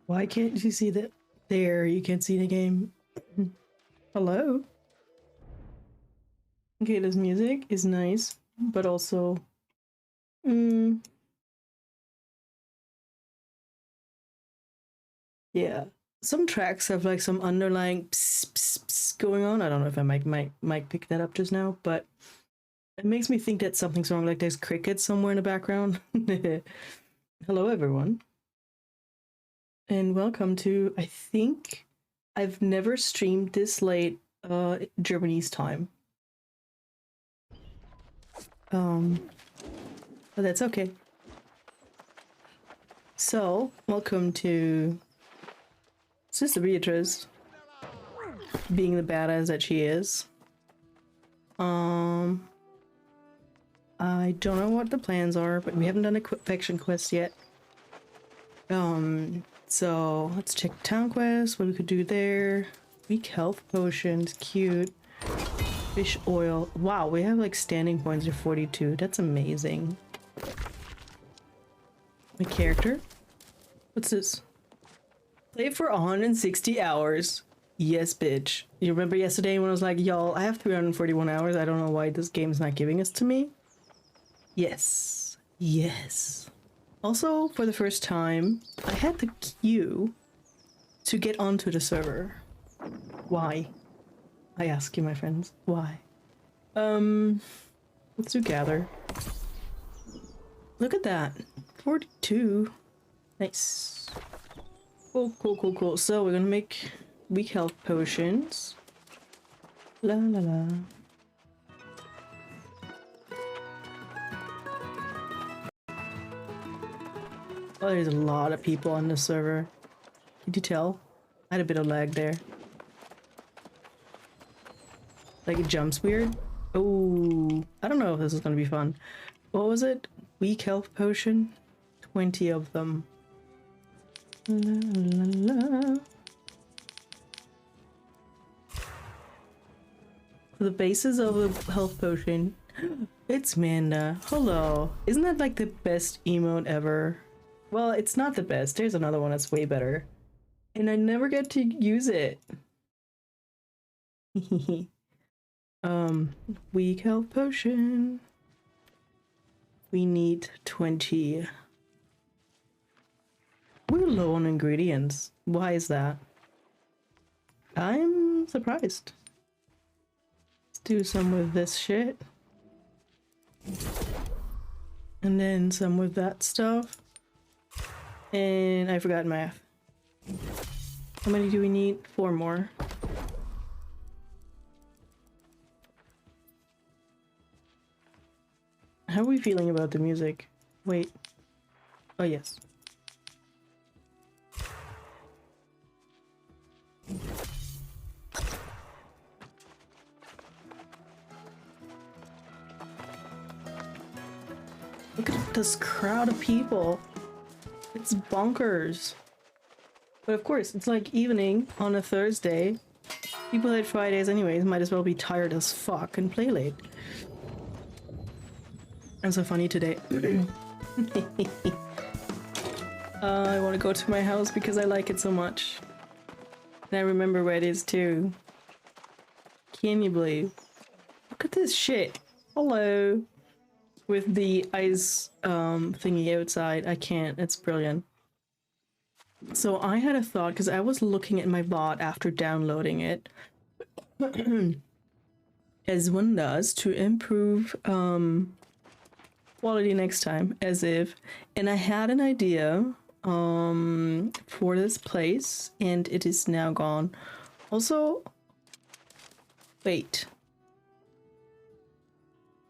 Why can't you see that? There, you can't see the game. Hello? Okay, this music is nice, but also... yeah. Some tracks have like some underlying pss, pss, pss going on. I don't know if I might pick that up just now, but it makes me think that something's wrong, like there's crickets somewhere in the background. Hello, everyone. And welcome to, I think, I've never streamed this late Germany's time. But that's okay. So, welcome to Sister Beatrice, being the badass that she is. I don't know what the plans are, but we haven't done a faction quest yet. So let's check town quest, what we could do there. Weak health potions, cute. Fish oil. Wow, we have like standing points of 42. That's amazing. My character? What's this? Play for 160 hours. Yes, bitch. You remember yesterday when I was like, y'all, I have 341 hours. I don't know why this game's not giving us to me. Yes. Yes. Also, for the first time, I had the queue to get onto the server. Why? I ask you, my friends. Why? Let's do gather. Look at that. 42. Nice. Cool, cool, cool, cool. So we're gonna make weak health potions. La la la. Oh, there's a lot of people on the server. Did you tell? I had a bit of lag there. Like it jumps weird. Oh, I don't know if this is gonna be fun. What was it? Weak health potion? 20 of them. La, la, la. The basis of the health potion. It's Manda. Hello. Isn't that like the best emote ever? Well, it's not the best. There's another one that's way better. And I never get to use it. Weak health potion. We need 20. We're low on ingredients. Why is that? I'm surprised. Let's do some with this shit. And then some with that stuff. And I forgot math. How many do we need? 4 more. How are we feeling about the music? Wait. Oh, yes. Look at this crowd of people. It's bonkers. But of course, it's like evening on a Thursday. People at Fridays anyways might as well be tired as fuck and play late. I'm so funny today. I want to go to my house because I like it so much. And I remember where it is too. Can you believe? Look at this shit. Hello. With the ice thingy outside. I can't. It's brilliant. So I had a thought because I was looking at my bot after downloading it. As one does to improve quality next time, as if. And I had an idea for this place and it is now gone. Also, wait.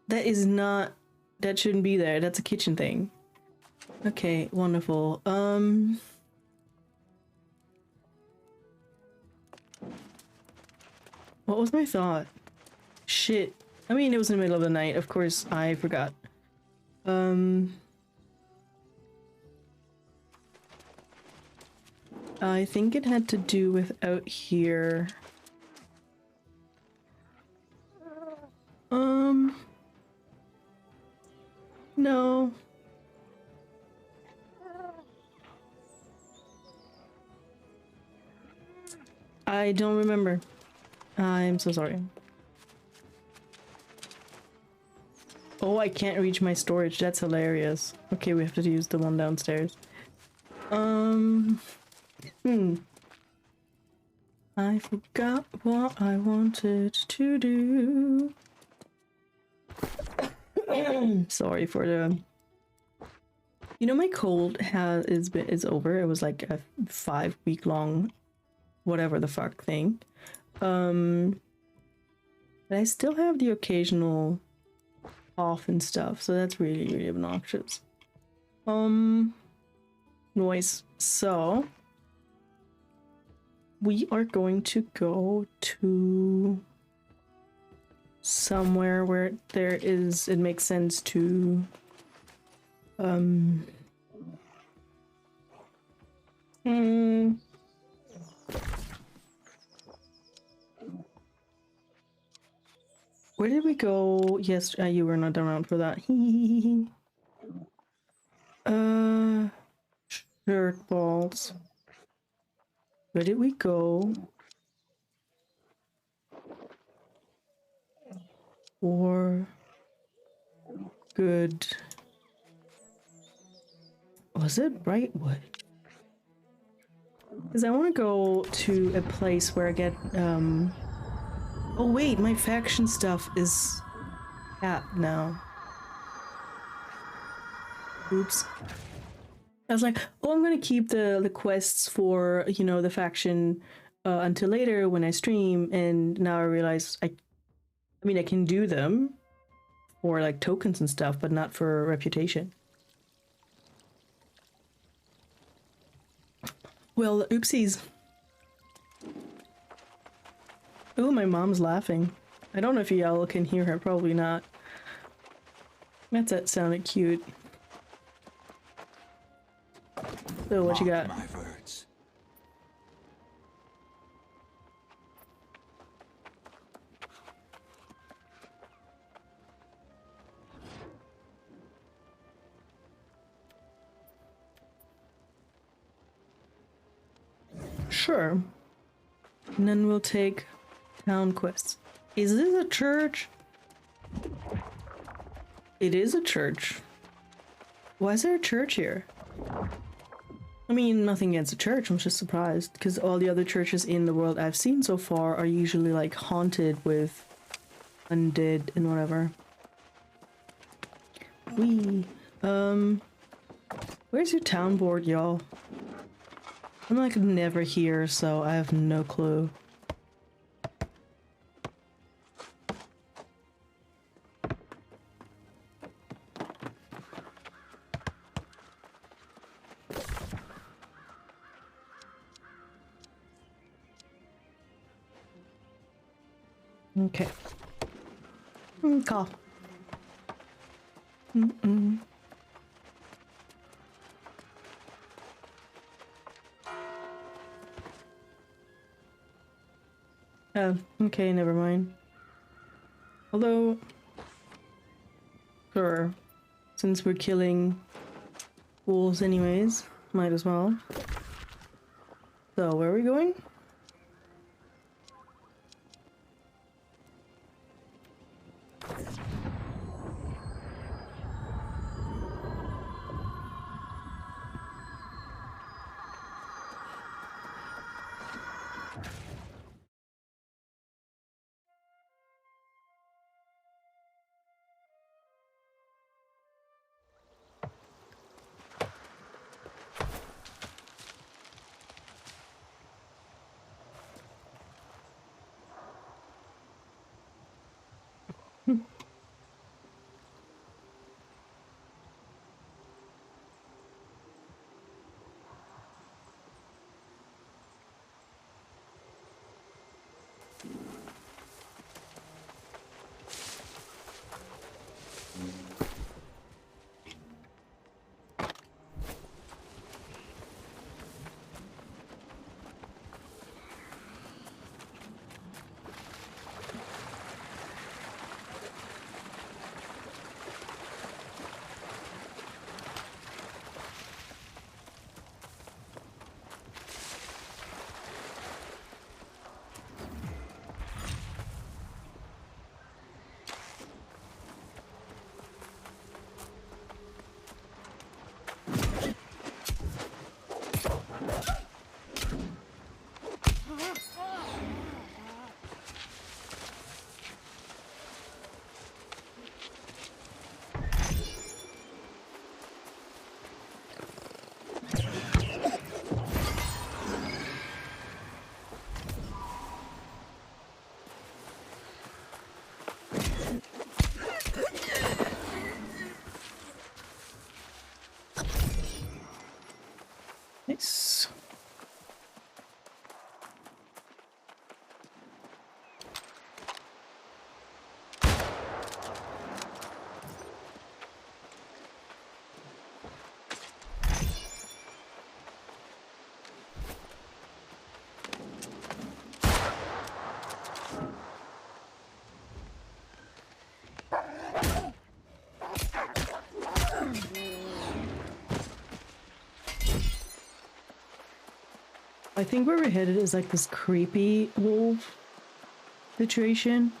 That is not, that shouldn't be there. That's a kitchen thing. Okay, wonderful. What was my thought? Shit. I mean, it was in the middle of the night. Of course, I forgot. I think it had to do with out here. No. I don't remember. I'm so sorry. Oh, I can't reach my storage. That's hilarious. Okay, we have to use the one downstairs. I forgot what I wanted to do. Sorry for the... You know, my cold is over. It was like a 5-week long whatever the fuck thing. But I still have the occasional cough and stuff, so that's really, really obnoxious. Noise. So we are going to go to somewhere where it makes sense to where did we go? Yes, you were not around for that. Shirt balls. Where did we go? For good. Was it Brightwood? Because I want to go to a place where I get, oh wait, my faction stuff is capped now. Oops. I was like, oh, I'm gonna keep the quests for, you know, the faction until later when I stream, and now I realize I mean, I can do them for like tokens and stuff, but not for reputation. Well, oopsies. Oh, my mom's laughing. I don't know if y'all can hear her, probably not. That sounded cute. So what you got? My words. Sure. And then we'll take town quests. Is this a church? It is a church. Why is there a church here? I mean, nothing against the church, I'm just surprised, because all the other churches in the world I've seen so far are usually, like, haunted with undead and whatever. Where's your town board, y'all? I'm, like, never here, so I have no clue. Okay. Call. Oh, okay, never mind. Although, sure, since we're killing wolves anyways, might as well. So, where are we going? I think where we're headed is like this creepy wolf situation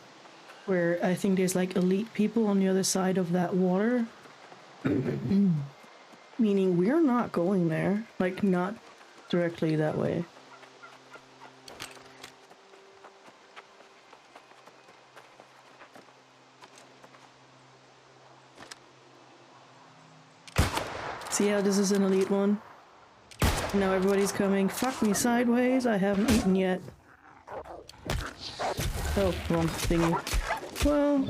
where I think there's like elite people on the other side of that water. Meaning we're not going there. Like, not directly that way. See how this is an elite one? Now everybody's coming. Fuck me sideways. I haven't eaten yet. Oh, wrong thingy. Well...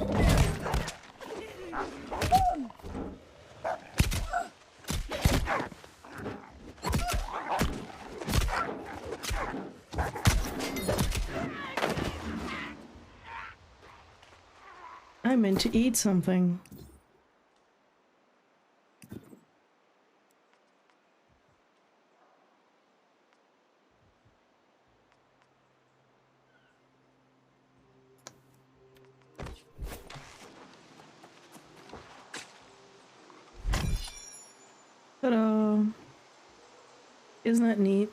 I meant to eat something. Ta-da! Isn't that neat?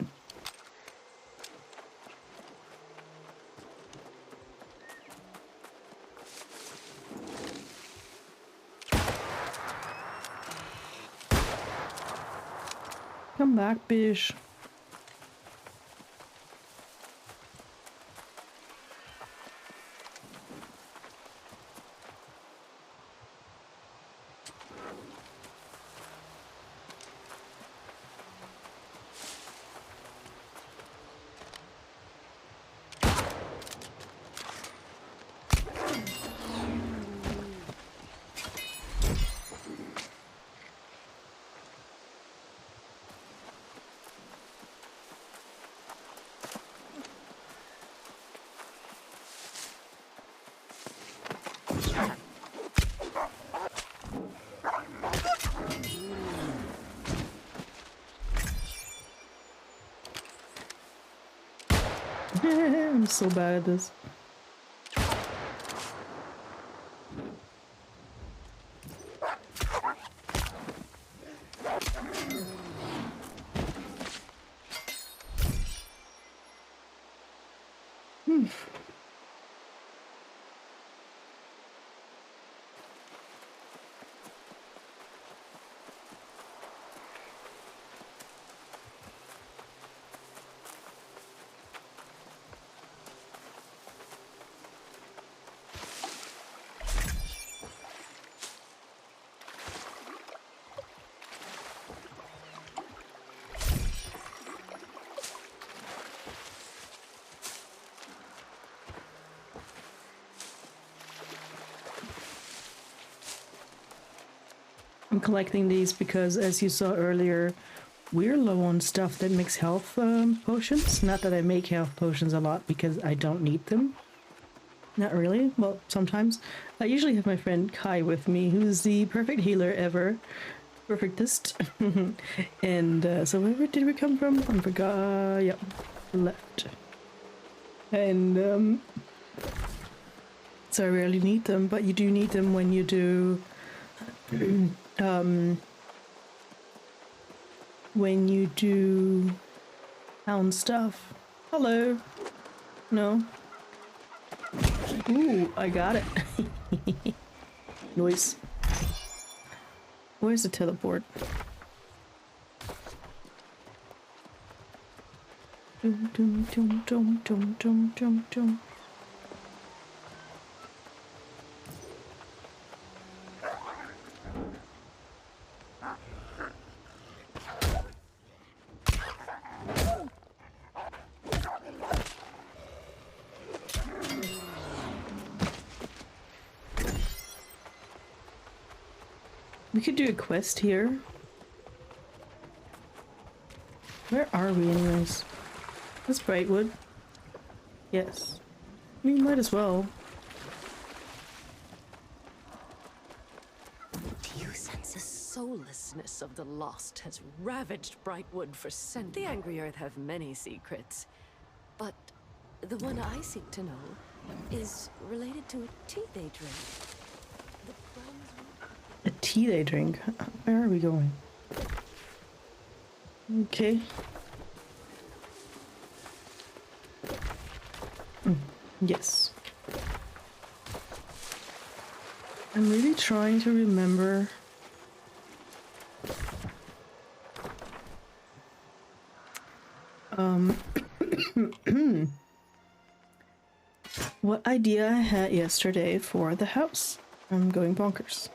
Come back, bish. I'm so bad at this. I'm collecting these because, as you saw earlier, we're low on stuff that makes health potions. Not that I make health potions a lot because I don't need them. Not really. Well, sometimes. I usually have my friend Kai with me, who's the perfect healer ever. Perfectest. And so where did we come from? I forgot. Yep. Left. And so I rarely need them, but you do need them when you do when you do town stuff. Hello. No. Ooh, I got it. Noise. Where's the teleport? Dum dum dum dum dum dum dum dum. We could do a quest here. Where are we anyways? That's Brightwood. Yes. We might as well. Do you sense the soullessness of the lost has ravaged Brightwood for centuries? The angry earth have many secrets, but the one I seek to know is related to a tea they drink. A tea they drink? Where are we going? Okay. Yes. I'm really trying to remember. What idea I had yesterday for the house. I'm going bonkers.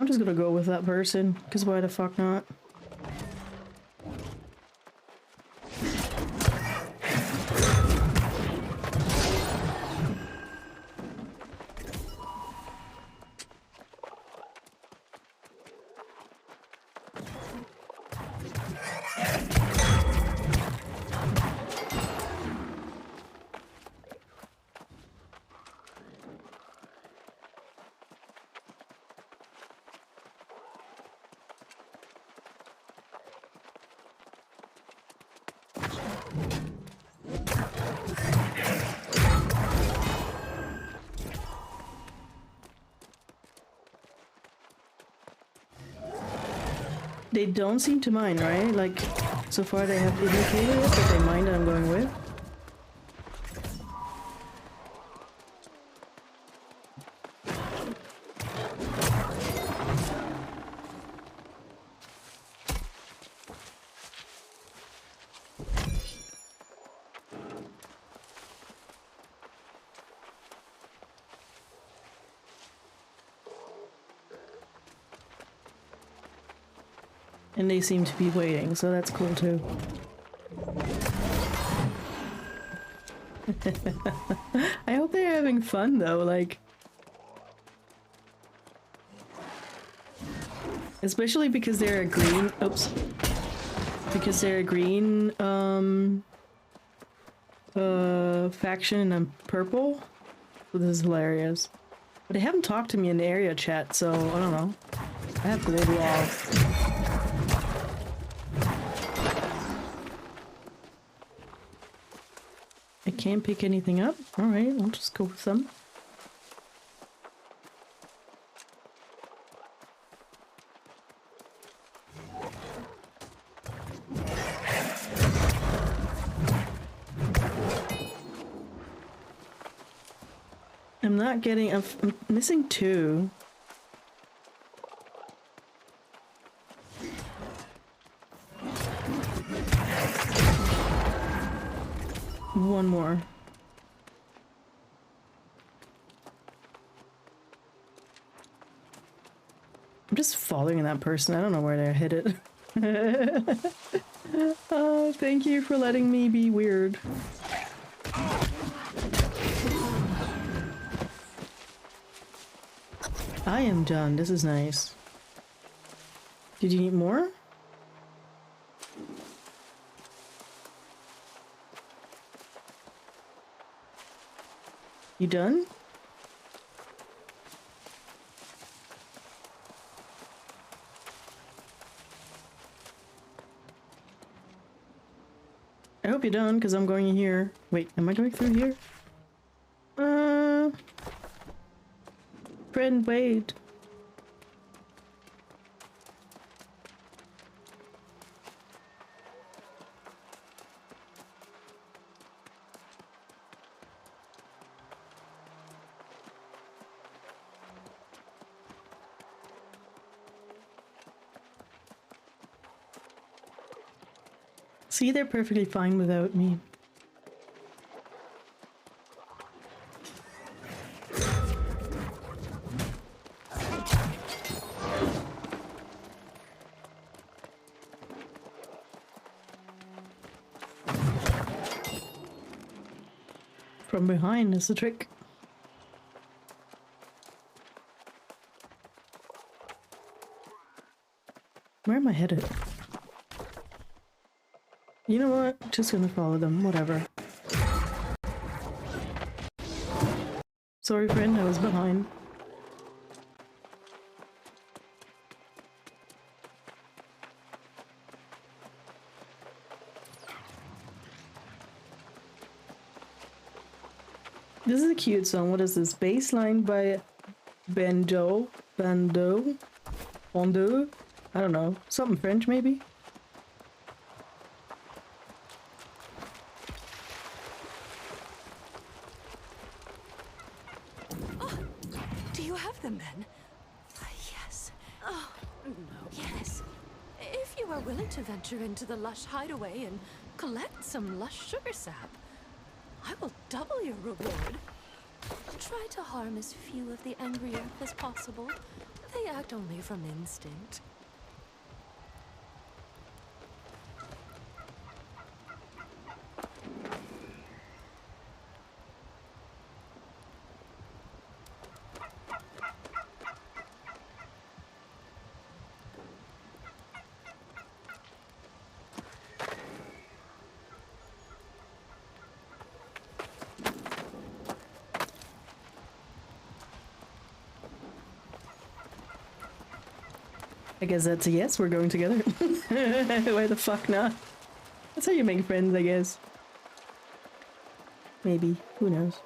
I'm just gonna go with that person, because why the fuck not? They don't seem to mind, right? Like, so far they have indicated it, but they mind that I'm going with. And they seem to be waiting, so that's cool too. I hope they're having fun though, like... Especially because they're a green... Oops. Because they're a green, faction and I'm purple. So this is hilarious. But they haven't talked to me in the area chat, so I don't know. I have global off. I can't pick anything up? Alright, I'll just go with some. I'm not getting... I'm missing two. One more. I'm just following that person. I don't know where they hit it. Oh, thank you for letting me be weird. I am done. This is nice. Did you need more? You done? I hope you're done, because I'm going here. Wait, am I going through here? Friend, wait. See, they're perfectly fine without me. From behind is the trick. Where am I headed? You know what? Just gonna follow them, whatever. Sorry, friend, I was behind. This is a cute song. What is this? Bassline by Bando? Bando? Bando? I don't know. Something French, maybe? Oh, do you have them then? Yes. Oh, no. Yes. If you are willing to venture into the lush hideaway and collect some lush sugar sap, I will double your reward. Try to harm as few of the angry earth as possible. They act only from instinct. I guess that's a yes, we're going together. Why the fuck not? That's how you make friends, I guess. Maybe. Who knows?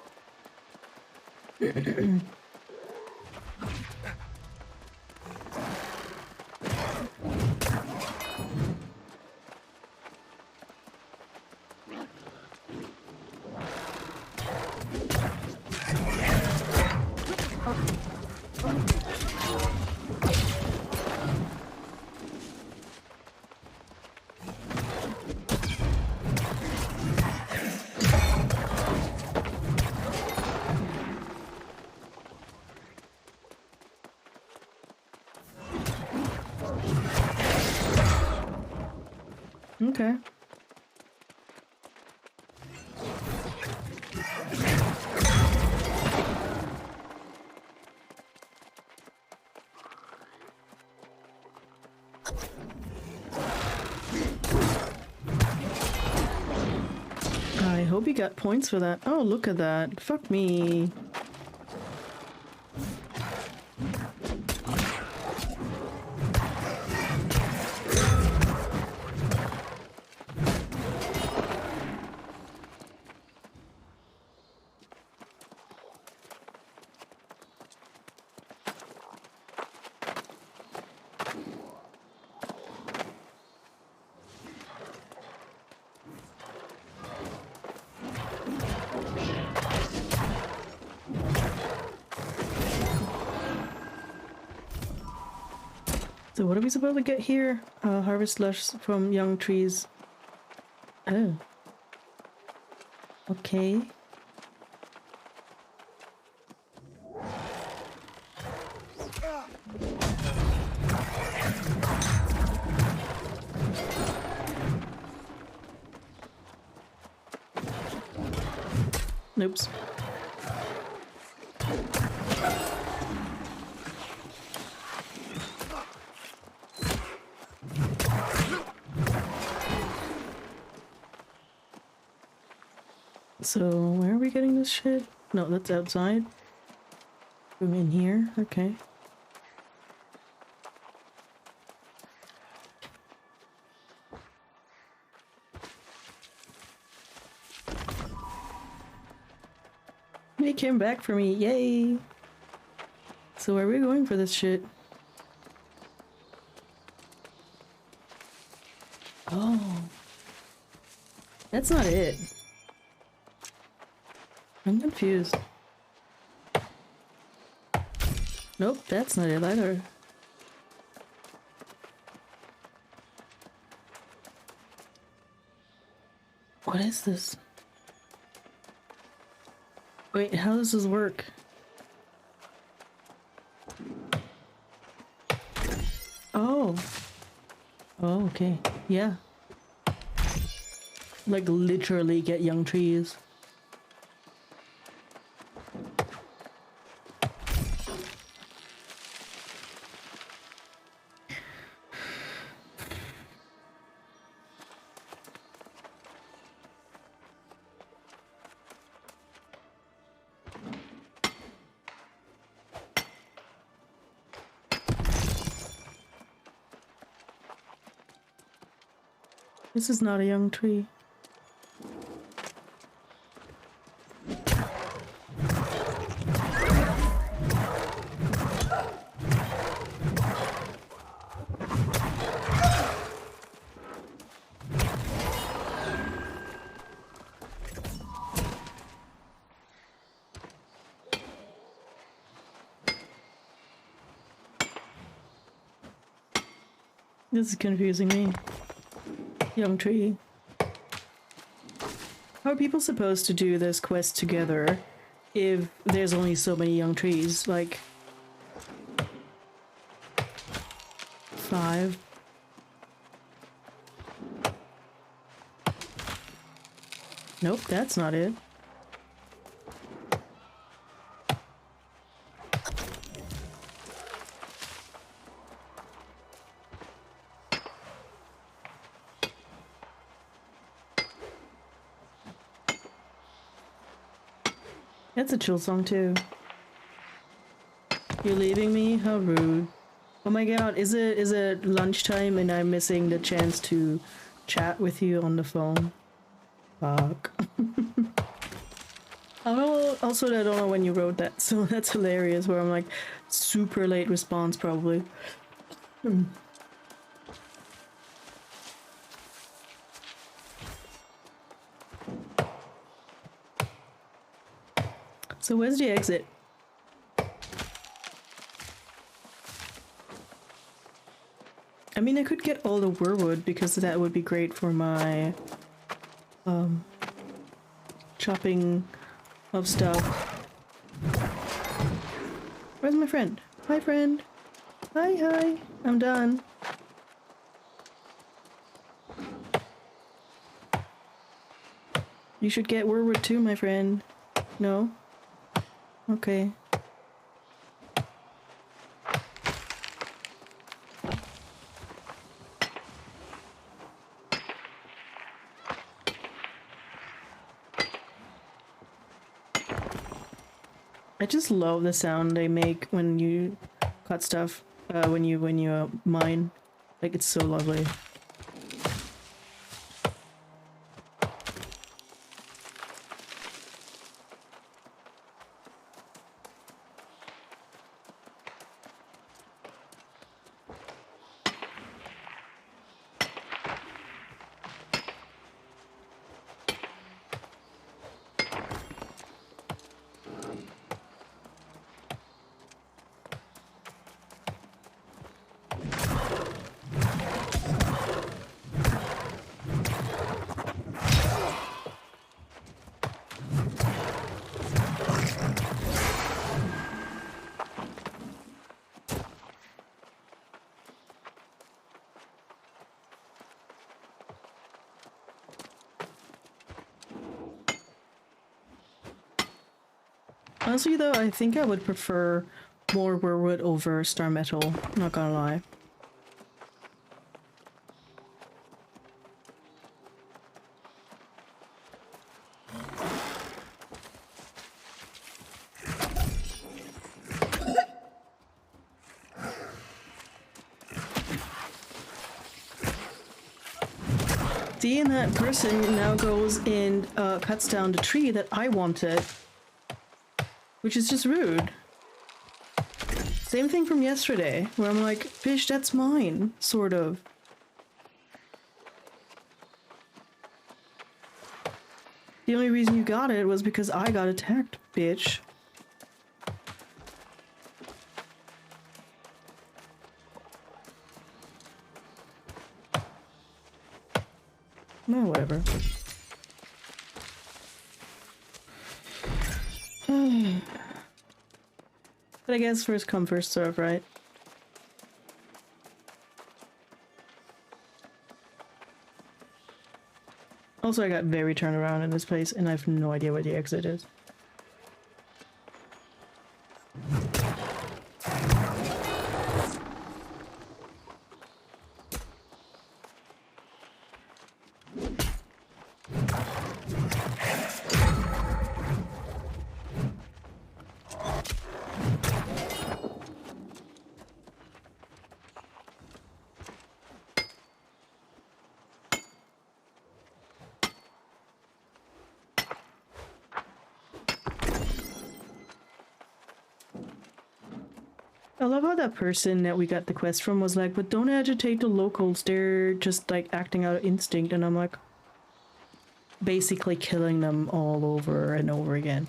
Okay. I hope you got points for that. Oh, look at that. Fuck me. So what are we supposed to get here? Harvest lush from young trees. Oh. Okay. Oops. So, where are we getting this shit? No, that's outside. From in here, okay. They came back for me, yay! So where are we going for this shit? Oh. That's not it. I'm confused. Nope, that's not it either. What is this? Wait, how does this work? Oh. Oh, okay. Yeah. Like literally get young trees. This is not a young tree. This is confusing me. Young tree. How are people supposed to do this quest together if there's only so many young trees? Like 5? Nope, that's not it. That's a chill song too. You're leaving me? How rude. Oh my god, is it lunchtime and I'm missing the chance to chat with you on the phone? Fuck. I don't, also I don't know when you wrote that, so that's hilarious where I'm like super late response probably. So where's the exit? I mean, I could get all the weirwood because that would be great for my chopping of stuff. Where's my friend? Hi, friend. Hi, hi. I'm done. You should get weirwood too, my friend. No? Okay. I just love the sound they make when you cut stuff, when you mine. Like, it's so lovely. Honestly though, I think I would prefer more weirwood over star metal, not gonna lie. See, and that person now goes and cuts down the tree that I wanted. Which is just rude. Same thing from yesterday, where I'm like, bitch, that's mine, sort of. The only reason you got it was because I got attacked, bitch. No, whatever. But I guess first come, first serve, right? Also, I got very turned around in this place, and I have no idea where the exit is. I love how that person that we got the quest from was like, but don't agitate the locals, they're just like acting out of instinct, and I'm like, basically killing them all over and over again.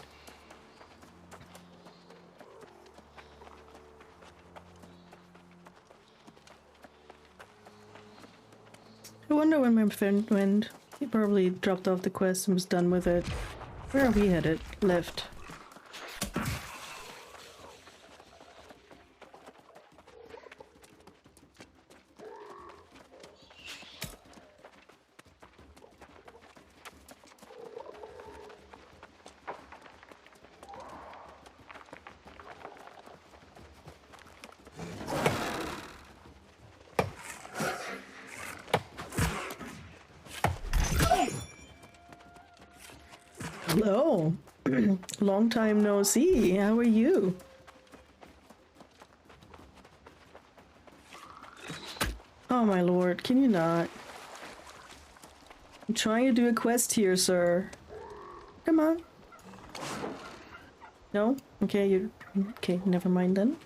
I wonder when my friend went. He probably dropped off the quest and was done with it. Where are we headed? Left. Hello. Long time no see. How are you? Oh my lord, can you not? I'm trying to do a quest here, sir. Come on. No? Okay, you okay, never mind then.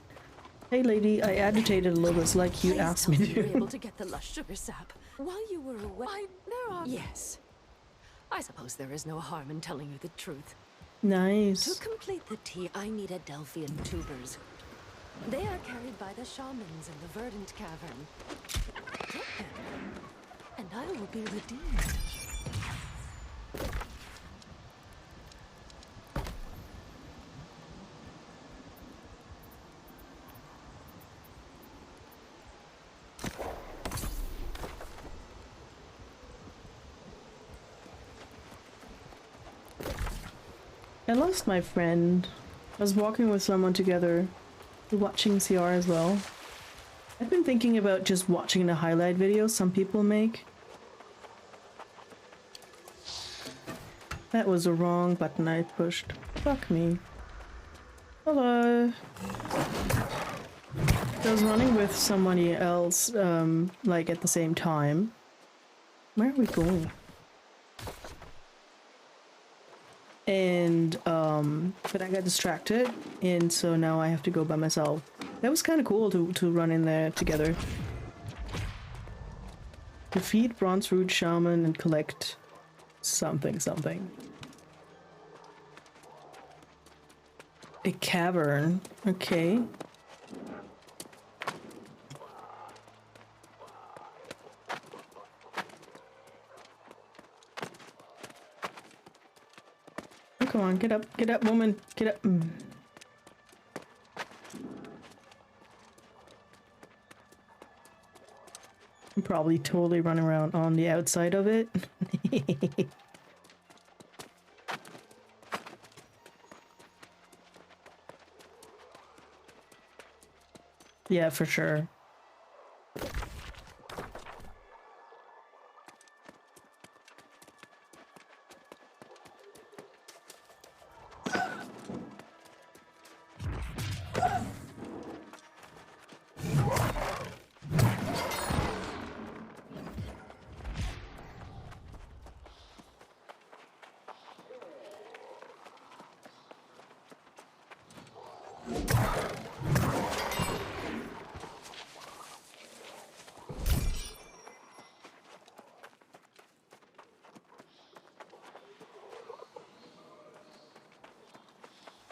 Hey lady, I agitated a little bit like you asked me You were to. able to get the lush sugar sap while you were away. There are. Yes. I suppose there is no harm in telling you the truth. To Nice. complete the tea, I need Adelphian tubers. They are carried by the shamans in the verdant cavern. Get them, and I will be redeemed. I lost my friend. I was walking with someone together, watching CR as well. I've been thinking about just watching the highlight videos some people make. That was the wrong button I pushed. Fuck me. Hello. I was running with somebody else, like at the same time. Where are we going? And but I got distracted, and so now I have to go by myself. That was kind of cool to run in there together. Defeat Bronze Root Shaman and collect something. A cavern. Okay. Oh, come on, get up, woman, get up. I'm probably totally running around on the outside of it. Yeah, for sure.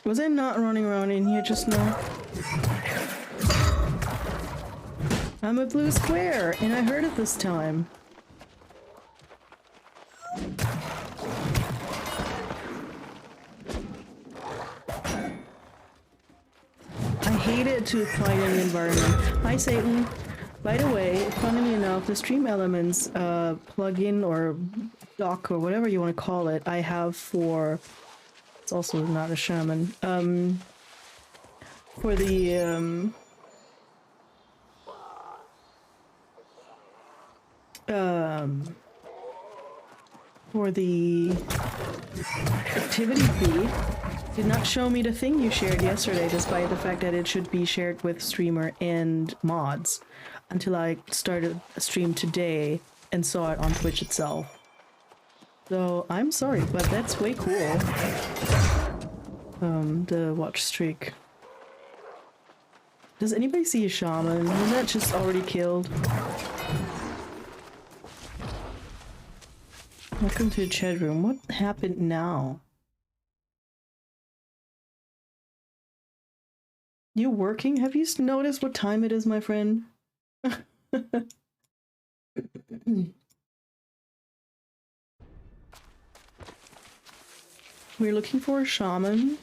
Was I not running around in here just now? I'm a blue square, and I heard it this time. I hate it to fight in the environment. Hi, Satan. By the way, funnily enough, the Stream Elements plugin or dock or whatever you want to call it, I have for... It's also not a shaman. For the activity feed, did not show me the thing you shared yesterday, despite the fact that it should be shared with streamer and mods, until I started a stream today and saw it on Twitch itself. So, I'm sorry, but that's way cool. The watch streak. Does anybody see a shaman? Was that just already killed? Welcome to the chat room. What happened now? You working? Have you noticed what time it is, my friend? We're looking for a shaman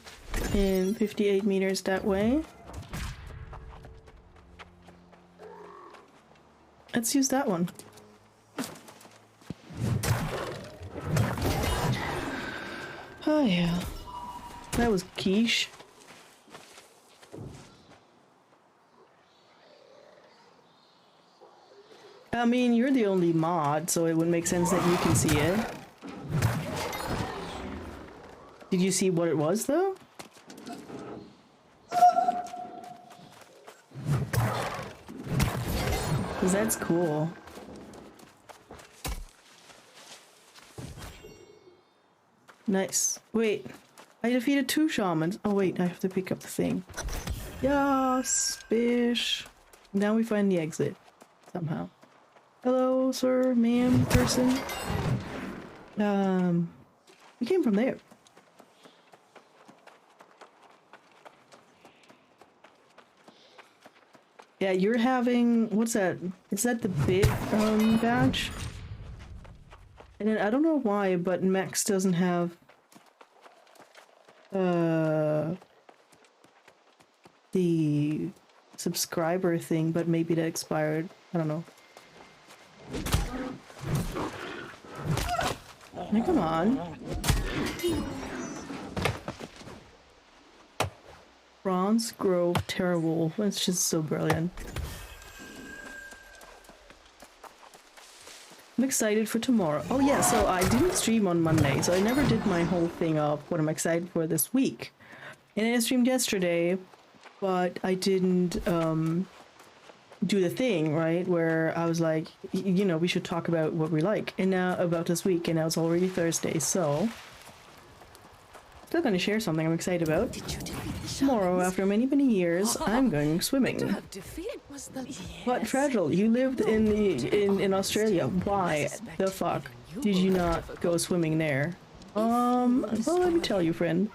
in 58 meters that way. Let's use that one. Oh yeah. That was quiche. I mean, you're the only mod, so it would make sense that you can see it. Did you see what it was, though? Because that's cool. Nice. Wait, I defeated 2 shamans. Oh wait, I have to pick up the thing. Yes, bish. Now we find the exit. Somehow. Hello, sir, ma'am, person. We came from there. Yeah, you're having, what's that? Is that the bit badge? And then I don't know why, but Max doesn't have the subscriber thing, but maybe that expired. I don't know. Now, come on. Bronze Grove Terrorwolf. It's just so brilliant. I'm excited for tomorrow. Oh yeah, so I didn't stream on Monday, so I never did my whole thing of what I'm excited for this week. And I streamed yesterday, but I didn't do the thing, right, where I was like, you know, we should talk about what we like, and now about this week, and now it's already Thursday, so still gonna share something I'm excited about. Tomorrow, after many years, I'm going swimming. But Fragile, you lived in Australia. Why the fuck did you not go swimming there? Well, let me tell you, friend.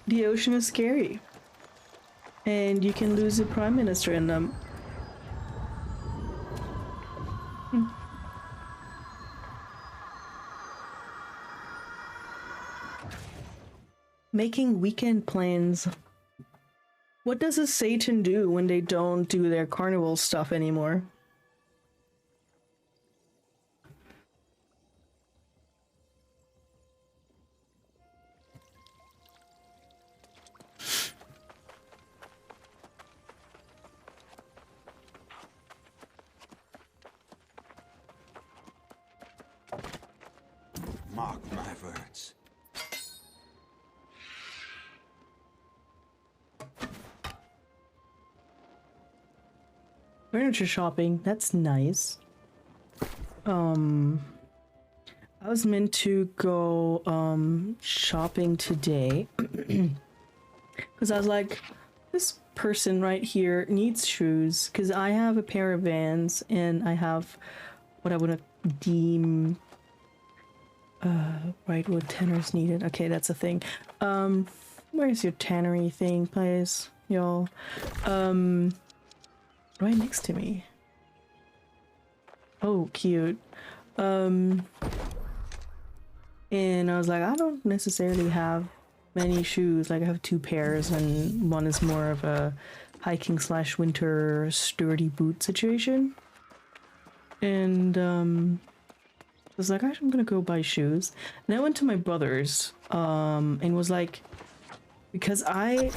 The ocean is scary. And you can lose a prime minister in them. Making weekend plans. What does a Satan do when they don't do their carnival stuff anymore? Mark my words. Furniture shopping, that's nice. I was meant to go shopping today because I was like, this person right here needs shoes because I have a pair of Vans and I have what I would deem Brightwood tanners needed. Okay, that's a thing. Where's your tannery thing, please, y'all? Right next to me. Oh, cute. And I was like, I don't necessarily have many shoes. Like, I have 2 pairs, and one is more of a hiking / winter sturdy boot situation. And I was like, I'm gonna go buy shoes. And I went to my brother's and was like, because I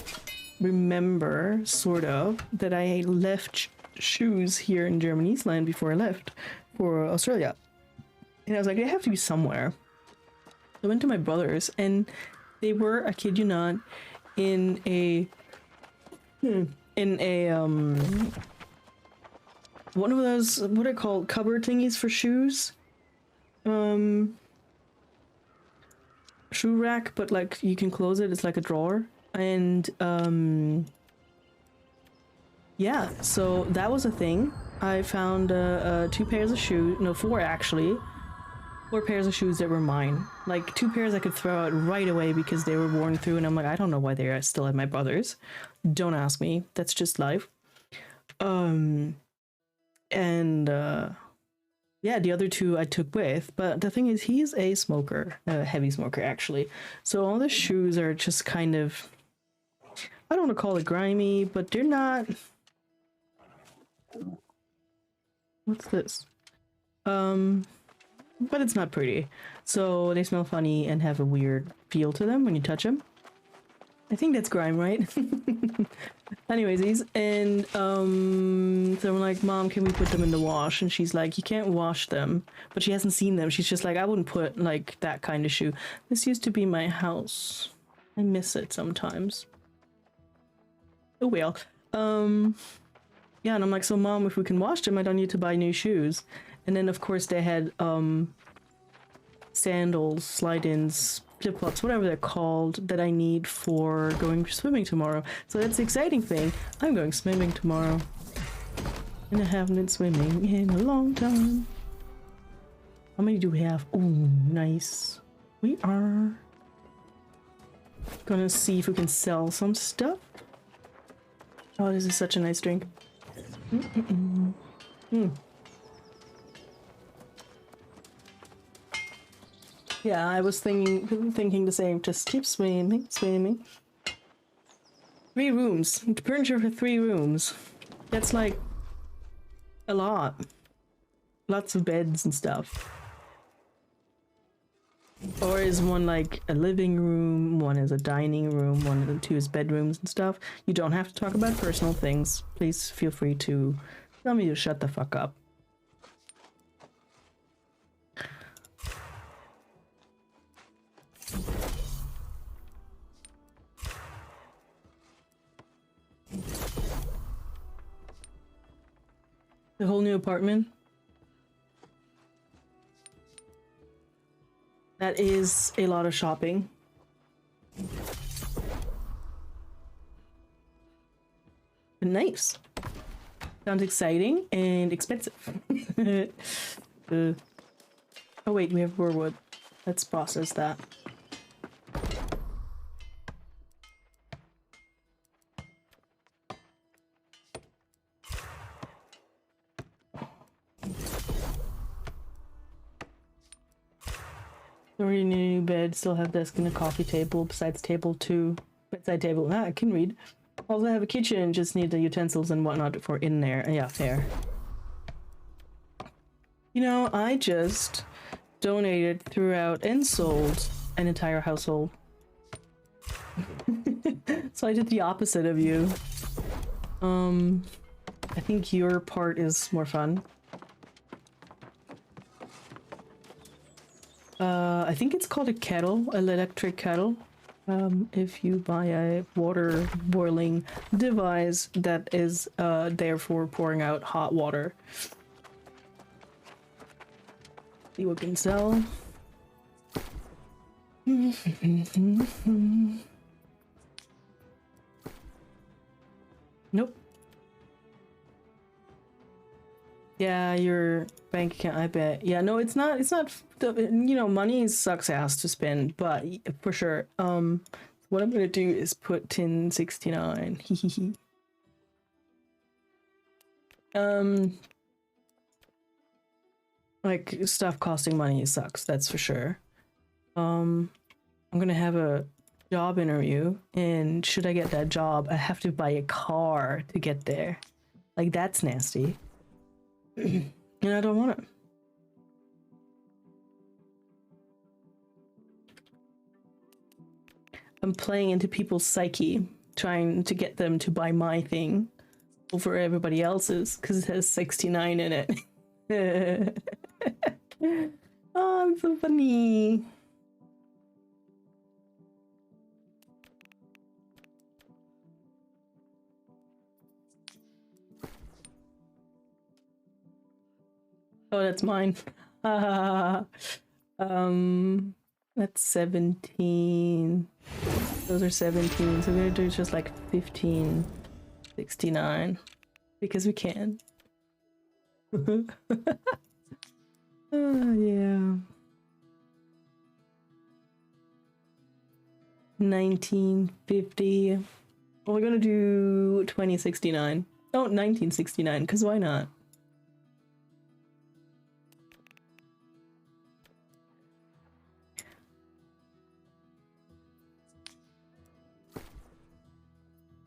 remember sort of that I left shoes here in Germany's land before I left for Australia. And I was like, they have to be somewhere. I went to my brother's and they were, I kid you not, in a one of those, what are called, cupboard thingies for shoes. Shoe rack, but like you can close it, it's like a drawer. And yeah, so that was a thing. I found 2 pairs of shoes, no, 4 actually. 4 pairs of shoes that were mine. Like 2 pairs I could throw out right away because they were worn through, and I'm like, I don't know why they're still at my brother's. Don't ask me. That's just life. And yeah, the other 2 I took with, but the thing is, he's a smoker, a heavy smoker actually. So all the shoes are just kind of, I don't want to call it grimy, but they're not. What's this? But it's not pretty. So they smell funny and have a weird feel to them when you touch them. I think that's grime, right? Anyways, these, and so I'm like, Mom, can we put them in the wash? And she's like, you can't wash them. But she hasn't seen them. She's just like, I wouldn't put like that kind of shoe. This used to be my house. I miss it sometimes. Oh well. Yeah, and I'm like, so Mom, if we can wash them, I don't need to buy new shoes. And then of course they had sandals, slide-ins, flip-flops, whatever they're called, that I need for going swimming tomorrow. So that's the exciting thing. I'm going swimming tomorrow. And I haven't been swimming in a long time. How many do we have? Ooh, nice. We are gonna see if we can sell some stuff. Oh, this is such a nice drink. Yeah, I was thinking the same. Just keep swimming, swimming. 3 rooms. Furniture for 3 rooms. That's like a lot. Lots of beds and stuff. Or is one like a living room, one is a dining room, one of the 2 is bedrooms and stuff. You don't have to talk about personal things. Please feel free to tell me to shut the fuck up. The whole new apartment. That is a lot of shopping. But nice. Sounds exciting and expensive. Oh wait, we have Brightwood. Let's process that. Already need a new bed, still have desk and a coffee table, besides table 2. Bedside table, I can read. Also have a kitchen, just need the utensils and whatnot for in there. Yeah, fair. You know, I just donated throughout and sold an entire household. So I did the opposite of you. I think your part is more fun. I think it's called a kettle, an electric kettle. If you buy a water boiling device that is there for pouring out hot water. See what we can sell. Nope. Yeah, your bank account, I bet. Yeah, no, it's not, you know, money sucks ass to spend, but for sure. What I'm gonna do is put 1069. Hehehe. Like, stuff costing money sucks, that's for sure. I'm gonna have a job interview, and should I get that job, I have to buy a car to get there. Like, that's nasty. And I don't want it. I'm playing into people's psyche, trying to get them to buy my thing over everybody else's, because it has 69 in it. Oh, I'm so funny. Oh, that's mine. That's 17. Those are 17. So we're gonna do just like 1569 because we can. Oh yeah. 1950. Well, we're gonna do 2069. Oh, 1969, because why not?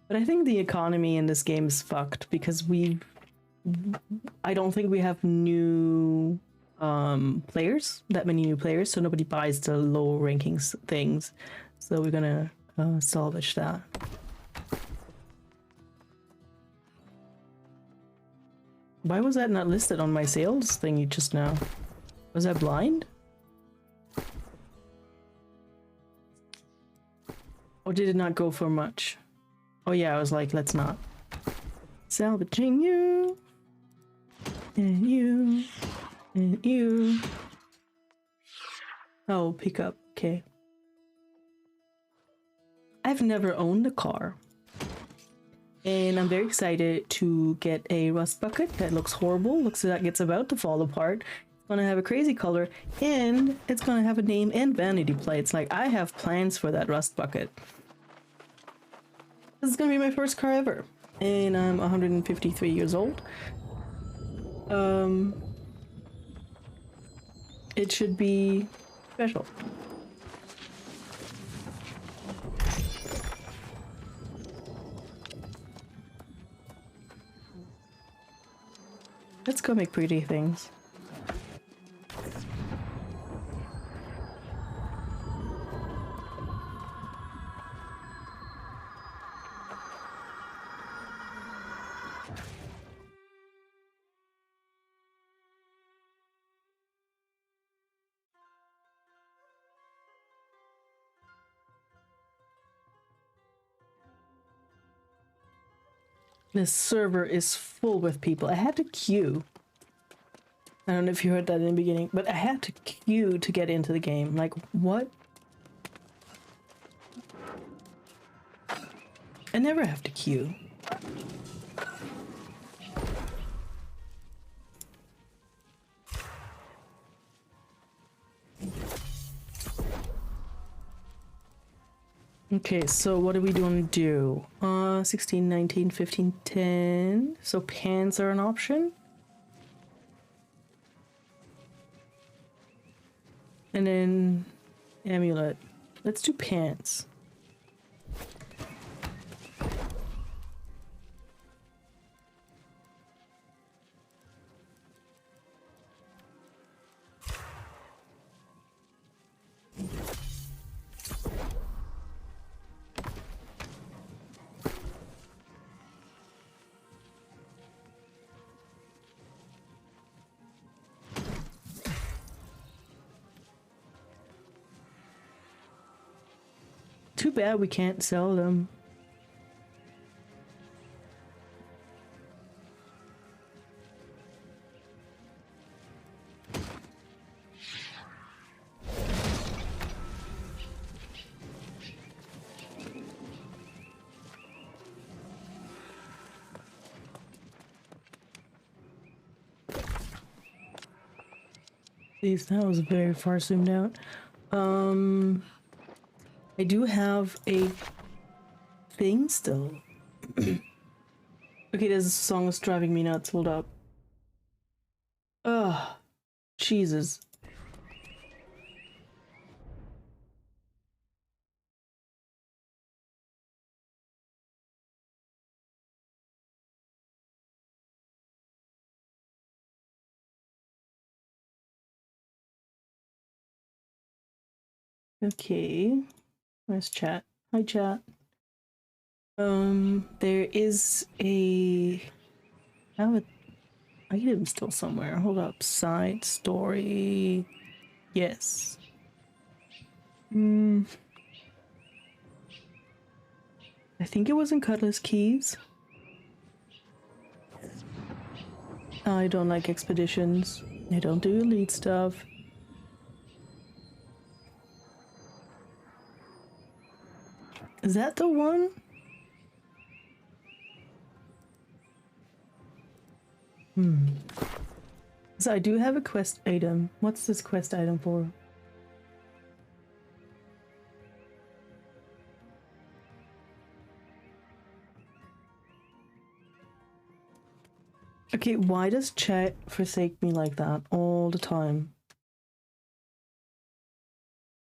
But I think the economy in this game is fucked because I don't think we have new players, that many new players, so nobody buys the low rankings things. So we're gonna salvage that. Why was that not listed on my sales thingy just now? Was that blind? Or did it not go for much? Oh yeah, I was like, let's not. Salvaging you. And you. And you. Oh, pick up. Okay. I've never owned a car. And I'm very excited to get a rust bucket that looks horrible. Looks like it's about to fall apart. It's gonna have a crazy color. And it's gonna have a name and vanity plates. Like, I have plans for that rust bucket. This is gonna be my first car ever. And I'm 153 years old. It should be special. Let's go make pretty things. This server is full with people. I had to queue. I don't know if you heard that in the beginning, but I had to queue to get into the game. Like, what? I never have to queue. Okay, so what are we going to do? 16, 19, 15, 10. So pants are an option. And then amulet. Let's do pants. Too bad we can't sell them. Jeez, that was very far zoomed out. I do have a thing still. Okay, this song is driving me nuts. Hold up. Ugh. Jesus. Okay. Nice chat. Hi, chat. There is a... I have an item still somewhere. Hold up. Side story. Yes. I think it was in Cutlass Keys. I don't like expeditions. I don't do elite stuff. Is that the one? So I do have a quest item. What's this quest item for? Okay, why does chat forsake me like that all the time?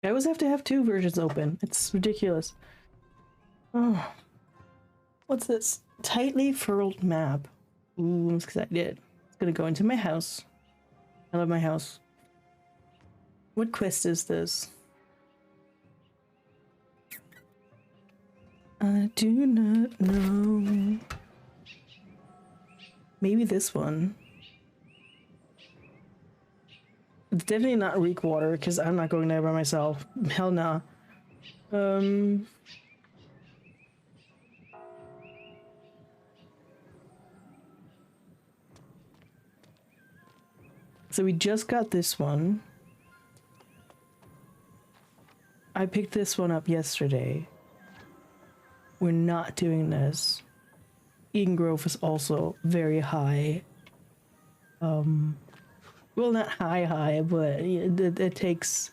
I always have to have two versions open. It's ridiculous. Oh. What's this? Tightly furled map. Ooh, I'm excited. It's gonna go into my house. I love my house. What quest is this? I do not know. Maybe this one. It's definitely not Reek Water, because I'm not going there by myself. Hell nah. So we just got this one. I picked this one up yesterday. We're not doing this. Eden Grove is also very high. Well, not high, but it takes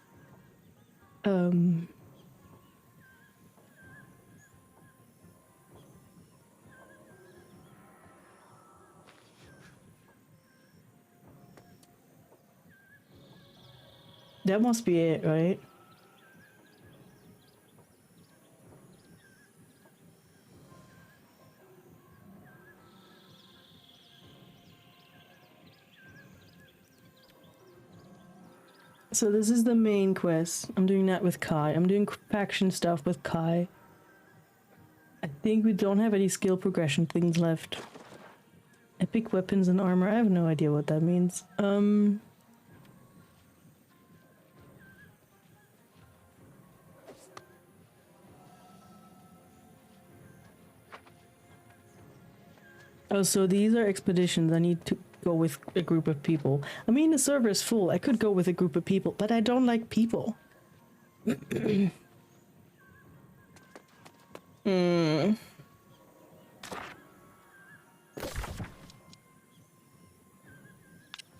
that must be it, right? So this is the main quest. I'm doing that with Kai. I'm doing faction stuff with Kai. I think we don't have any skill progression things left. Epic weapons and armor. I have no idea what that means. Oh, so these are expeditions. I need to go with a group of people. I mean, the server is full. I could go with a group of people, but I don't like people. This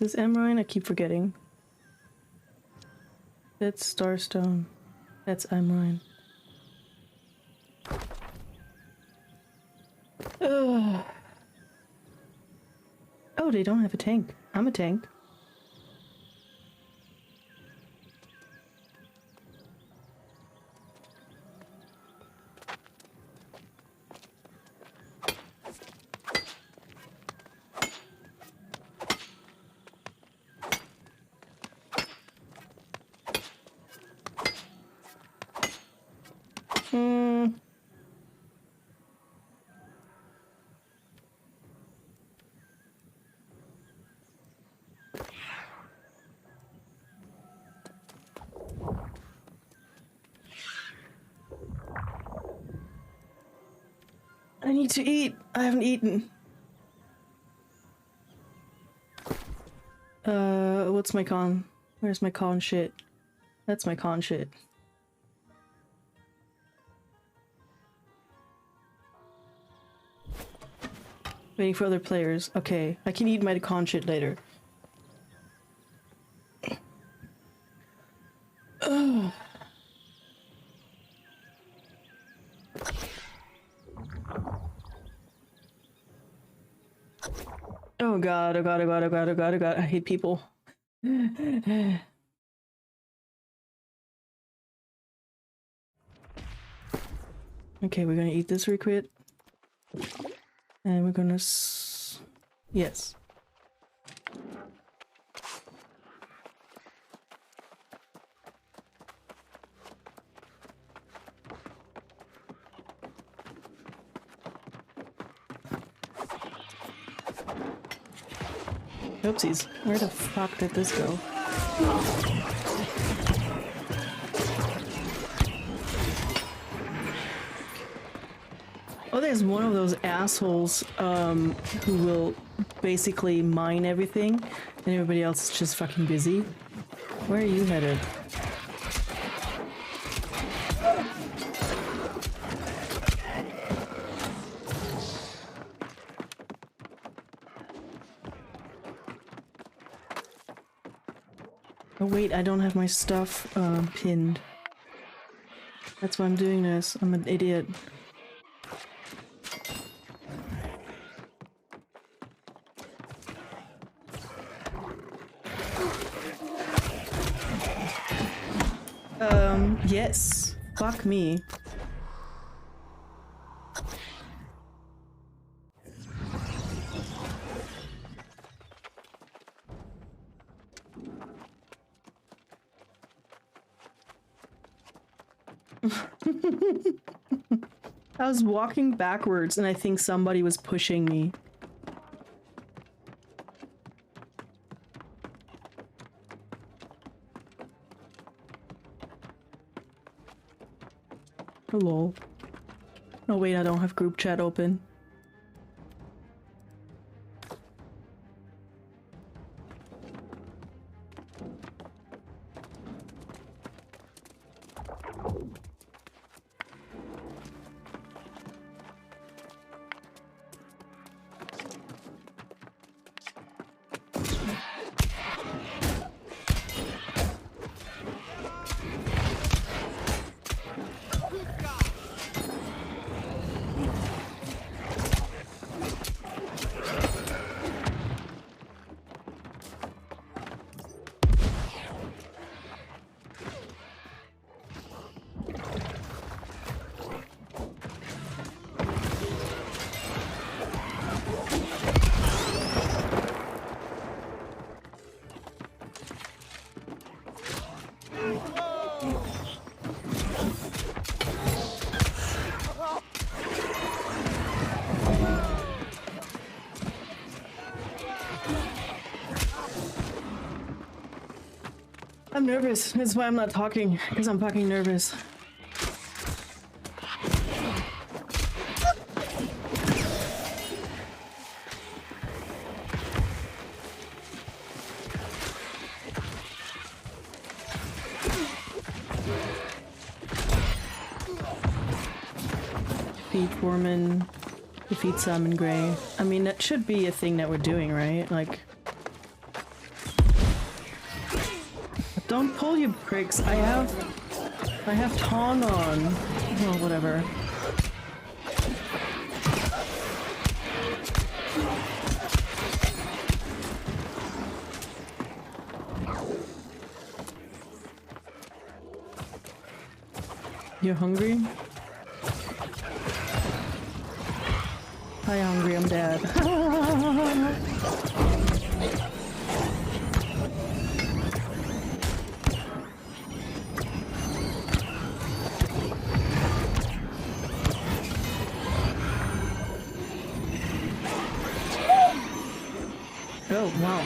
Amrine, I keep forgetting. That's Starstone. That's Amrine. Ugh. Oh, they don't have a tank. I'm a tank. I need to eat. I haven't eaten. What's my con? Where's my con shit? That's my con shit. Waiting for other players. Okay, I can eat my con shit later. Ugh. Oh god, oh god, oh god, oh god, oh god, oh god, I hate people. Okay, we're gonna eat this real quick. And we're gonna yes. Oopsies. Where the fuck did this go? Oh, there's one of those assholes who will basically mine everything and everybody else is just fucking busy. Where are you headed? Oh wait, I don't have my stuff pinned. That's why I'm doing this. I'm an idiot. Yes. Fuck me. I was walking backwards and I think somebody was pushing me. Hello. Oh wait, I don't have group chat open. I'm nervous. That's why I'm not talking, because I'm fucking nervous. Defeat Foreman, defeat Salmon Gray. I mean, that should be a thing that we're doing, right? Like... Don't pull, you pricks. I have Tong on. Oh, whatever. You're hungry? Hi, hungry. I'm dead. Oh, wow.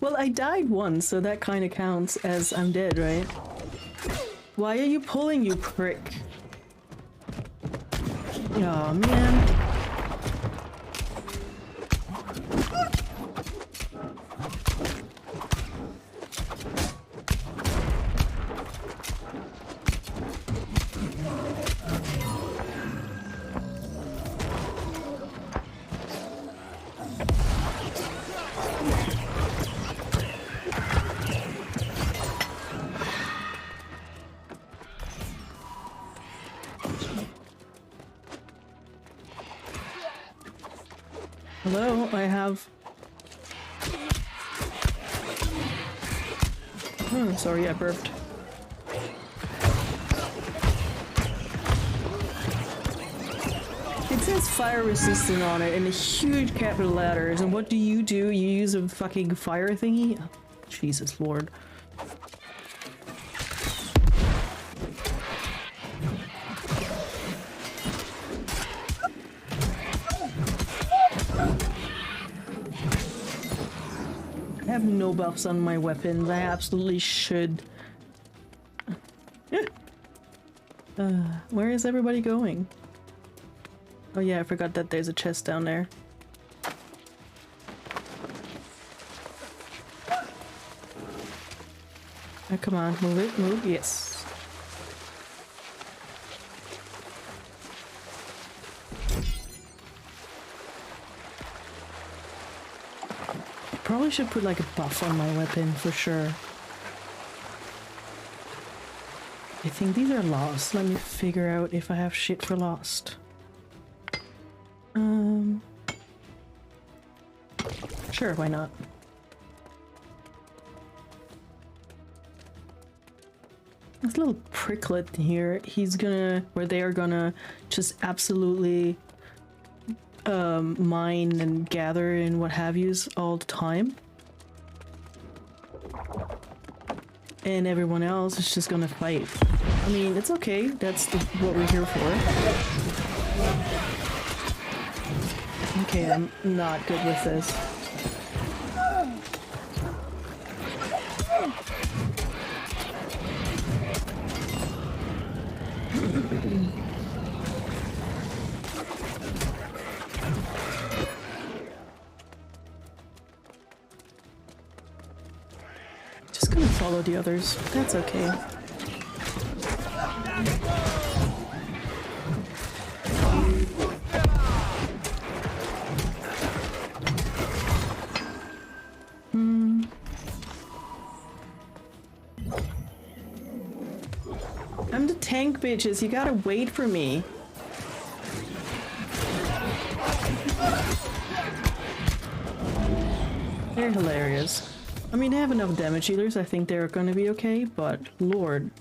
Well, I died once, so that kind of counts as I'm dead, right? Why are you pulling, you prick? Oh man. Hello, I have... Oh, sorry, I burped. It says fire resistant on it in a huge capital letters, and what do? You use a fucking fire thingy? Oh, Jesus Lord. have no buffs on my weapons. I absolutely should. Where is everybody going? Oh yeah, I forgot that there's a chest down there. Oh, come on, move it, move, yes. Probably should put like a buff on my weapon for sure. I think these are lost. Let me figure out if I have shit for lost. Sure, why not? This little pricklet here, he's gonna, or they are gonna just absolutely mine and gather and what have yous all the time. And everyone else is just gonna fight. I mean, it's okay, that's what we're here for. Okay, I'm not good with this. Just gonna follow the others. That's okay. I'm the tank, bitches. You gotta wait for me. They're hilarious. I mean, they have enough damage dealers. I think they're gonna be okay, but lord.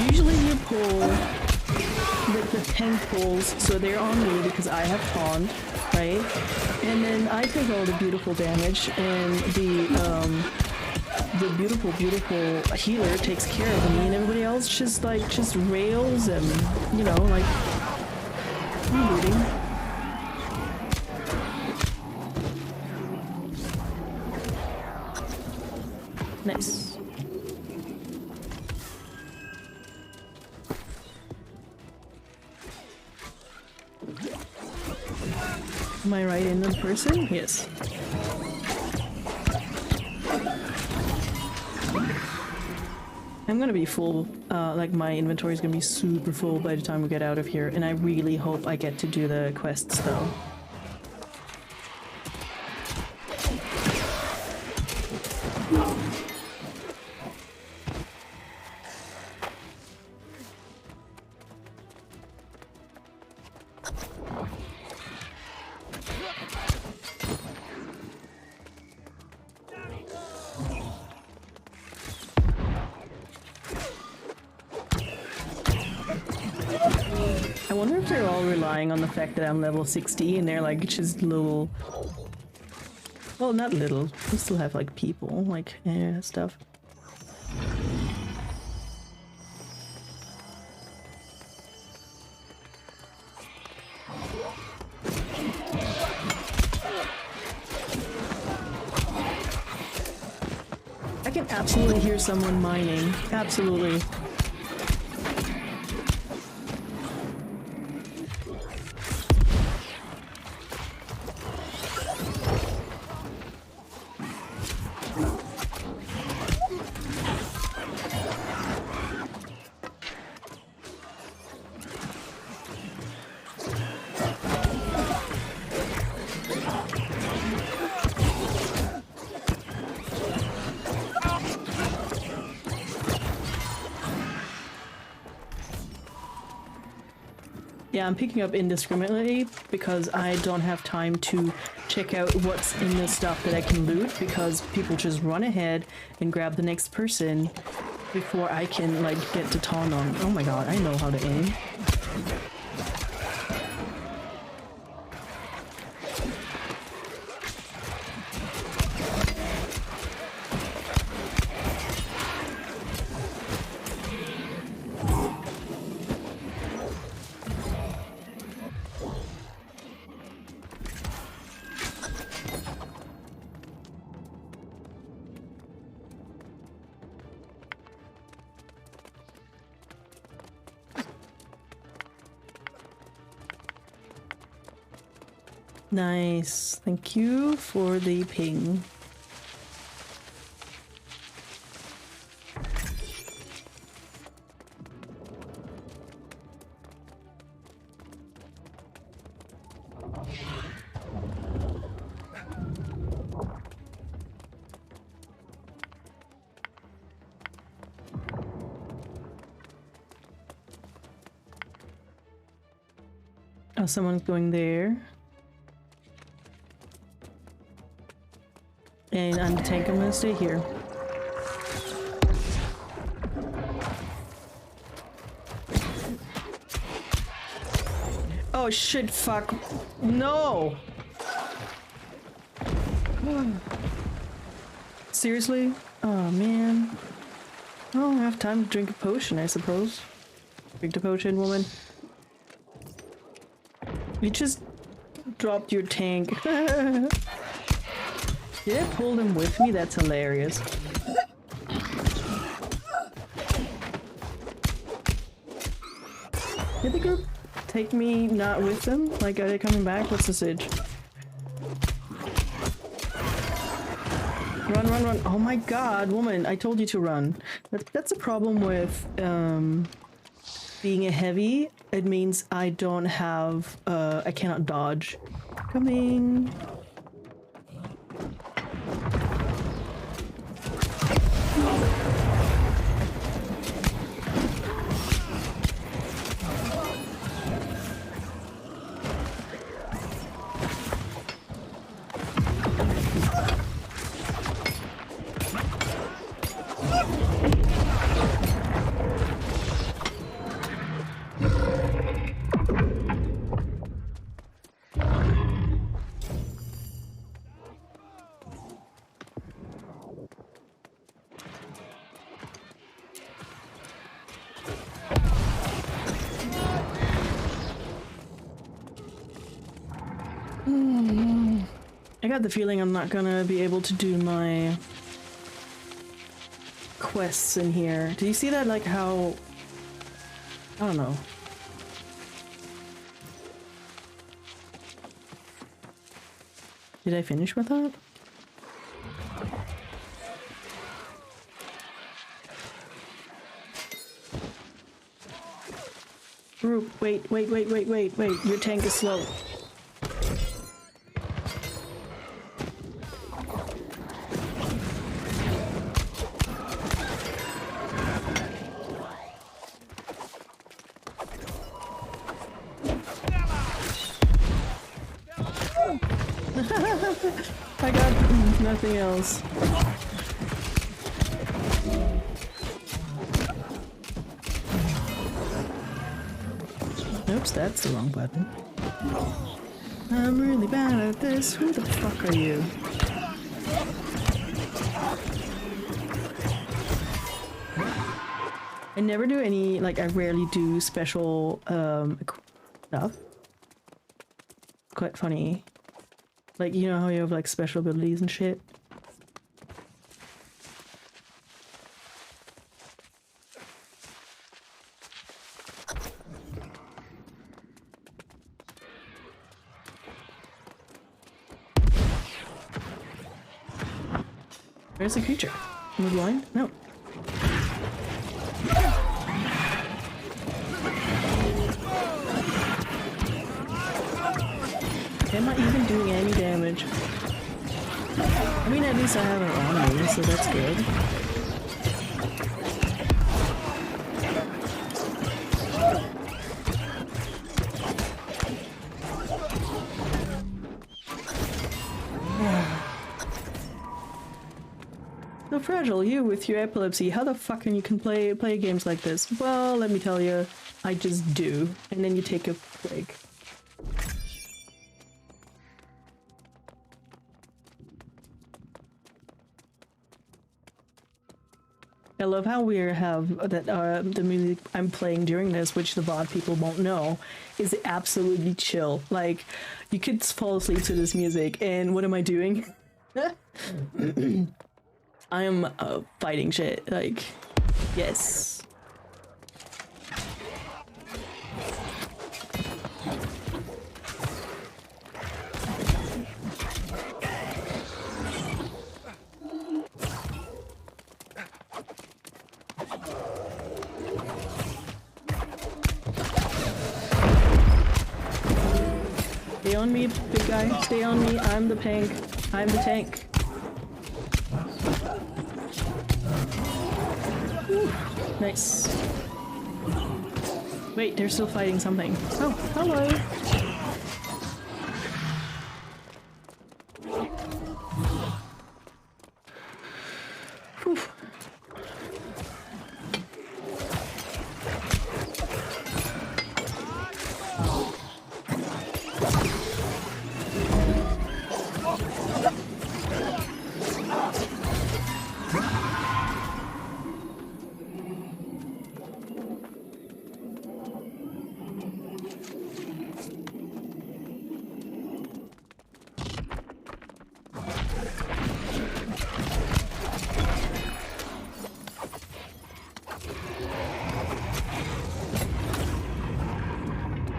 Usually you pull the tank pulls, so they're on me because I have pawned, right? And then I take all the beautiful damage, and the beautiful healer takes care of me, and everybody else just rails and, you know, like, rebooting. Nice. Am I right in person? Yes. I'm gonna be full, like my inventory is gonna be super full by the time we get out of here, and I really hope I get to do the quests though. I wonder if they're all relying on the fact that I'm level 60 and they're like just little... Well, not little. We still have like people, like stuff. I can absolutely hear someone mining. Absolutely. Yeah, I'm picking up indiscriminately because I don't have time to check out what's in the stuff that I can loot, because people just run ahead and grab the next person before I can like get to taunt on. Oh my god, I know how to aim. Nice. Thank you for the ping. Oh, someone's going there. And I'm the tank, I'm gonna stay here. Oh shit, fuck. No! Seriously? Oh man. I don't have time to drink a potion, I suppose. Drink the potion, woman. You just dropped your tank. Did I pull them with me? That's hilarious. Did the group take me not with them? Like, are they coming back? What's the sitch? Run, run, run. Oh my god, woman, I told you to run. That's a problem with being a heavy. It means I don't have, I cannot dodge. Coming. I got the feeling I'm not gonna be able to do my quests in here. Do you see that? Like how... I don't know. Did I finish with that? Group, wait. Your tank is slow. I got nothing else. Oops, that's the wrong button. I'm really bad at this. Who the fuck are you? I never do any, like, I rarely do special, stuff. Quite funny. Like, you know how you have, like, special abilities and shit? Where's the creature? Am I blind? No. Am I even doing any damage? I mean, at least I have it on me, so that's good. So fragile, you with your epilepsy. How the fuck can you play games like this? Well, let me tell you, I just do. And then you take a break. I love how we have that the music I'm playing during this, which the VOD people won't know, is absolutely chill. Like, you could fall asleep to this music, and what am I doing? I am fighting shit. Like, yes. on me, big guy. Stay on me. I'm the tank. I'm the tank. Whew. Nice. Wait, they're still fighting something. Oh, hello. Whew.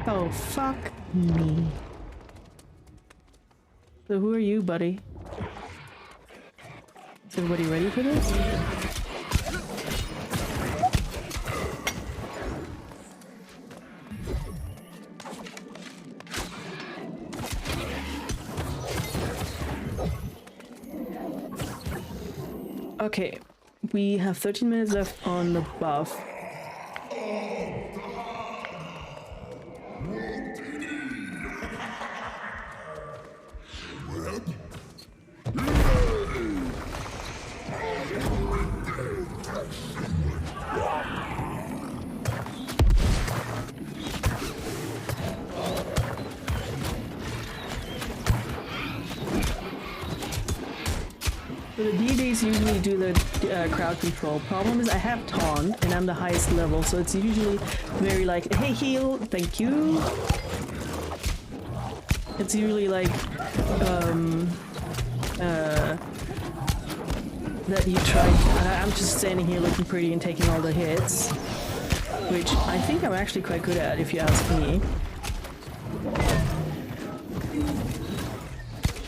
Oh, fuck me. So who are you, buddy? Is everybody ready for this? Okay, we have 13 minutes left on the buff. So the DJs usually do the crowd control. Problem is I have taunt and I'm the highest level, so it's usually very like, hey heal, thank you. It's usually like, that you try, I'm just standing here looking pretty and taking all the hits, which I think I'm actually quite good at if you ask me.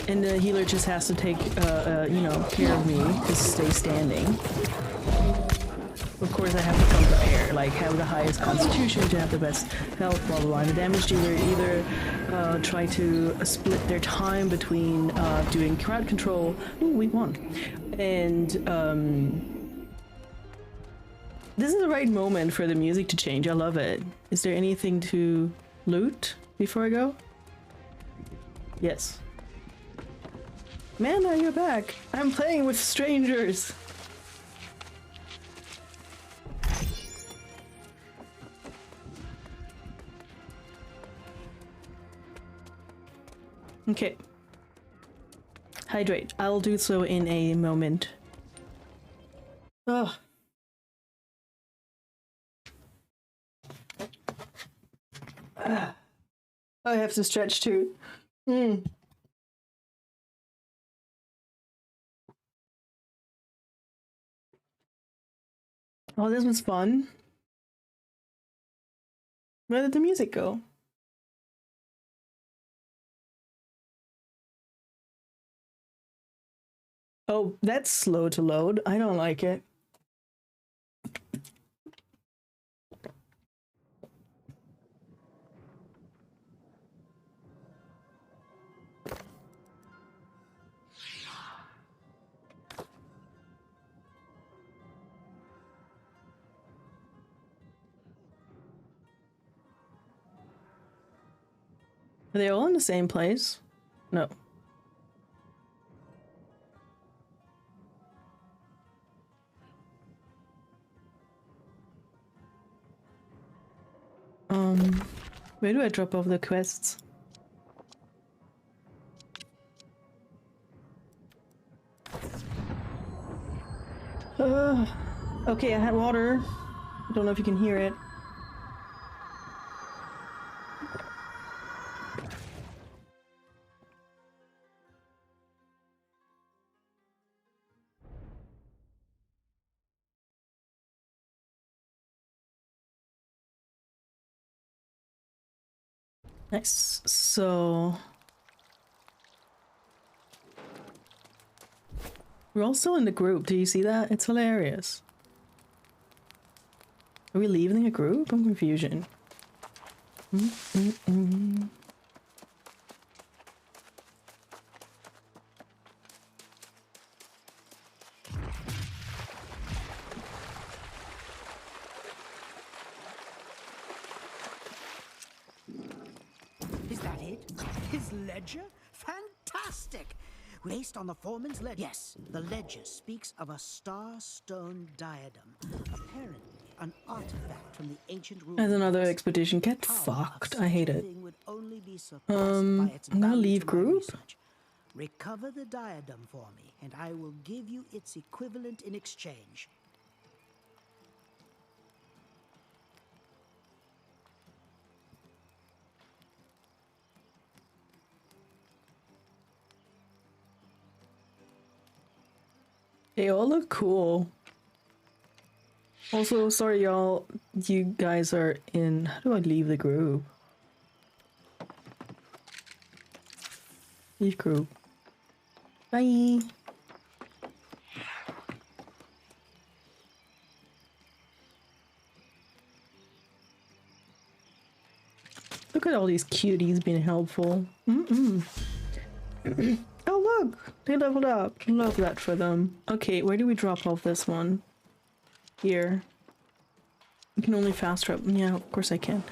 And the healer just has to take, you know, care of me to stay standing. Of course, I have to come prepared, like have the highest constitution to have the best health, blah blah blah. And the damage dealer either try to split their time between doing crowd control. Ooh, we won. And this is the right moment for the music to change. I love it. Is there anything to loot before I go? Yes. Mana, you're back! I'm playing with strangers! Okay. Hydrate. I'll do so in a moment. Oh. I have to stretch too. Oh, this was fun. Where did the music go? Oh, that's slow to load. I don't like it. Are they all in the same place? No. Where do I drop off the quests? Okay, I had water. I don't know if you can hear it. Nice. So we're all still in the group. Do you see that? It's hilarious. Are we leaving a group? I'm confusion. did? His ledger? Fantastic! Based on the foreman's ledger. Yes, the ledger speaks of a star-stone diadem. Apparently, an artifact from the ancient ruins. As another expedition. Get fucked. I hate it. I'm gonna leave group. Recover the diadem for me, and I will give you its equivalent in exchange. They all look cool. Also, sorry y'all, you guys are in... How do I leave the group? Leave group. Bye! Look at all these cuties being helpful. Oh look! They leveled up. Love that for them. Okay, where do we drop off this one? Here. You can only fast travel. Yeah, of course I can.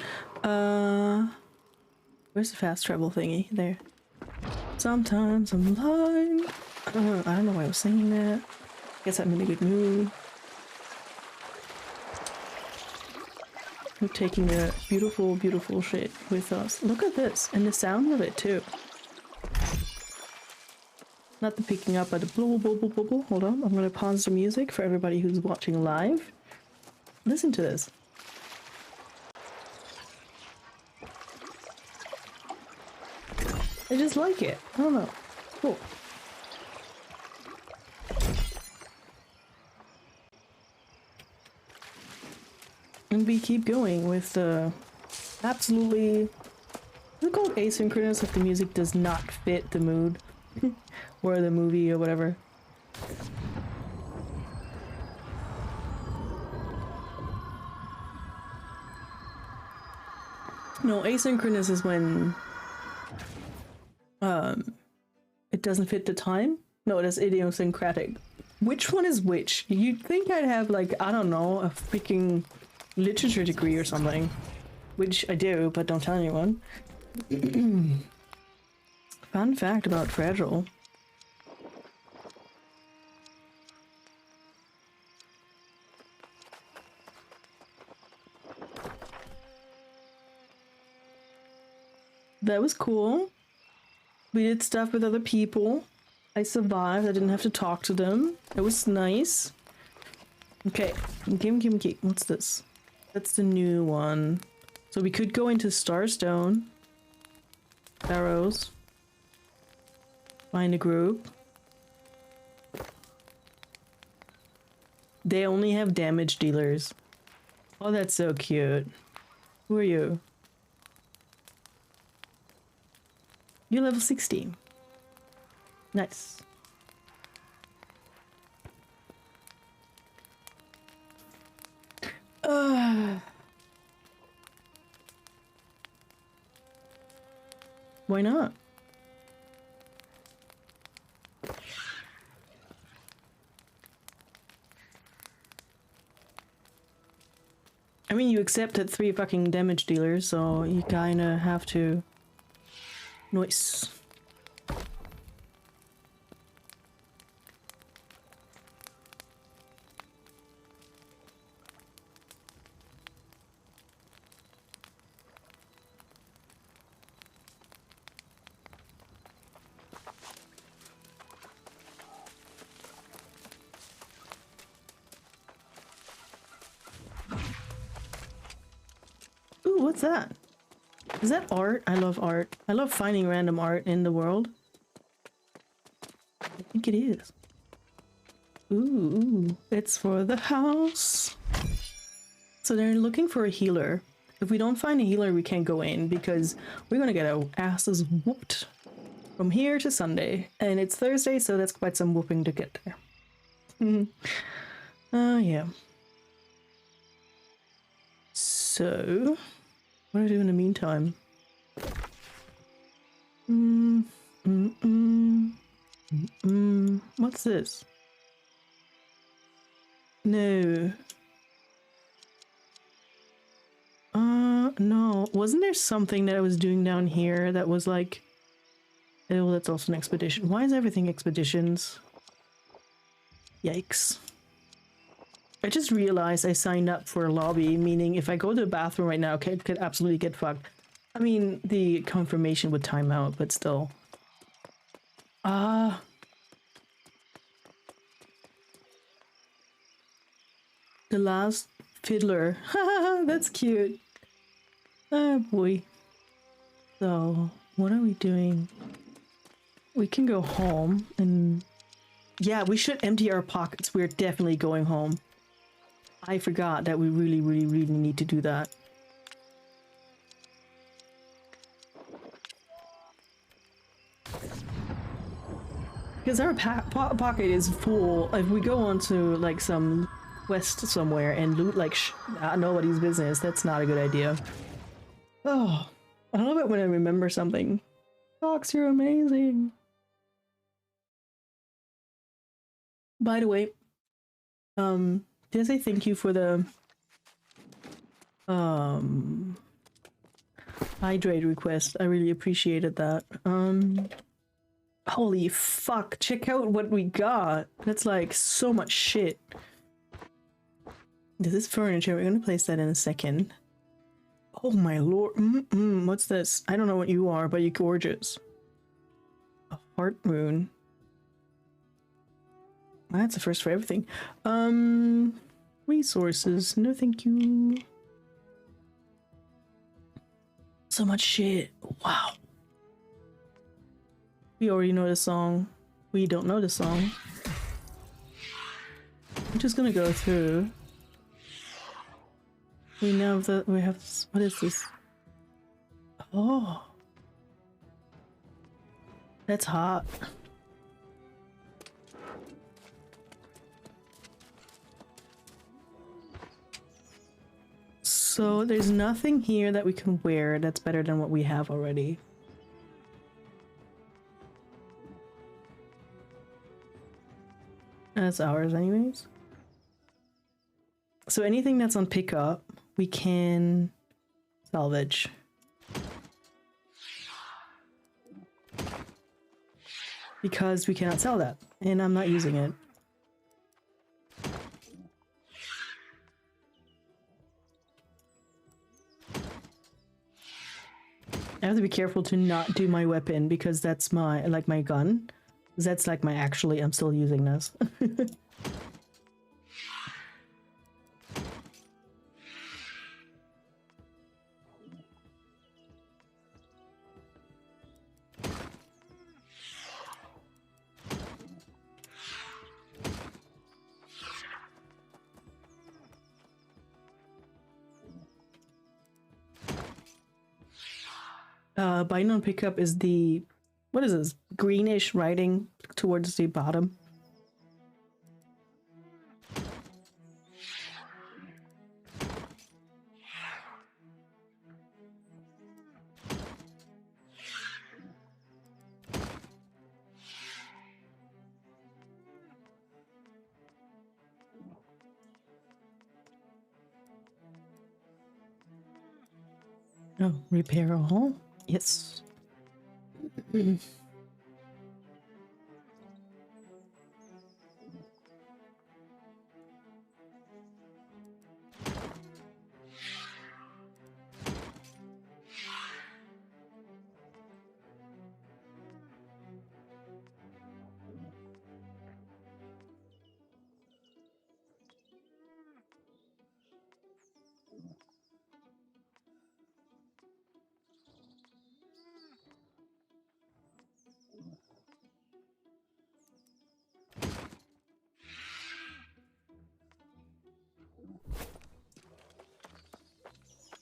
Where's the fast travel thingy? There. Sometimes I'm blind. I don't know why I was singing that. Guess I'm in a good mood. We're taking the beautiful, beautiful shit with us. Look at this. And the sound of it too. Not the picking up, but the blah, blah, blah, blah, blah. Hold on, I'm gonna pause the music for everybody who's watching live. Listen to this. I just like it. I don't know. Cool. And we keep going with the absolutely... Is it called asynchronous if the music does not fit the mood? Or the movie or whatever. No, asynchronous is when it doesn't fit the time. No, it is idiosyncratic. Which one is which? You'd think I'd have like, I don't know, a freaking literature degree or something. Which I do, but don't tell anyone. Fun fact about Fragile. That was cool. We did stuff with other people. I survived. I didn't have to talk to them. It was nice. Okay. Gimme. What's this? That's the new one. So we could go into Starstone. Barrows. Find a group. They only have damage dealers. Oh, that's so cute. Who are you? You're level 16. Nice. Why not? I mean, you accepted 3 fucking damage dealers, so you kinda have to... Nice. Ooh, what's that? Is that art? I love art. I love finding random art in the world. I think it is. Ooh, it's for the house. So they're looking for a healer. If we don't find a healer, we can't go in because we're gonna get our asses whooped from here to Sunday. And it's Thursday, so that's quite some whooping to get there. Yeah. So, what do I do in the meantime? What's this? No. No. Wasn't there something that I was doing down here that was like... Oh, that's also an expedition. Why is everything expeditions? Yikes. I just realized I signed up for a lobby, meaning if I go to the bathroom right now, okay, it could absolutely get fucked. I mean, the confirmation would time out, but still. The last fiddler. Haha, that's cute. Oh boy. So, what are we doing? We can go home and... Yeah, we should empty our pockets. We're definitely going home. I forgot that we really need to do that. Because our pocket is full. If we go on to like some quest somewhere and loot like nobody's business, that's not a good idea. Oh, I love it when I remember something. Fox, you're amazing. By the way, did I say thank you for the hydrate request? I really appreciated that. Holy fuck, check out what we got. That's like so much shit. This is furniture. We're gonna place that in a second. Oh my lord. What's this? I don't know what you are, but you're gorgeous. A heart moon. That's a first for everything. Resources. No thank you. So much shit. Wow. We already know the song. We don't know the song. I'm just gonna go through. We know that we have... What is this? Oh. That's hot. So there's nothing here that we can wear that's better than what we have already. That's ours anyways. So anything that's on pickup, we can salvage. Because we cannot sell that, and I'm not using it. I have to be careful to not do my weapon because that's my, like my gun. That's like my actually, I'm still using this. Binding on pickup is the, what is this? Greenish writing towards the bottom. Oh, repair all? Yes.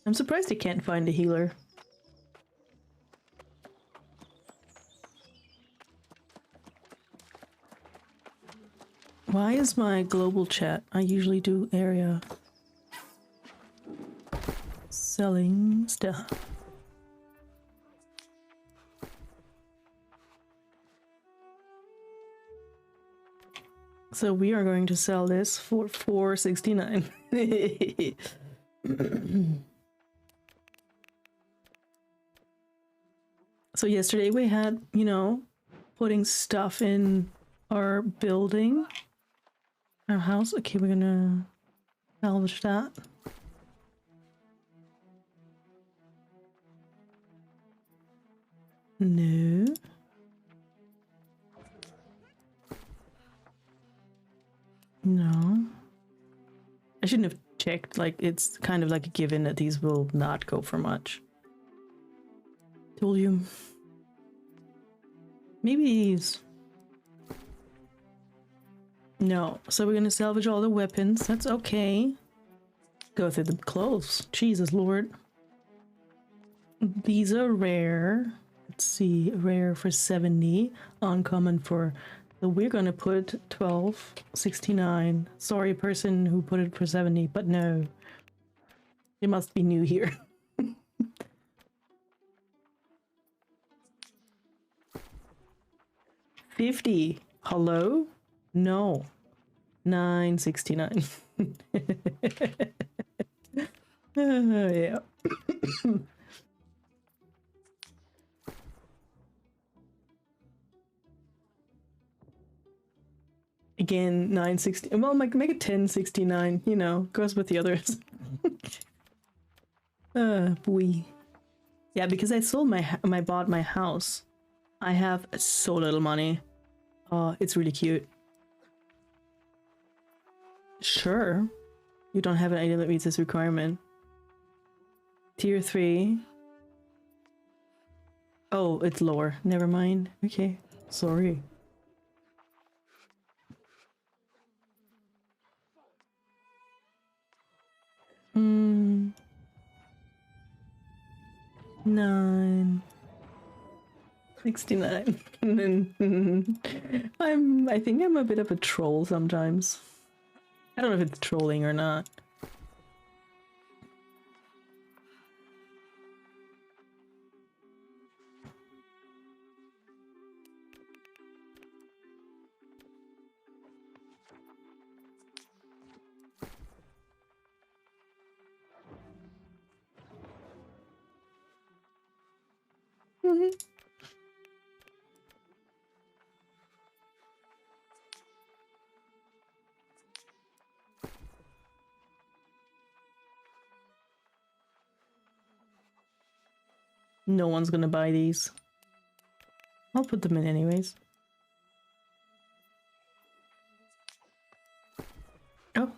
I'm surprised I can't find a healer. Why is my global chat? I usually do area. Selling stuff. So we are going to sell this for $4.69. So yesterday we had, you know, putting stuff in our building, our house. Okay, we're gonna salvage that. No. No. I shouldn't have checked. Like, it's kind of like a given that these will not go for much. Told you. Maybe these. No. So we're gonna salvage all the weapons. That's okay. Go through the clothes. Jesus Lord. These are rare. Let's see. Rare for 70. Uncommon for... So we're gonna put 1269. Sorry, person who put it for 70, but no. It must be new here. 50. Hello? No. 969. Yeah. Again, 960. Well, make it 1069. You know, goes with the others. Boy. Yeah, because I sold I bought my house. I have so little money. It's really cute. Sure. You don't have an item that meets this requirement. Tier 3. Oh, it's lower. Never mind. Okay. Sorry. Hmm. 9. 69. I think I'm a bit of a troll sometimes. I don't know if it's trolling or not. No one's gonna buy these. I'll put them in anyways. Oh.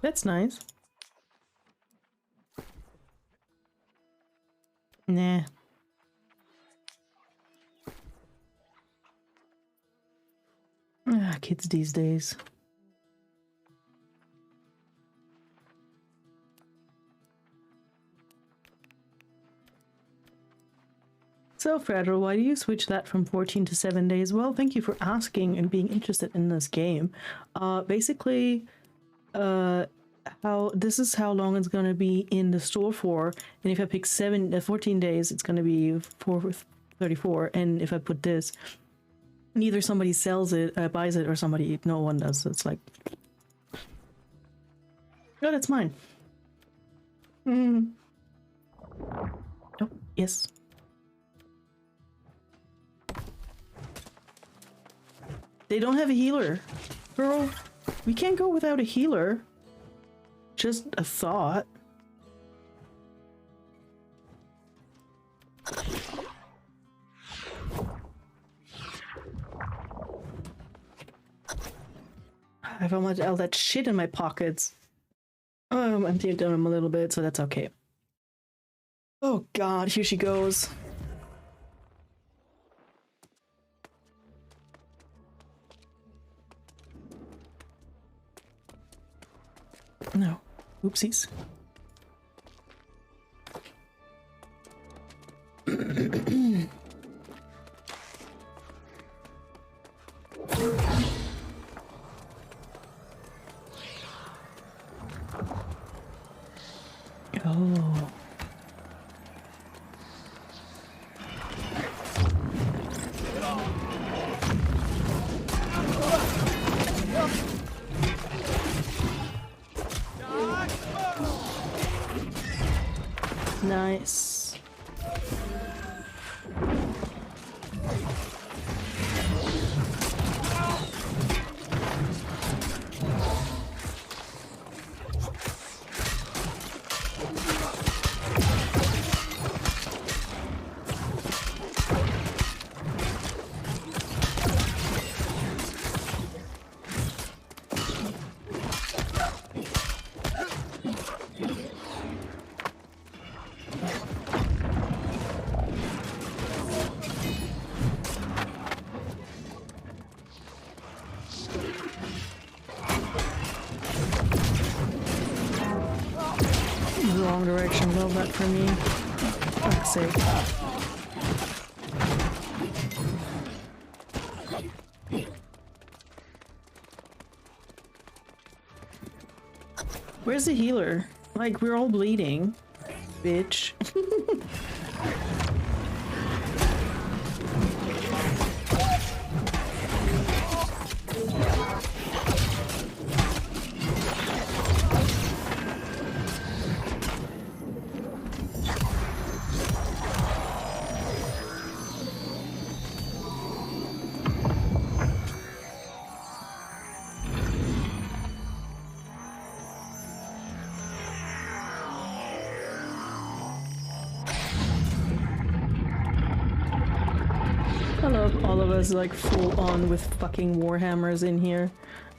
That's nice. Nah. Kids these days. So, Fredro, why do you switch that from 14 to 7 days? Well, thank you for asking and being interested in this game. Basically, this is how long it's gonna be in the store for, and if I pick 14 days, it's gonna be 434. And if I put this, neither somebody sells it, buys it, or no one does. So it's like, no, that's mine. Oh, yes. They don't have a healer. Girl, we can't go without a healer. Just a thought. I have all that shit in my pockets. I'm emptying them a little bit, so that's okay. Oh god, here she goes. No. Oopsies. Oh. Nice. Wrong direction, love that for me. Fuck's sake. Where's the healer? Like, we're all bleeding. Bitch. I love all of us like full on with fucking warhammers in here.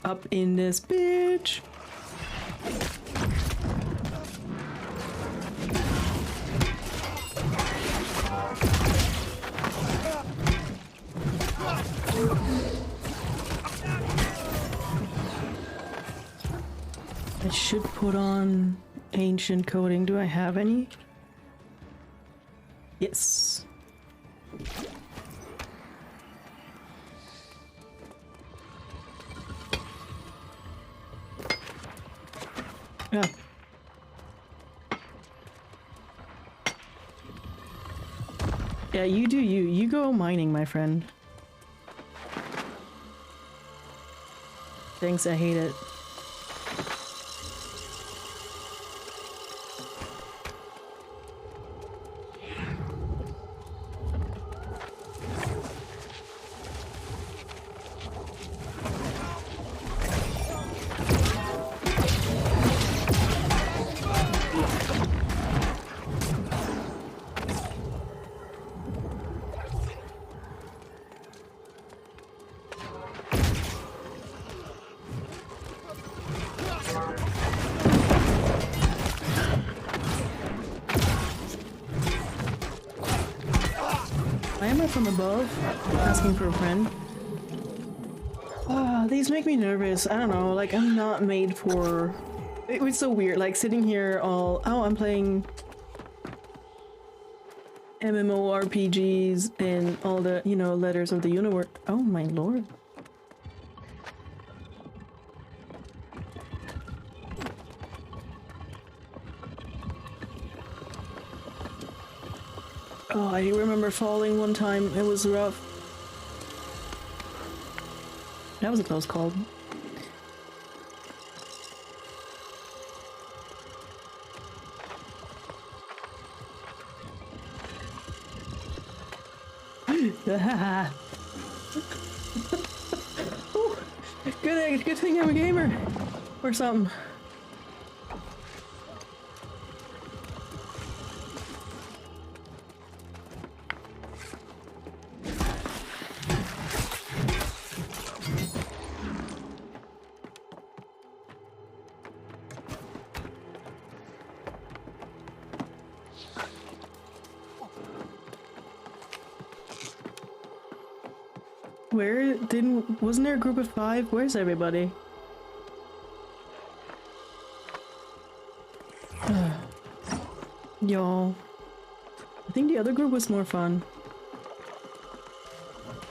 Up in this bitch. I should put on ancient coating. Do I have any? Yes. Yeah. Yeah, you do you. You go mining, my friend. Thanks, I hate it. Why am I from above? Asking for a friend. These make me nervous. I don't know, like I'm not made for... It was so weird, like sitting here all... Oh, I'm playing MMORPGs and all the, you know, letters of the universe. Oh my lord. Oh, I remember falling one time. It was rough. That was a close call. Ooh, good thing I'm a gamer. Or something. Wasn't there a group of 5? Where's everybody? Y'all. I think the other group was more fun.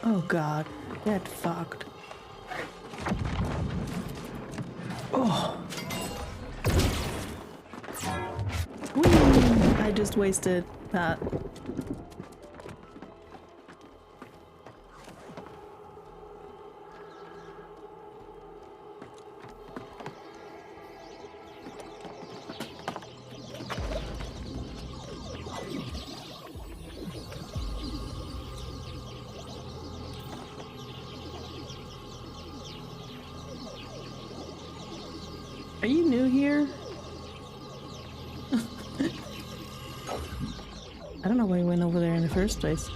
Oh god, get fucked. Oh. Whee! I just wasted that. Are you new here? I don't know why we went over there in the first place.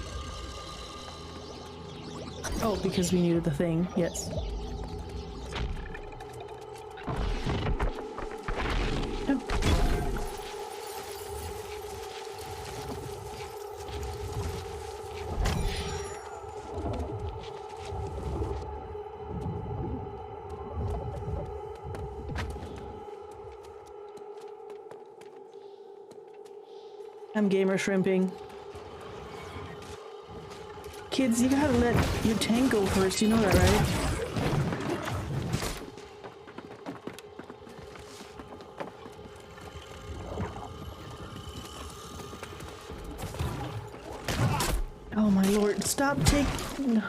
Oh, because we needed the thing, yes. Oh. I'm gamer shrimping. Kids, you gotta let your tank go first, you know that, right? Oh my lord, stop taking...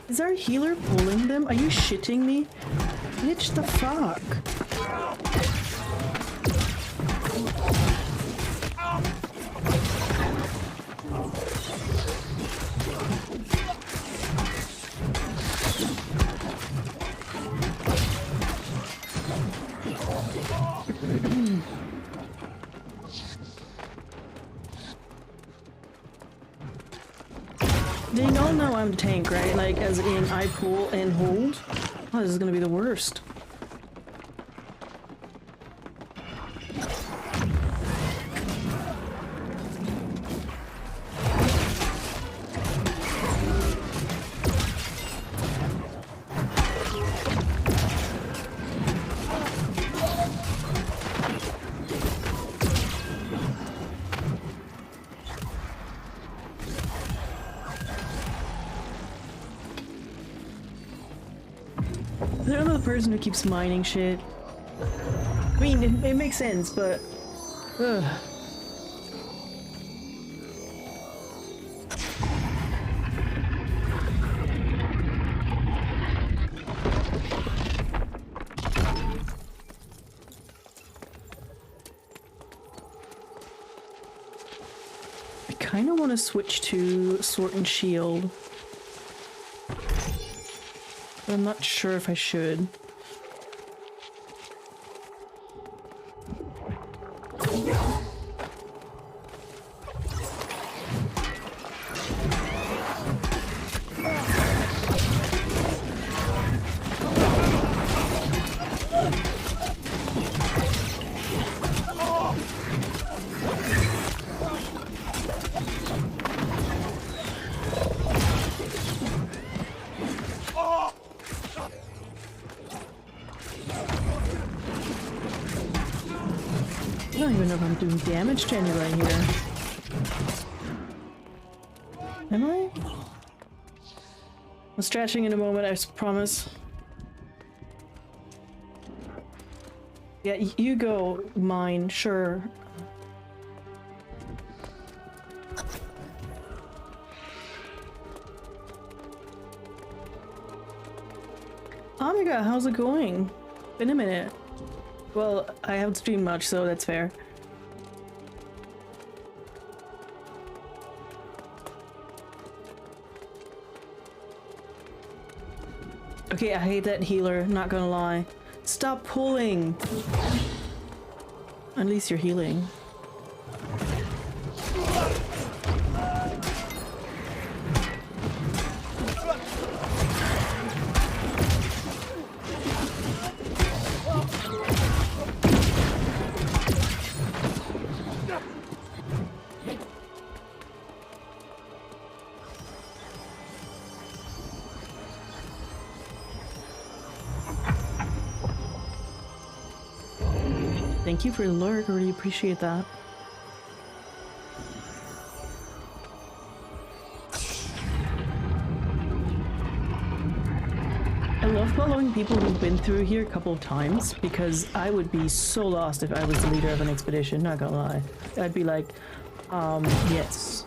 Is our healer pulling them? Are you shitting me? Bitch, the fuck? They all know I'm the tank, right? Like, as in I pull and hold? Oh, this is gonna be the worst. They're another person who keeps mining shit. I mean, it makes sense, but... Ugh. I kind of want to switch to Sword and Shield. I'm not sure if I should. I don't even know if I'm doing damage to anybody here. Am I? I'm stretching in a moment, I promise. Yeah, you go mine, sure. Omega, how's it going? Been a minute. Well, I haven't streamed much, so that's fair. Okay, I hate that healer, not gonna lie. Stop pulling! At least you're healing. Thank you for the lurk, I really appreciate that. love following people who've been through here a couple of times because I would be so lost if I was the leader of an expedition, not gonna lie. I'd be like, yes.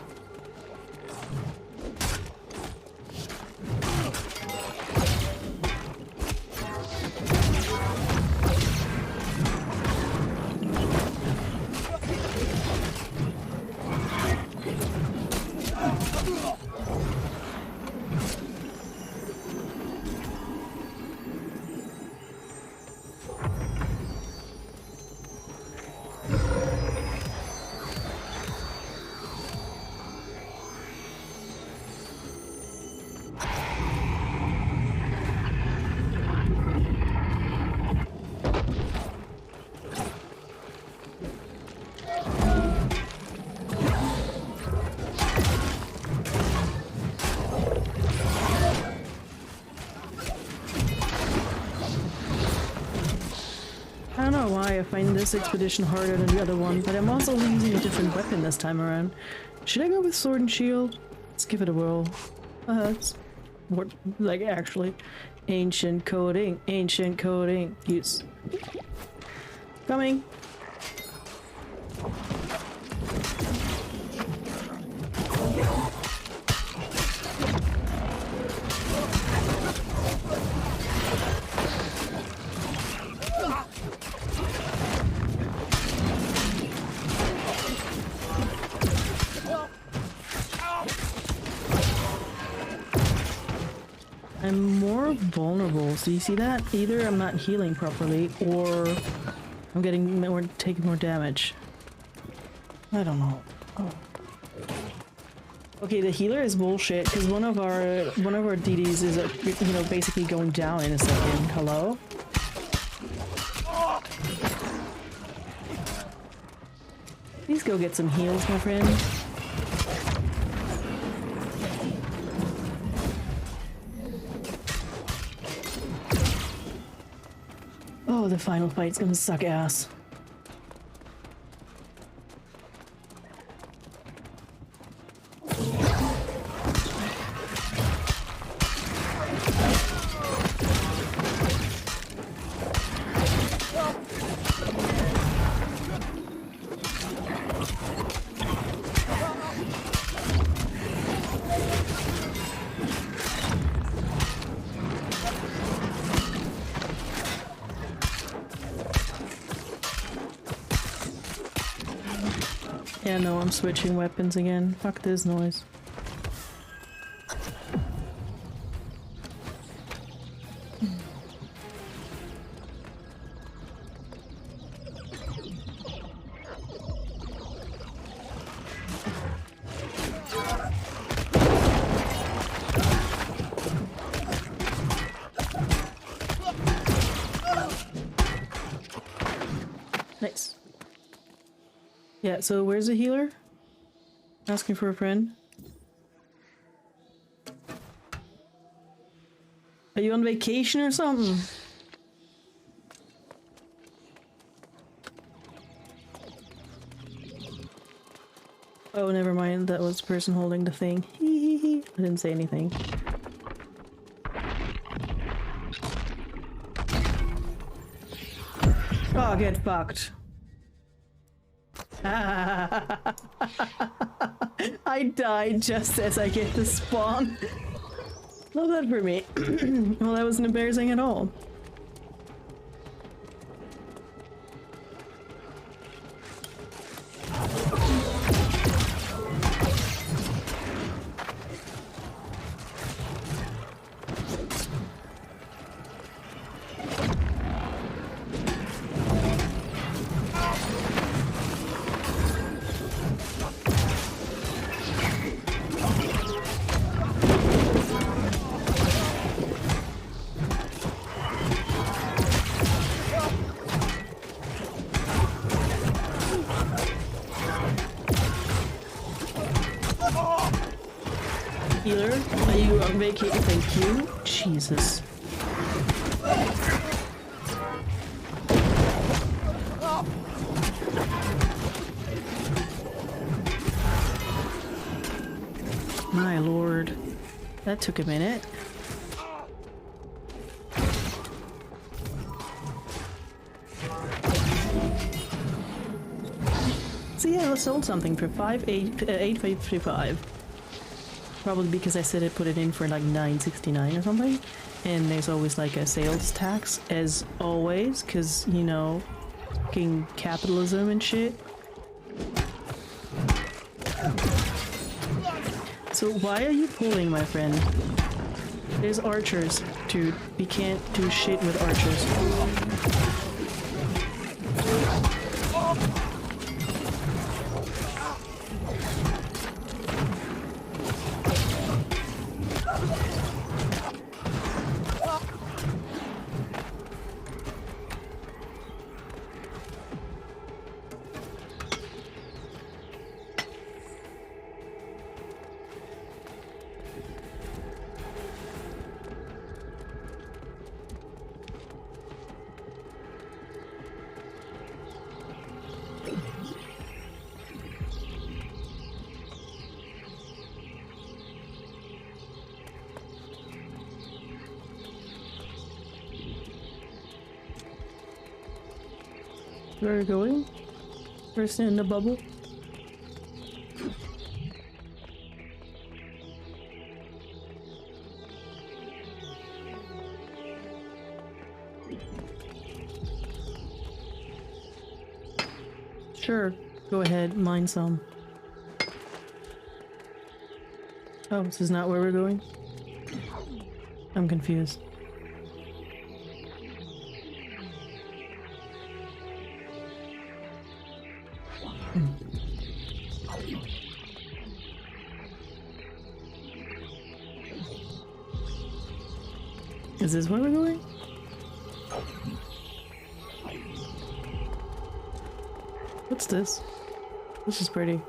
I don't know why I find this expedition harder than the other one, but I'm also using a different weapon this time around. Should I go with sword and shield? Let's give it a whirl. It's more like actually ancient coding, use. Coming. I'm more vulnerable, so you see that? Either I'm not healing properly, or I'm getting more, taking more damage. I don't know. Oh. Okay, the healer is bullshit because one of our DDs is you know, basically going down in a second. Hello? Please go get some heals, my friend. Oh, the final fight's gonna suck ass. Yeah, no, I'm switching weapons again. Fuck this noise. Nice. Yeah, so where's the healer? Asking for a friend. Are you on vacation or something? Oh, never mind. That was the person holding the thing. I didn't say anything. Oh, get fucked. I died just as I get to spawn. Love that for me. Well, that wasn't embarrassing at all. Healer, are you on vacation? Thank you. Jesus. My lord. That took a minute. See, I sold something for 8.55. Probably because I said I put it in for like 9.69 or something. And there's always like a sales tax, as always, because, you know, fucking capitalism and shit. So why are you pulling, my friend? There's archers, dude. We can't do shit with archers. Where are we going? Person in the bubble? Sure, go ahead, mine some. Oh, this is not where we're going? I'm confused. Is this where we're going? What's this? This is pretty.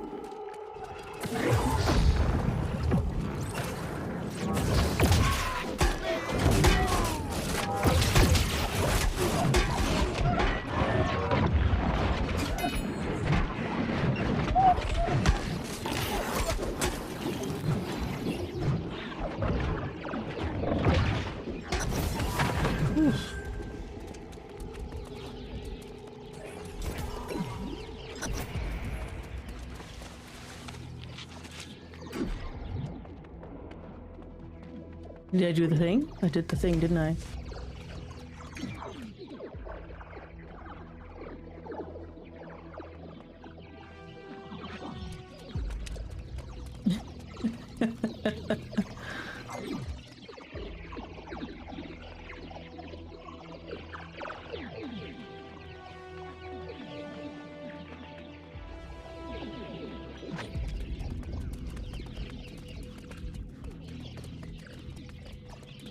Did I do the thing? I did the thing, didn't I?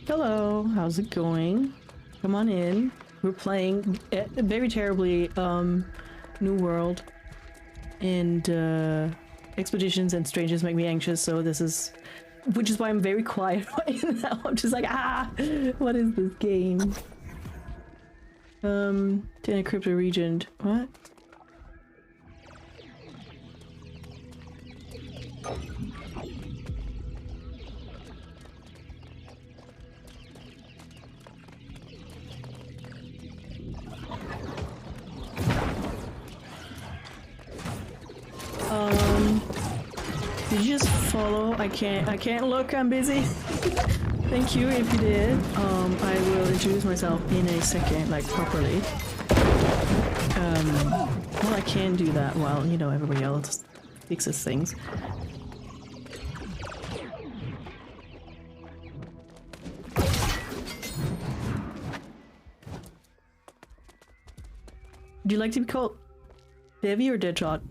Hello, how's it going? Come on in. We're playing very terribly New World, and expeditions and strangers make me anxious, so this is, which is why I'm very quiet right now. I'm just like, what is this game? To encrypt a region. What? Did you just follow? I can't look, I'm busy. Thank you if you did. I will introduce myself in a second, like properly. Well, I can do that while, you know, everybody else fixes things. Do you like to be called Devi or Deadshot?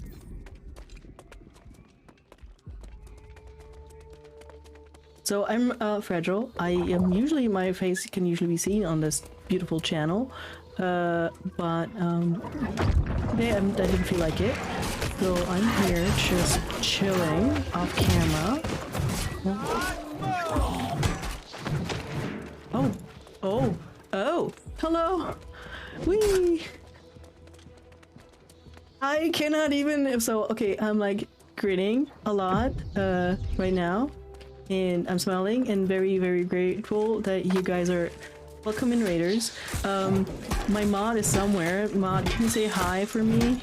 So I'm Fragile. I am usually, my face can usually be seen on this beautiful channel, but today I didn't feel like it. So I'm here just chilling off camera. Oh, hello. Whee! I cannot even, so okay, I'm like grinning a lot right now. And I'm smiling and very, very grateful that you guys are welcome in Raiders. My mod is somewhere. Mod, can you say hi for me?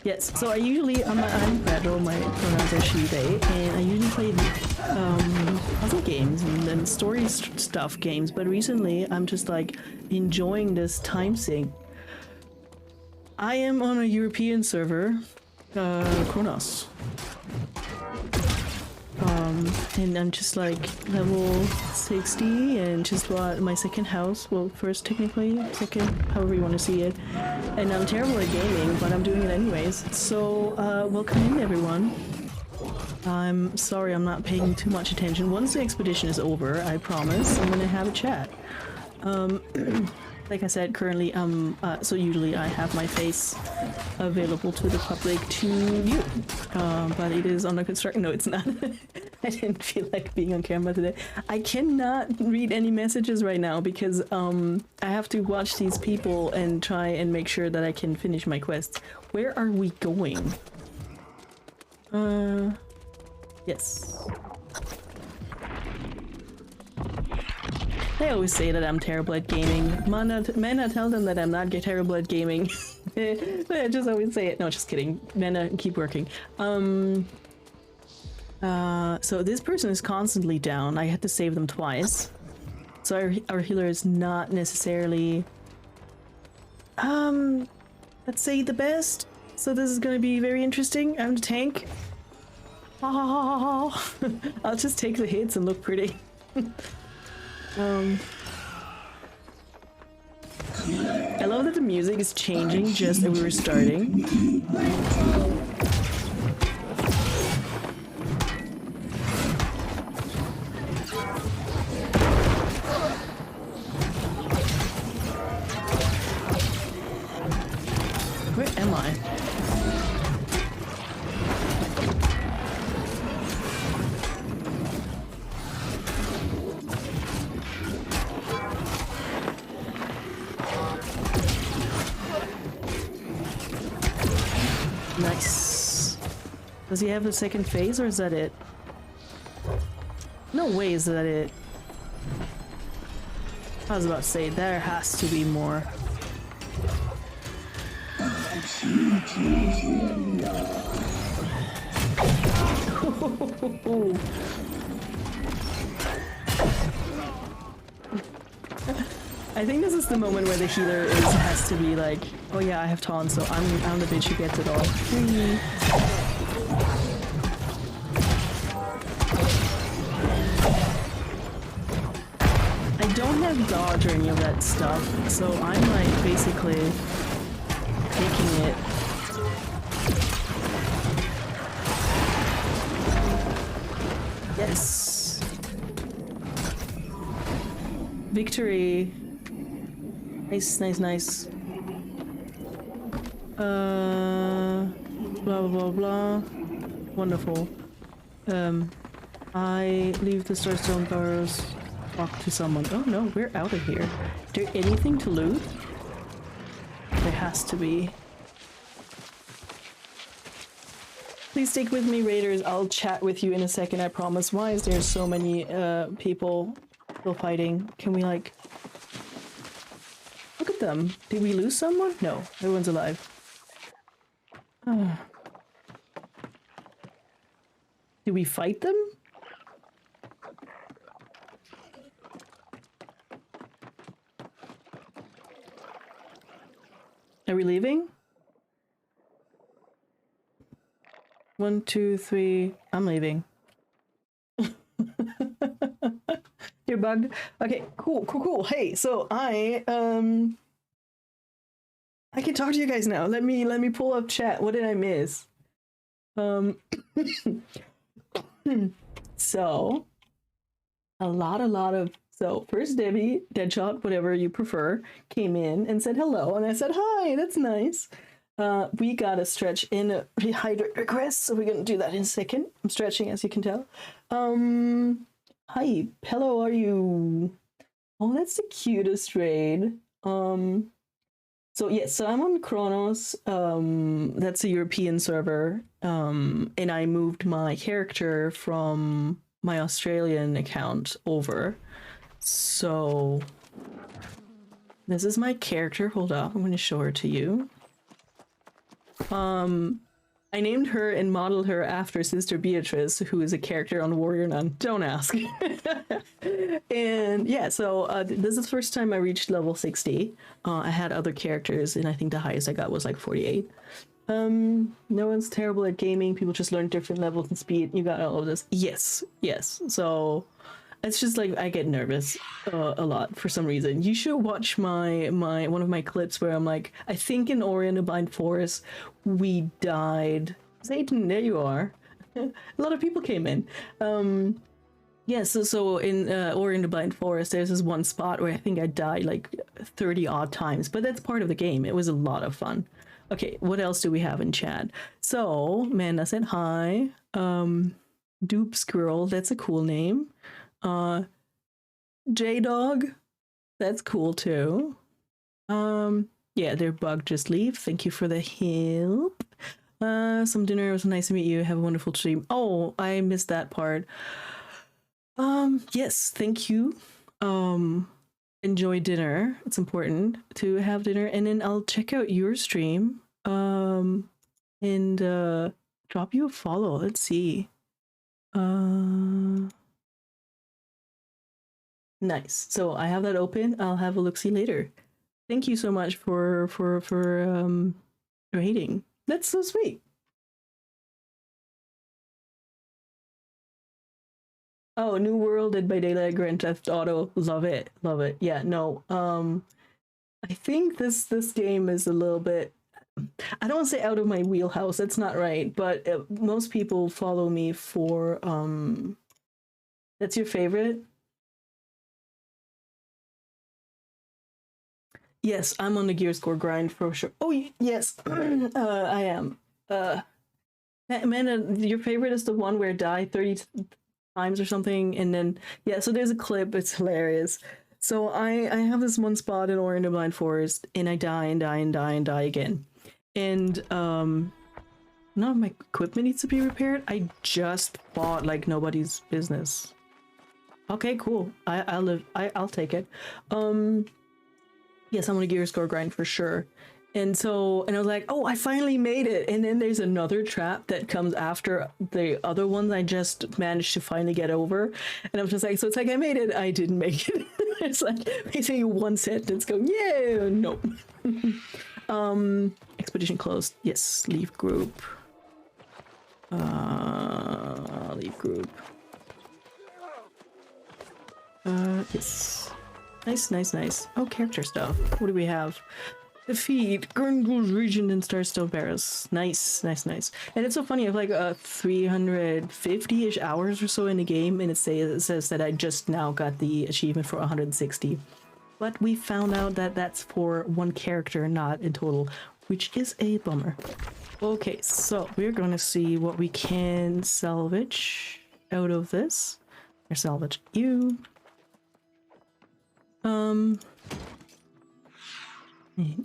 Yes, so I usually, I'm Brado, my pronouns are she, they, and I usually play puzzle games and story stuff games, but recently I'm just like enjoying this time sink. I am on a European server, Kronos. And I'm just like level 60 and just bought my second house. Well, first technically, second, however you want to see it. And I'm terrible at gaming, but I'm doing it anyways. So, welcome in everyone. I'm sorry I'm not paying too much attention. Once the expedition is over, I promise, I'm gonna have a chat. Like I said, currently, so usually I have my face available to the public to view, but it is under construction. No, it's not. I didn't feel like being on camera today. I cannot read any messages right now because I have to watch these people and try and make sure that I can finish my quests. Where are we going? Yes. They always say that I'm terrible at gaming. Mana, tell them that I'm not terrible at gaming. I just always say it. No, just kidding. Mana, keep working. So this person is constantly down. I had to save them twice. So our healer is not necessarily, let's say the best. So this is gonna be very interesting. I'm the tank. Oh, I'll just take the hits and look pretty. I love that the music is changing just as we were starting. Where am I? Nice. Does he have a second phase or is that it? No way is that it. I was about to say, there has to be more. I think this is the moment where the healer has to be like, oh yeah, I have taunt, so I'm the bitch who gets it all. I don't have dodge or any of that stuff, so I'm like basically taking it. Yes. Victory. Nice, nice, nice. Blah, blah, blah, blah. Wonderful. I leave the Starstone Barrows. Talk to someone. Oh no, we're out of here. Is there anything to loot? There has to be. Please stick with me, Raiders. I'll chat with you in a second, I promise. Why is there so many people still fighting? Can we like... Look at them. Did we lose someone? No, everyone's alive. Did we fight them? Are we leaving? 1, 2, 3. I'm leaving. You're bugged. Okay, cool, cool, cool. Hey, so I can talk to you guys now. Let me pull up chat. What did I miss? So a lot of so first Debbie, Deadshot, whatever you prefer, came in and said hello, and I said hi. That's nice. We got a stretch in a rehydrate request, so we're gonna do that in a second. I'm stretching, as you can tell. Hi, hello, are you? Oh, that's the cutest raid. So yes, so I'm on Kronos. That's a European server. And I moved my character from my Australian account over. So This is my character. Hold up, I'm going to show her to you. I named her and modeled her after Sister Beatrice, who is a character on Warrior Nun. Don't ask. And yeah, so this is the first time I reached level 60. I had other characters, and I think the highest I got was like 48. No one's terrible at gaming. People just learn different levels and speed. You got all of this. Yes, yes. So it's just like I get nervous a lot for some reason. You should watch my one of my clips where I'm like, I think in Ori and the Blind Forest we died. Satan, there you are. A lot of people came in. Yeah, so in Ori and the Blind Forest, there's this one spot where I think I died like 30 odd times, but that's part of the game. It was a lot of fun. Okay, what else do we have in chat? So Manda said hi. Dupe Squirrel, that's a cool name. J-Dog, that's cool too. Yeah, their bug just leave. Thank you for the help. Some dinner. It was nice to meet you. Have a wonderful stream. Oh, I missed that part. Yes, thank you. Enjoy dinner. It's important to have dinner, and then I'll check out your stream. And drop you a follow. Let's see. Nice. So I have that open. I'll have a look-see later. Thank you so much for hating. That's so sweet. Oh, New World, Dead by Daylight, Grand Theft Auto. Love it. Love it. Yeah, no. I think this game is a little bit, I don't want to say out of my wheelhouse. That's not right. But most people follow me for that's your favorite? Yes, I'm on the gear score grind for sure. Oh, yes, I am. Amanda, your favorite is the one where I die 30 times or something, and then, yeah, so there's a clip, it's hilarious. So I have this one spot in Ori and the Blind Forest, and I die and die and die and die again. And, none of my equipment needs to be repaired. I just fought like nobody's business. Okay, cool. I'll take it. Yes, I'm on a gear score grind for sure. And I was like, oh, I finally made it. And then there's another trap that comes after the other ones I just managed to finally get over. And I'm just like, so it's like I made it. I didn't make it. It's like basically one sentence going, yeah, nope. Expedition closed. Yes, leave group. Leave group. Yes. Nice. Oh, character stuff. What do we have? Defeat Gurngul's region in Starstone Barrows. Nice. And it's so funny. I have like 350-ish hours or so in the game, and it says that I just now got the achievement for 160. But we found out that that's for one character, not in total, which is a bummer. Okay, so we're going to see what we can salvage out of this. Or salvage you. And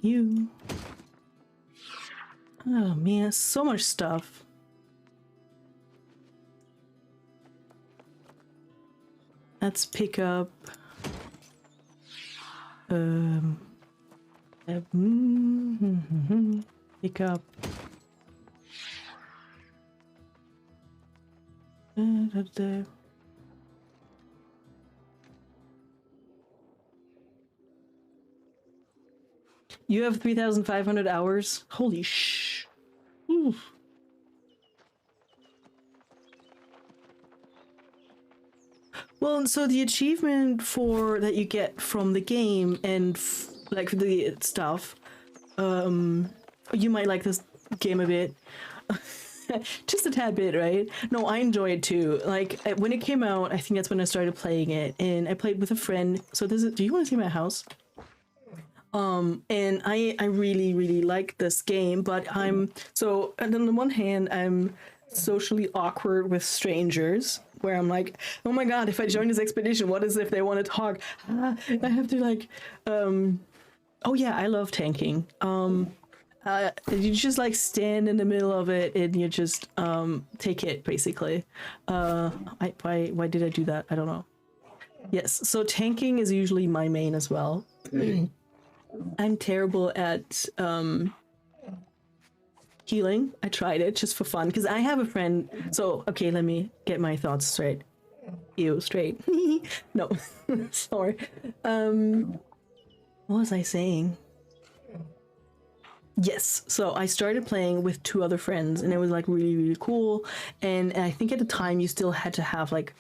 you. Oh man, so much stuff. Let's pick up pick up You have 3,500 hours? Holy sh... Oof. Well, so the achievement for that you get from the game and like the stuff, you might like this game a bit. Just a tad bit, right? No, I enjoy it too. Like when it came out, I think that's when I started playing it, and I played with a friend. So this is, do you want to see my house? And I really like this game, but and on the one hand, I'm socially awkward with strangers, where I'm like, oh my god, if I join this expedition, what is if they want to talk? I have to like, oh yeah, I love tanking. You just like stand in the middle of it and you just take it basically. Why did I do that? I don't know. Yes, so tanking is usually my main as well. I'm terrible at healing. I tried it just for fun because I have a friend. So okay, let me get my thoughts straight. Ew, straight. No, sorry. What was I saying? Yes, so I started playing with two other friends, and it was like really, really cool. And I think at the time you still had to have like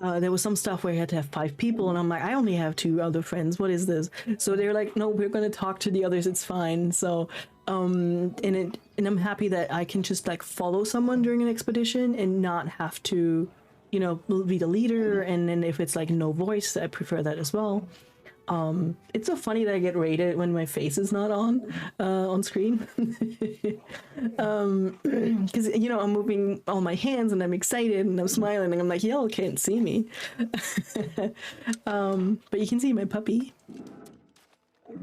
there was some stuff where you had to have 5 people, and I'm like, I only have 2 other friends. What is this? So they're like, no, we're gonna talk to the others. It's fine. So, and I'm happy that I can just like follow someone during an expedition and not have to, you know, be the leader. And then if it's like no voice, I prefer that as well. It's so funny that I get rated when my face is not on screen. Because you know I'm moving all my hands and I'm excited and I'm smiling and I'm like, y'all can't see me. But you can see my puppy.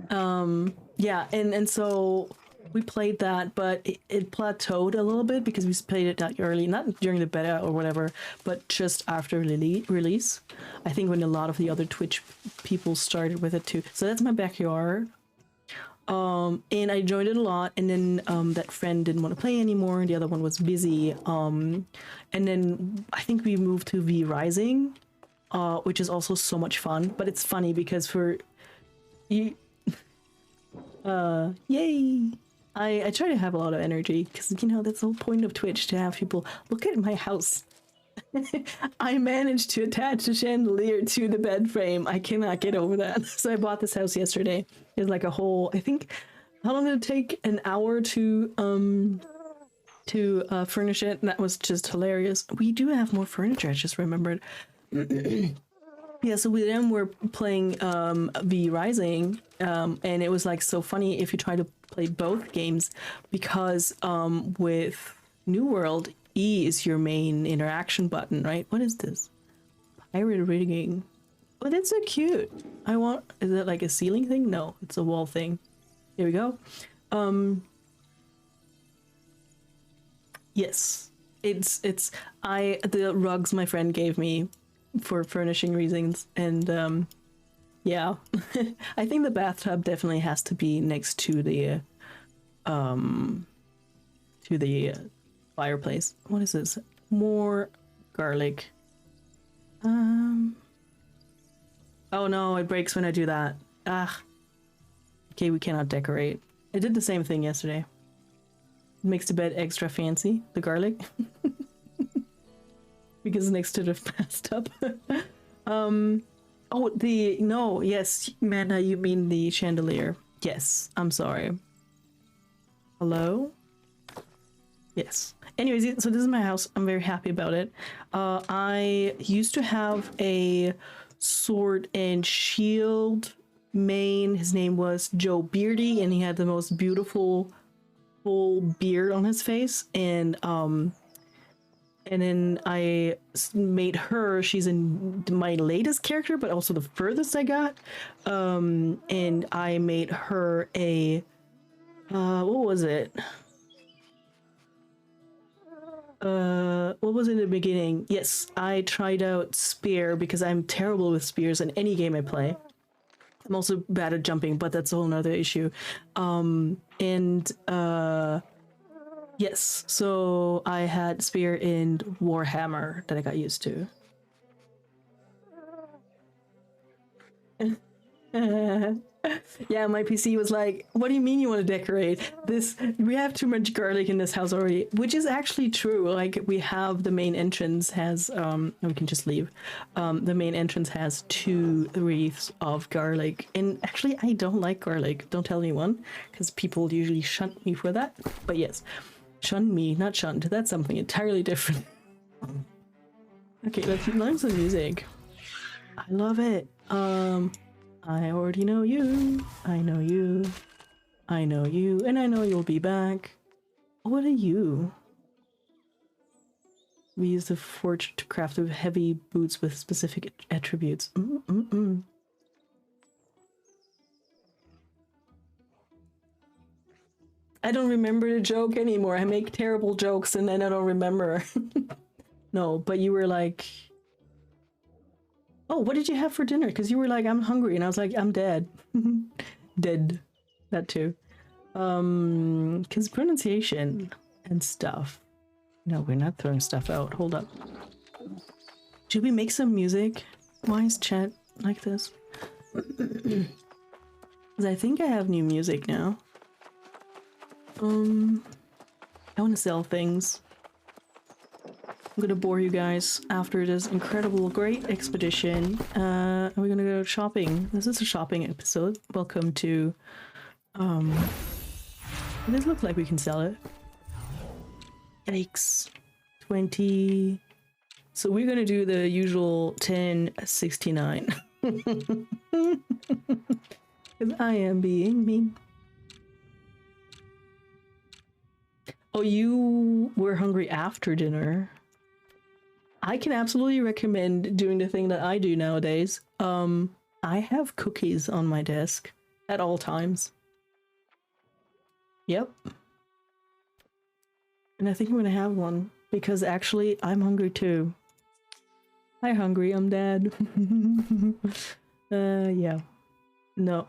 Yeah, and so we played that, but it plateaued a little bit because we played it that early, not during the beta or whatever, but just after release. I think when a lot of the other Twitch people started with it too. So that's my backyard. And I enjoyed it a lot, and then that friend didn't want to play anymore, and the other one was busy. And then I think we moved to V Rising, which is also so much fun. But it's funny because for you, yay! I try to have a lot of energy because, you know, that's the whole point of Twitch, to have people look at my house. I managed to attach the chandelier to the bed frame. I cannot get over that. So I bought this house yesterday. It's like a whole, I think, how long did it take? An hour to furnish it, and that was just hilarious. We do have more furniture, I just remembered. Yeah, so we then were playing V Rising, and it was like so funny if you try to play both games, because with New World, E is your main interaction button, right? What is this? Pirate rigging. Oh, that's so cute. Is that like a ceiling thing? No, it's a wall thing. Here we go. Yes, it's the rugs my friend gave me for furnishing reasons, and yeah. I think the bathtub definitely has to be next to the fireplace. What is this? More garlic. Oh no, it breaks when I do that. Ah. Okay, we cannot decorate. I did the same thing yesterday. It makes the bed extra fancy, the garlic. Because next to the bathtub. Oh, yes, Manna, you mean the chandelier. Yes, I'm sorry. Hello? Yes. Anyways, so this is my house. I'm very happy about it. I used to have a sword and shield main. His name was Joe Beardy, and he had the most beautiful full beard on his face. And then I made her, she's in my latest character, but also the furthest I got. And I made her a, what was it? What was in the beginning? Yes, I tried out spear because I'm terrible with spears in any game I play. I'm also bad at jumping, but that's a whole nother issue. Yes, so I had spear and warhammer that I got used to. Yeah, my PC was like, what do you mean you want to decorate this? We have too much garlic in this house already, which is actually true. Like, we have the main entrance has we can just leave. The main entrance has 2 wreaths of garlic, and actually I don't like garlic. Don't tell anyone, because people usually shunt me for that. But yes, shun me, not shunned. That's something entirely different. Okay, let's learn some music. I love it. I already know you. I know you. I know you, and I know you'll be back. What are you? We use the forge to craft of heavy boots with specific attributes. I don't remember the joke anymore. I make terrible jokes and then I don't remember. No, but you were like, oh, what did you have for dinner? Because you were like, I'm hungry. And I was like, I'm dead. Dead. That too. Because pronunciation and stuff. No, we're not throwing stuff out. Hold up. Should we make some music? Why is chat like this? Because I think I have new music now. I want to sell things. I'm gonna bore you guys after this incredible, great expedition. We're gonna go shopping. This is a shopping episode. Welcome to, this looks like we can sell it. Yikes. 20. So we're gonna do the usual 10.69. Because I am being mean. Oh, you were hungry after dinner. I can absolutely recommend doing the thing that I do nowadays. I have cookies on my desk at all times. Yep. And I think I'm gonna have one because actually I'm hungry too. Hi hungry, I'm dead. Yeah. No.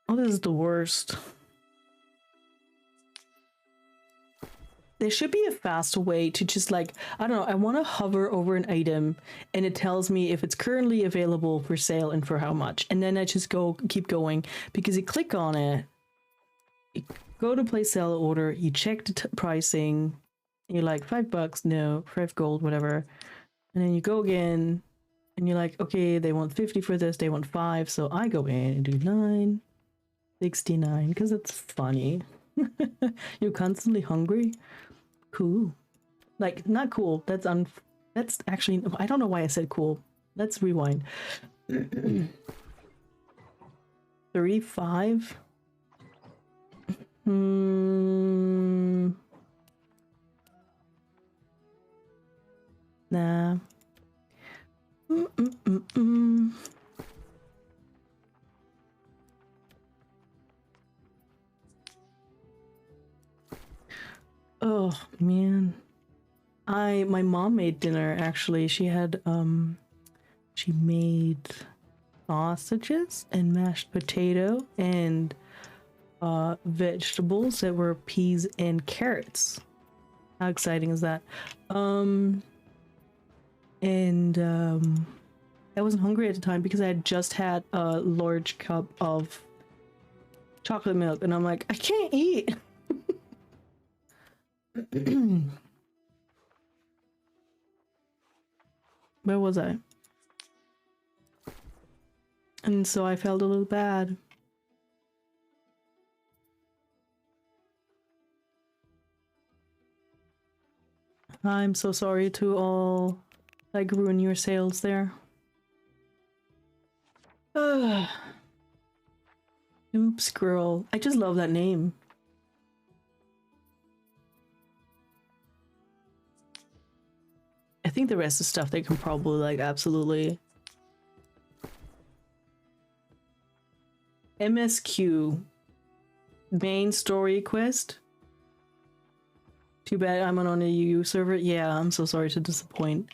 Oh, this is the worst. There should be a fast way to just like, I don't know, I want to hover over an item and it tells me if it's currently available for sale and for how much. And then I just keep going because you click on it, you go to place sell order, you check the pricing, you're like $5, no, 5 gold, whatever. And then you go again and you're like, okay, they want 50 for this, they want 5. So I go in and do 9.69 because it's funny. You're constantly hungry. Cool. Like, not cool. That's actually, I don't know why I said cool. Let's rewind. 35? Nah. Oh man, my mom made dinner actually. She had she made sausages and mashed potato and vegetables that were peas and carrots. How exciting is that? I wasn't hungry at the time because I had just had a large cup of chocolate milk and I'm like, I can't eat. Where was I? And so I felt a little bad. I'm so sorry to all like ruin your sales there. Oops, girl. I just love that name. I think the rest of stuff they can probably like absolutely. MSQ main story quest. Too bad I'm on a UU server. Yeah, I'm so sorry to disappoint.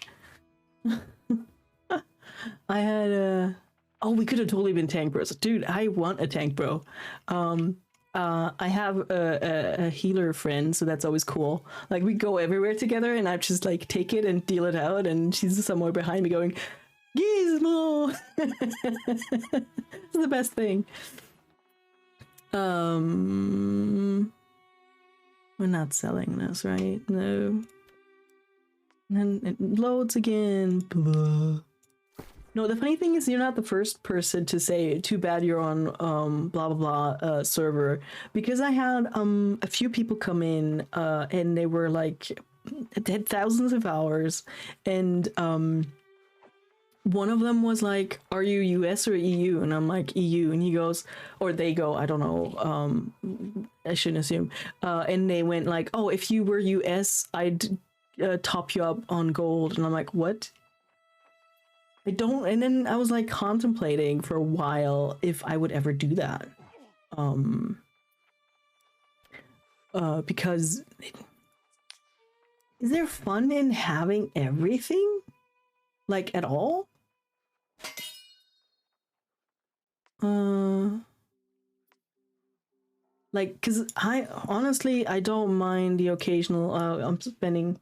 I had a oh, we could have totally been tank bros. Dude, I want a tank bro. I have a healer friend, so that's always cool. Like, we go everywhere together, and I just, like, take it and deal it out, and she's somewhere behind me going, Gizmo! It's the best thing. We're not selling this, right? No. And then it loads again. Blah. No, the funny thing is you're not the first person to say too bad you're on blah blah blah server, because I had a few people come in and they were like they had thousands of hours, and one of them was like, are you US or EU? And I'm like, EU, and he goes, or they go, I don't know, I shouldn't assume, and they went like, oh, if you were US I'd top you up on gold. And I'm like, what? I don't. And then I was like contemplating for a while if I would ever do that, because is there fun in having everything, like, at all? Like, cause I honestly I don't mind the occasional. I'm spending.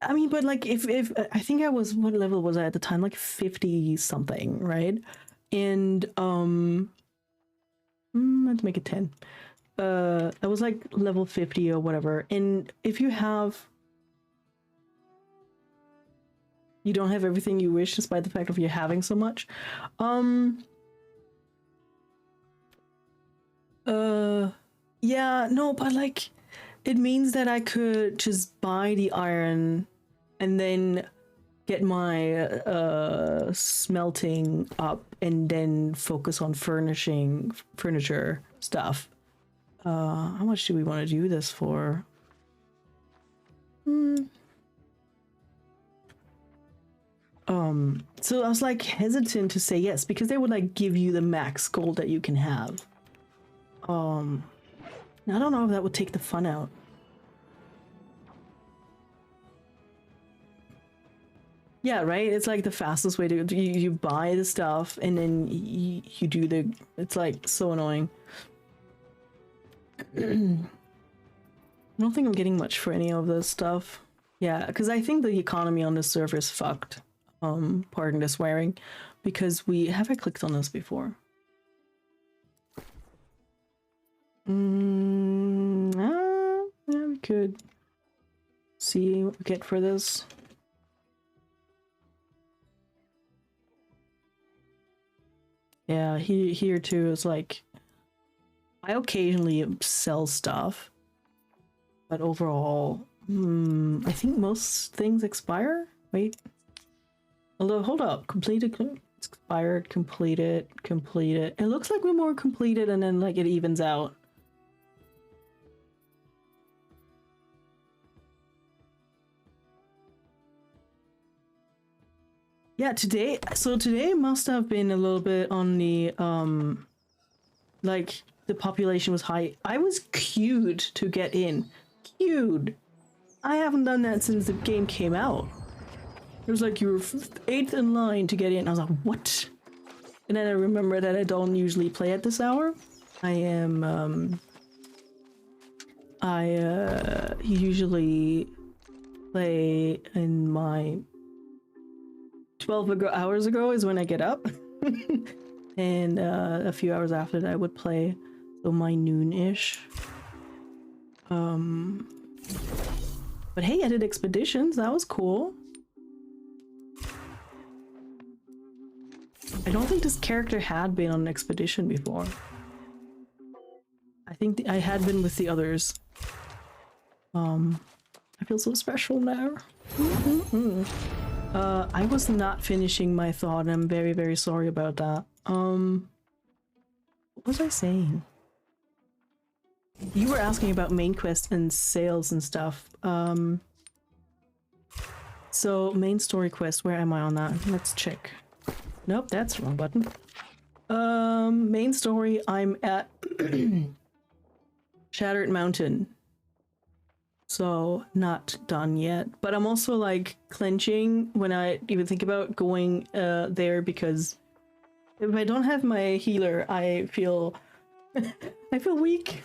I mean, but like if I think I was, what level was I at the time? Like 50 something, right? And let's make it 10. I was like level 50 or whatever. And if you don't have everything you wish, despite the fact of you having so much. Yeah, no, but like, it means that I could just buy the iron and then get my smelting up and then focus on furnishing furniture stuff. How much do we want to do this for? So I was like hesitant to say yes because they would like give you the max gold that you can have. I don't know if that would take the fun out. Yeah, right? It's like the fastest way to you buy the stuff and then you do the, it's like so annoying. I don't think I'm getting much for any of this stuff. Yeah, because I think the economy on this server is fucked. Pardon the swearing, because have I clicked on this before? Yeah, we could see what we get for this. Yeah, here too is like, I occasionally sell stuff, but overall, I think most things expire. Wait, although hold up, completed, expired, completed. It looks like we're more completed, and then like it evens out. Yeah, today must have been a little bit on the, like, the population was high. I was queued to get in. Queued. I haven't done that since the game came out. It was like you were 8th in line to get in. I was like, what? And then I remember that I don't usually play at this hour. I am, I usually play in my 12 hours ago is when I get up. And a few hours after that I would play, so my noon-ish. But hey, I did expeditions, that was cool. I don't think this character had been on an expedition before. I think I had been with the others. I feel so special now. I was not finishing my thought, and I'm very, very sorry about that. What was I saying? You were asking about main quest and sales and stuff. So main story quest, where am I on that? Let's check. Nope, that's the wrong button. Main story, I'm at Shattered Mountain. So not done yet, but I'm also like clenching when I even think about going there, because if I don't have my healer, I feel I feel weak.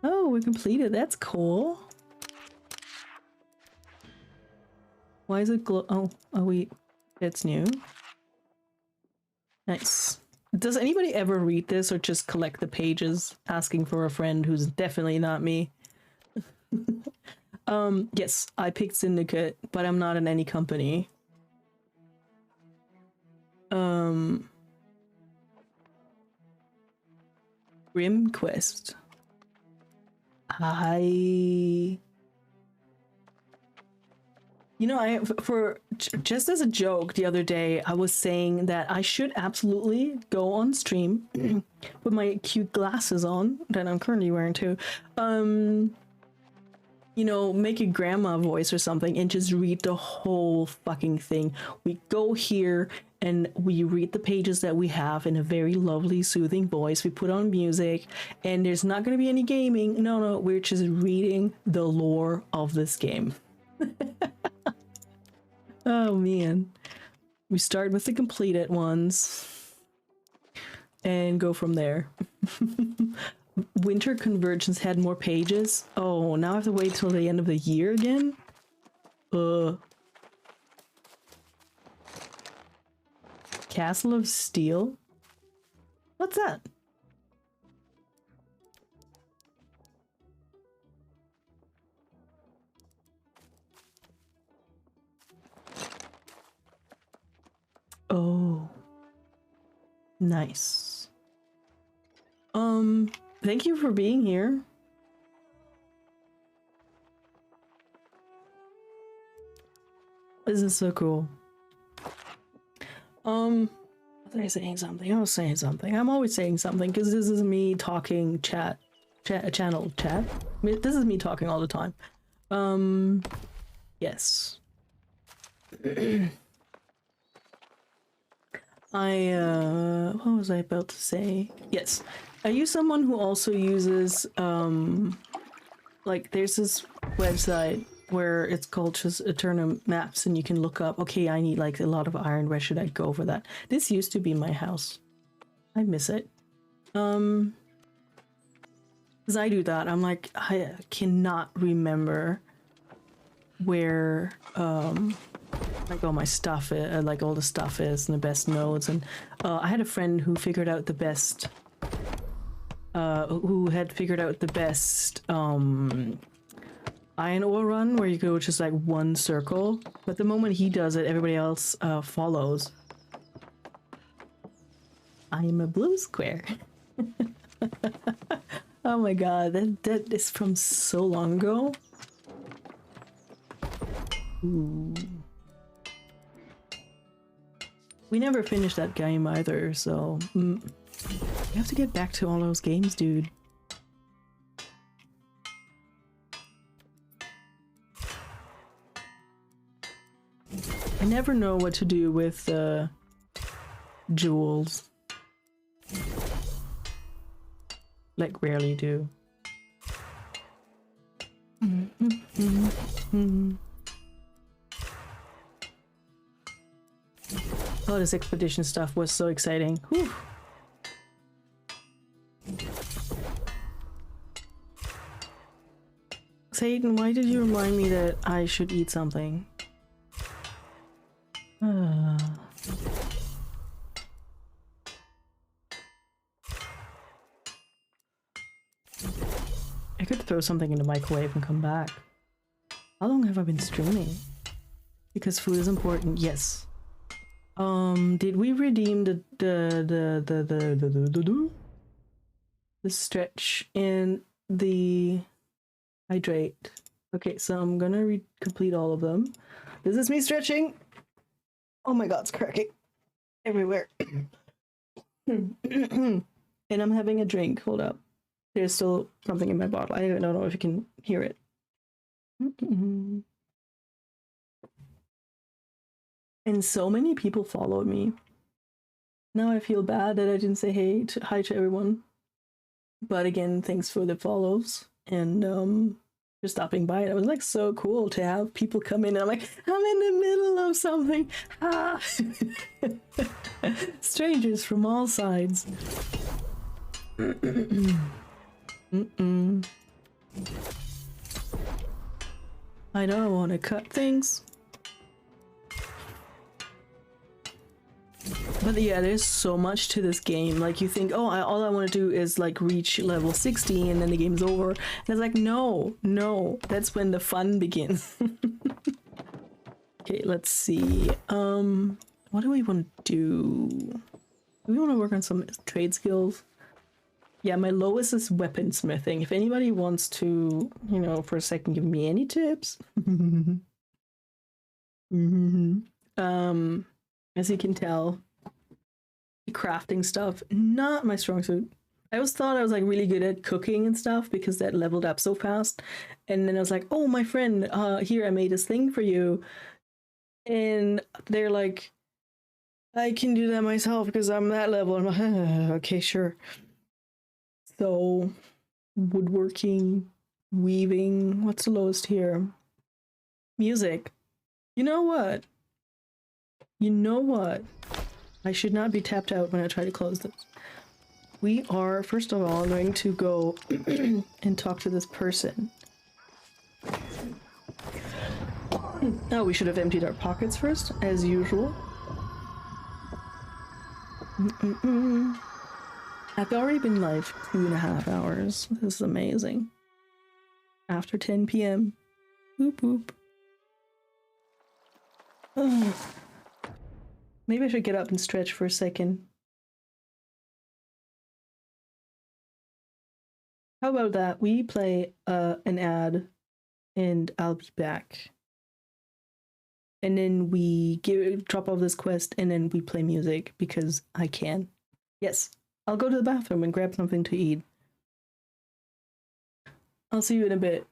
Oh, we completed. That's cool. Why is it glow? Oh, wait, it's new. Nice. Does anybody ever read this or just collect the pages asking for a friend who's definitely not me? Yes, I picked Syndicate, but I'm not in any company. Grim Quest. You know, just as a joke the other day, I was saying that I should absolutely go on stream with my cute glasses on that I'm currently wearing too. You know, make a grandma voice or something and just read the whole fucking thing. We go here and we read the pages that we have in a very lovely, soothing voice. We put on music, and there's not going to be any gaming. No, we're just reading the lore of this game. Oh man. We start with the completed ones and go from there. Winter Convergence had more pages. Oh, now I have to wait till the end of the year again? Castle of Steel? What's that? Oh. Nice. Thank you for being here. This is so cool. Was I saying something? I was saying something. I'm always saying something because this is me talking channel chat. This is me talking all the time. Yes. What was I about to say? Yes. Are you someone who also uses, like, there's this website where it's called just Eternum Maps, and you can look up, okay, I need, like, a lot of iron, where should I go for that? This used to be my house. I miss it. Because I do that, I'm like, I cannot remember where, like all my stuff is, like all the stuff is, and the best nodes, and I had a friend who figured out the best iron ore run, where you go just like one circle, but the moment he does it, everybody else follows. I am a blue square. Oh my god, that is from so long ago. Ooh. We never finished that game either, so you have to get back to all those games, dude. I never know what to do with jewels. Like, rarely do. Oh, this expedition stuff was so exciting. Whew. Satan, why did you remind me that I should eat something? I could throw something in the microwave and come back. How long have I been streaming? Because food is important, yes. Did we redeem the stretch in the hydrate? Okay, so I'm gonna complete all of them. This is me stretching. Oh my god, it's cracking everywhere. And I'm having a drink. Hold up. There's still something in my bottle. I don't know if you can hear it. And so many people followed me. Now I feel bad that I didn't say hi to everyone. But again, thanks for the follows and for stopping by. It was like so cool to have people come in and I'm like, I'm in the middle of something. Ah. Strangers from all sides. I don't want to cut things. But yeah, there's so much to this game. Like, you think, oh, all I want to do is like reach level 60 and then the game's over. And it's like, no, that's when the fun begins. Okay, let's see. What do we want to do? Do we want to work on some trade skills? Yeah, my lowest is weaponsmithing. If anybody wants to, you know, for a second, give me any tips. As you can tell, crafting stuff, not my strong suit. I always thought I was like really good at cooking and stuff because that leveled up so fast. And then I was like, oh, my friend, here, I made this thing for you. And they're like, I can do that myself because I'm that level. I'm like, okay, sure. So, woodworking, weaving, what's the lowest here? Music. You know what? You know what? I should not be tapped out when I try to close this. We are, first of all, going to go and talk to this person. Oh, we should have emptied our pockets first, as usual. I've already been live 2.5 hours. This is amazing. After 10 p.m. Boop boop. Ugh. Maybe I should get up and stretch for a second. How about that? We play an ad and I'll be back. And then we drop off this quest and then we play music because I can. Yes, I'll go to the bathroom and grab something to eat. I'll see you in a bit.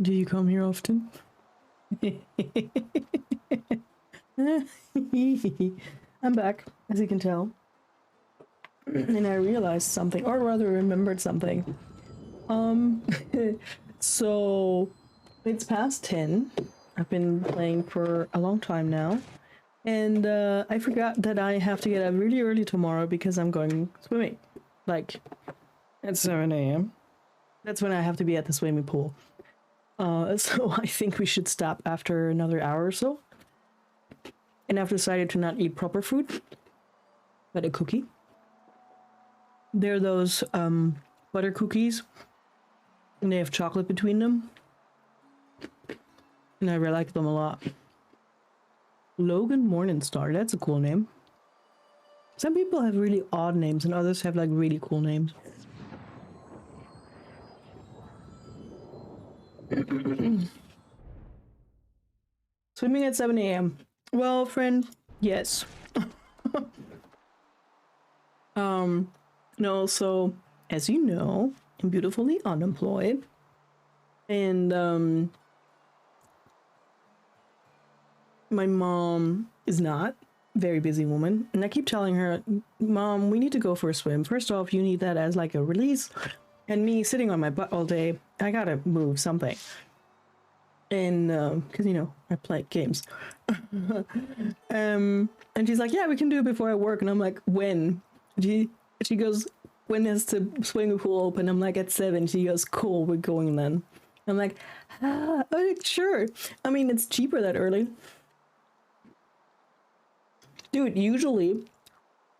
Do you come here often? I'm back, as you can tell. And I realized something, or rather remembered something. So it's past 10. I've been playing for a long time now. And I forgot that I have to get up really early tomorrow because I'm going swimming. Like, at 7 a.m. That's when I have to be at the swimming pool. So I think we should stop after another hour or so. And I've decided to not eat proper food, but a cookie. They're those butter cookies, and they have chocolate between them. And I really like them a lot. Logan Morningstar, that's a cool name. Some people have really odd names and others have like really cool names. Swimming at 7 a.m. Well, friend, yes. No, so as you know, I'm beautifully unemployed. And my mom is not very busy woman, and I keep telling her, Mom, we need to go for a swim. First off, you need that as like a release, and me sitting on my butt all day, I gotta move something. And because you know I play games. And she's like, yeah, we can do it before I work. And I'm like, when? She goes, when is the swimming pool open? I'm like, at 7. She goes, cool, we're going then. I'm like, sure. I mean, it's cheaper that early. Dude, usually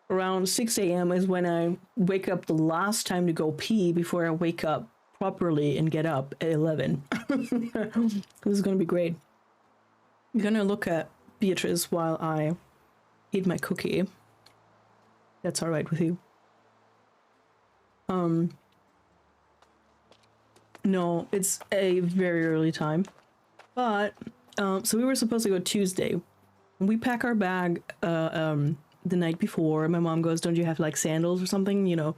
around 6 a.m. is when I wake up the last time to go pee before I wake up properly and get up at 11. This is gonna be great. I'm gonna look at Beatrice while I eat my cookie. That's all right with you. No, it's a very early time. But so we were supposed to go Tuesday. We pack our bag the night before. My mom goes, don't you have like sandals or something, you know,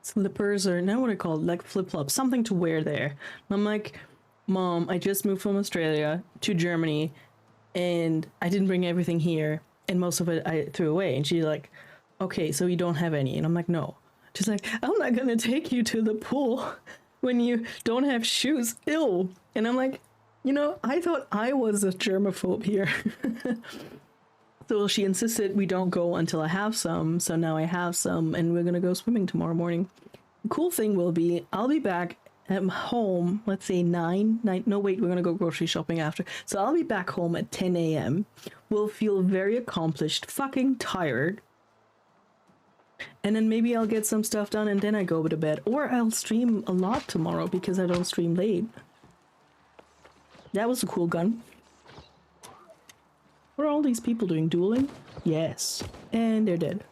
slippers, or not what I call it, like flip-flops, something to wear there. And I'm like, Mom, I just moved from Australia to Germany and I didn't bring everything here, and most of it I threw away. And she's like, okay, so you don't have any? And I'm like, no. She's like, I'm not gonna take you to the pool when you don't have shoes. Ew. And I'm like, you know, I thought I was a germaphobe here. So she insisted we don't go until I have some. So now I have some, and we're gonna go swimming tomorrow morning. The cool thing will be, I'll be back at home, let's say 9. No, wait, we're gonna go grocery shopping after. So I'll be back home at 10 a.m. We'll feel very accomplished, fucking tired. And then maybe I'll get some stuff done and then I go to bed. Or I'll stream a lot tomorrow because I don't stream late. That was a cool gun. What are all these people doing? Dueling? Yes. And they're dead.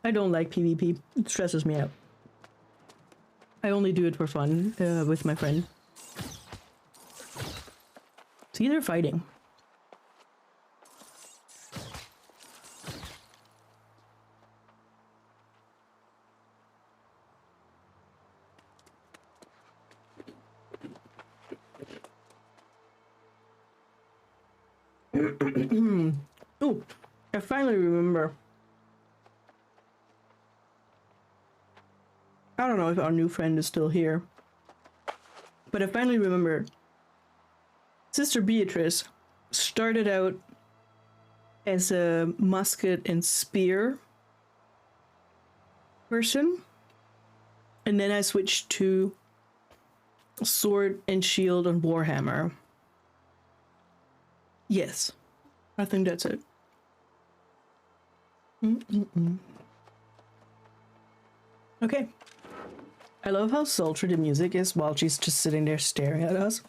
I don't like PvP. It stresses me out. I only do it for fun with my friend. See, they're fighting. Oh, I finally remember. I don't know if our new friend is still here, but I finally remember Sister Beatrice started out as a musket and spear person, and then I switched to sword and shield and warhammer. Yes, I think that's it. Okay. I love how sultry the music is while she's just sitting there staring at us.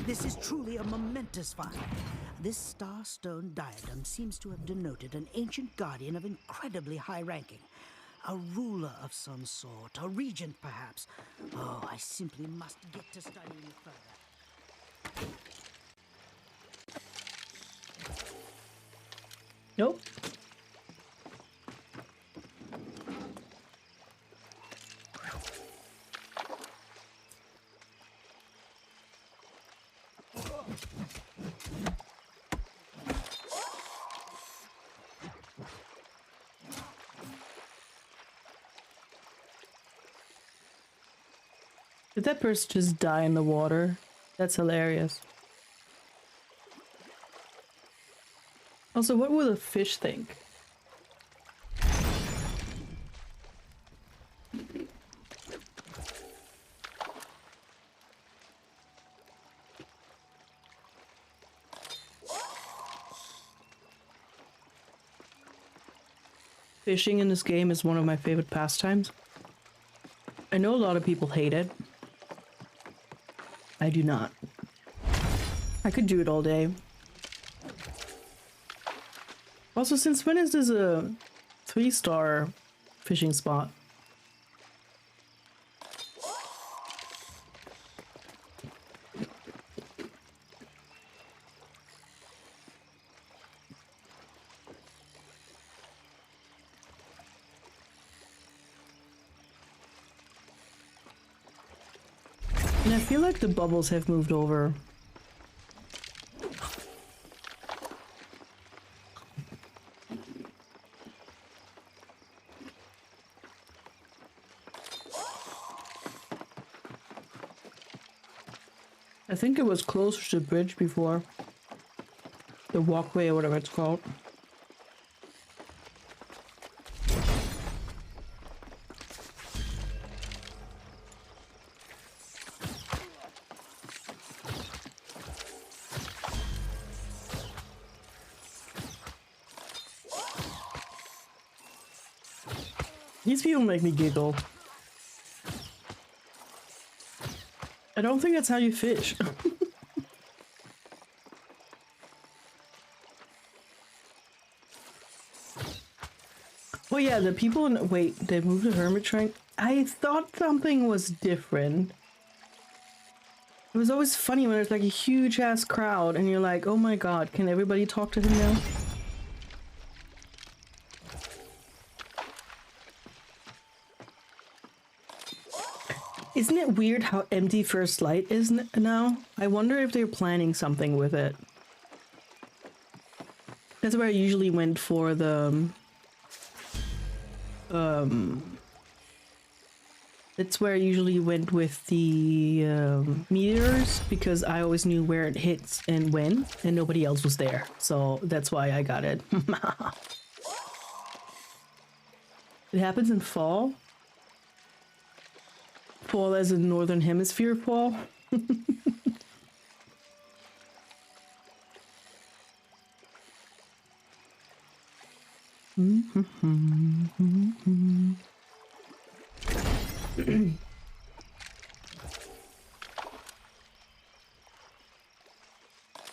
This is truly a momentous find. This star-stone diadem seems to have denoted an ancient guardian of incredibly high ranking. A ruler of some sort, a regent perhaps. Oh, I simply must get to studying it further. Nope. Did that person just die in the water? That's hilarious. Also, what will the fish think? Fishing in this game is one of my favorite pastimes. I know a lot of people hate it. I do not. I could do it all day. Also, since when is this a 3-star fishing spot? And I feel like the bubbles have moved over. I think it was closer to the bridge before. The walkway or whatever it's called. These people make me giggle. I don't think that's how you fish. Oh yeah, the people in... Wait, they moved to Hermit Shrine? I thought something was different. It was always funny when there's like a huge ass crowd and you're like, oh my god, can everybody talk to him now? Isn't it weird how empty First Light is now? I wonder if they're planning something with it. That's where I usually went for the... That's where I usually went with the meteors, because I always knew where it hits and when, and nobody else was there. So that's why I got it. It happens in fall. Fall as in Northern Hemisphere fall.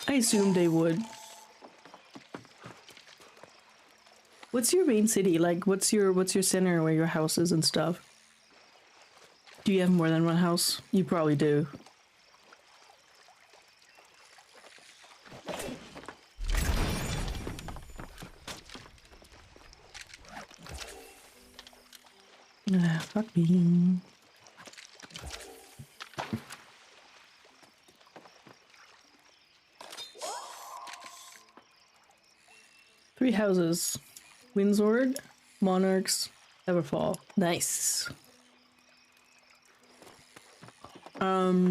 I assumed they would. What's your main city? Like, what's your center where your house is and stuff? Do you have more than one house? You probably do. Ah, fuck me. Three houses. Windsward, Monarchs, Everfall. Nice.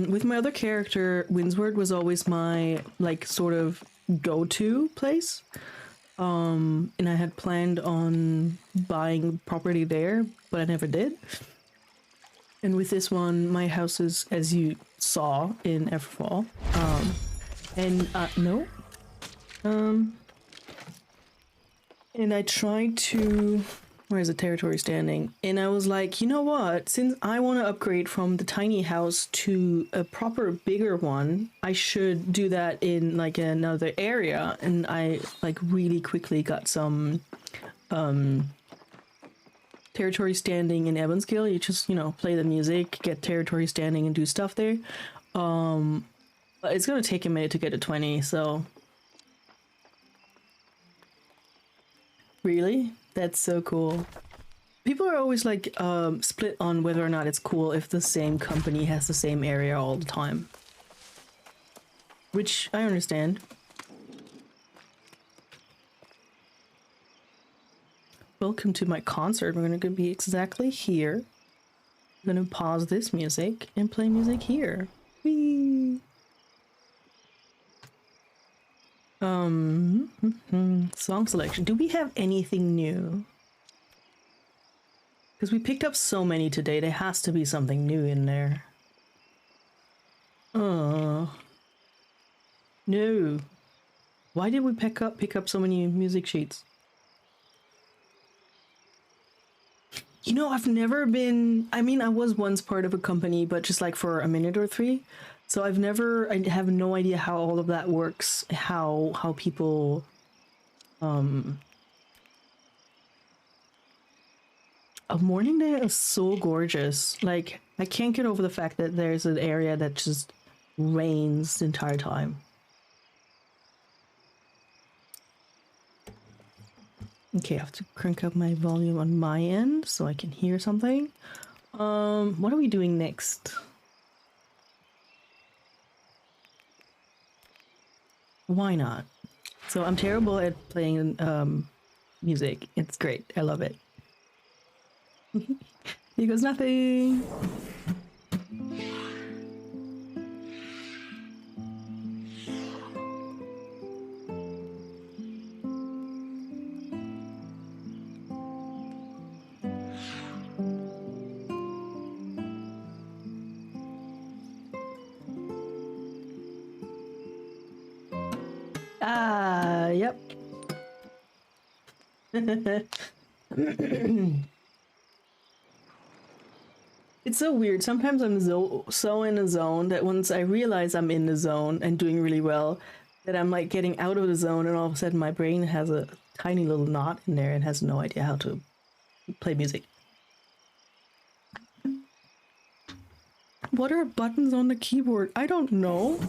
With my other character, Windsward was always my, like, sort of go-to place. And I had planned on buying property there, but I never did. And with this one, my house is, as you saw, in Everfall. No. And I tried to... Where's the territory standing? And I was like, you know what? Since I want to upgrade from the tiny house to a proper bigger one, I should do that in like another area. And I like really quickly got some territory standing in Evansgill. You just, you know, play the music, get territory standing and do stuff there. But it's gonna take a minute to get to 20, so... Really? That's so cool. People are always like split on whether or not it's cool if the same company has the same area all the time. Which I understand. Welcome to my concert. We're gonna be exactly here. I'm gonna pause this music and play music here. Whee! Song selection. Do we have anything new? Because we picked up so many today, there has to be something new in there. Oh. No. Why did we pick up so many music sheets? You know, I've never been... I mean, I was once part of a company, but just like for a minute or three. So I have no idea how all of that works, how people, a morning there is so gorgeous. Like, I can't get over the fact that there's an area that just rains the entire time. Okay, I have to crank up my volume on my end so I can hear something. What are we doing next? Why not? So I'm terrible at playing music. It's great. I love it. Here goes nothing. Ah, yep. It's so weird. Sometimes I'm so in a zone that once I realize I'm in the zone and doing really well, that I'm like getting out of the zone, and all of a sudden my brain has a tiny little knot in there and has no idea how to play music. What are buttons on the keyboard? I don't know.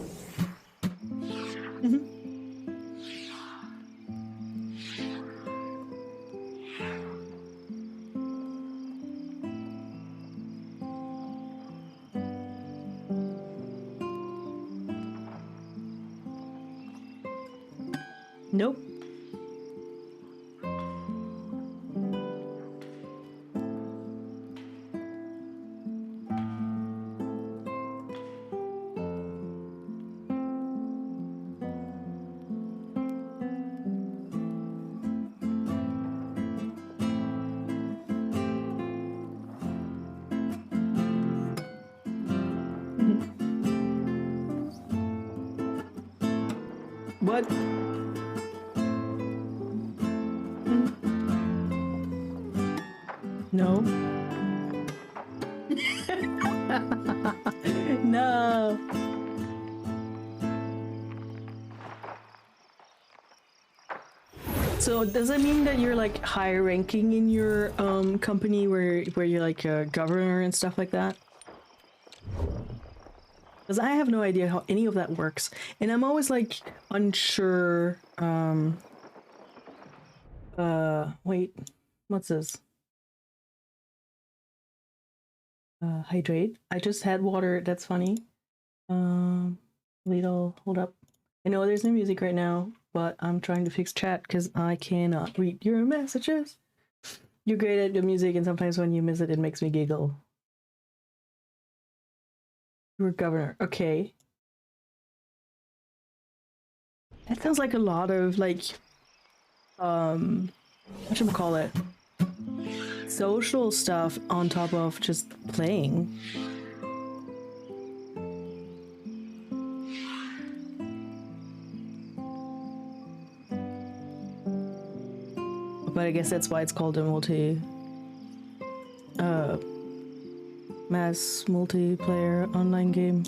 Nope. What? No. No. So does it mean that you're like higher ranking in your company where you're like a governor and stuff like that? Because I have no idea how any of that works, and I'm always like unsure. Wait, what's this? Hydrate. I just had water. That's funny. Little, hold up. I know there's no music right now, but I'm trying to fix chat because I cannot read your messages. You're great at your music, and sometimes when you miss it, it makes me giggle. You're governor. Okay. That sounds like a lot of like whatchamacallit, social stuff on top of just playing. But I guess that's why it's called a mass multiplayer online game.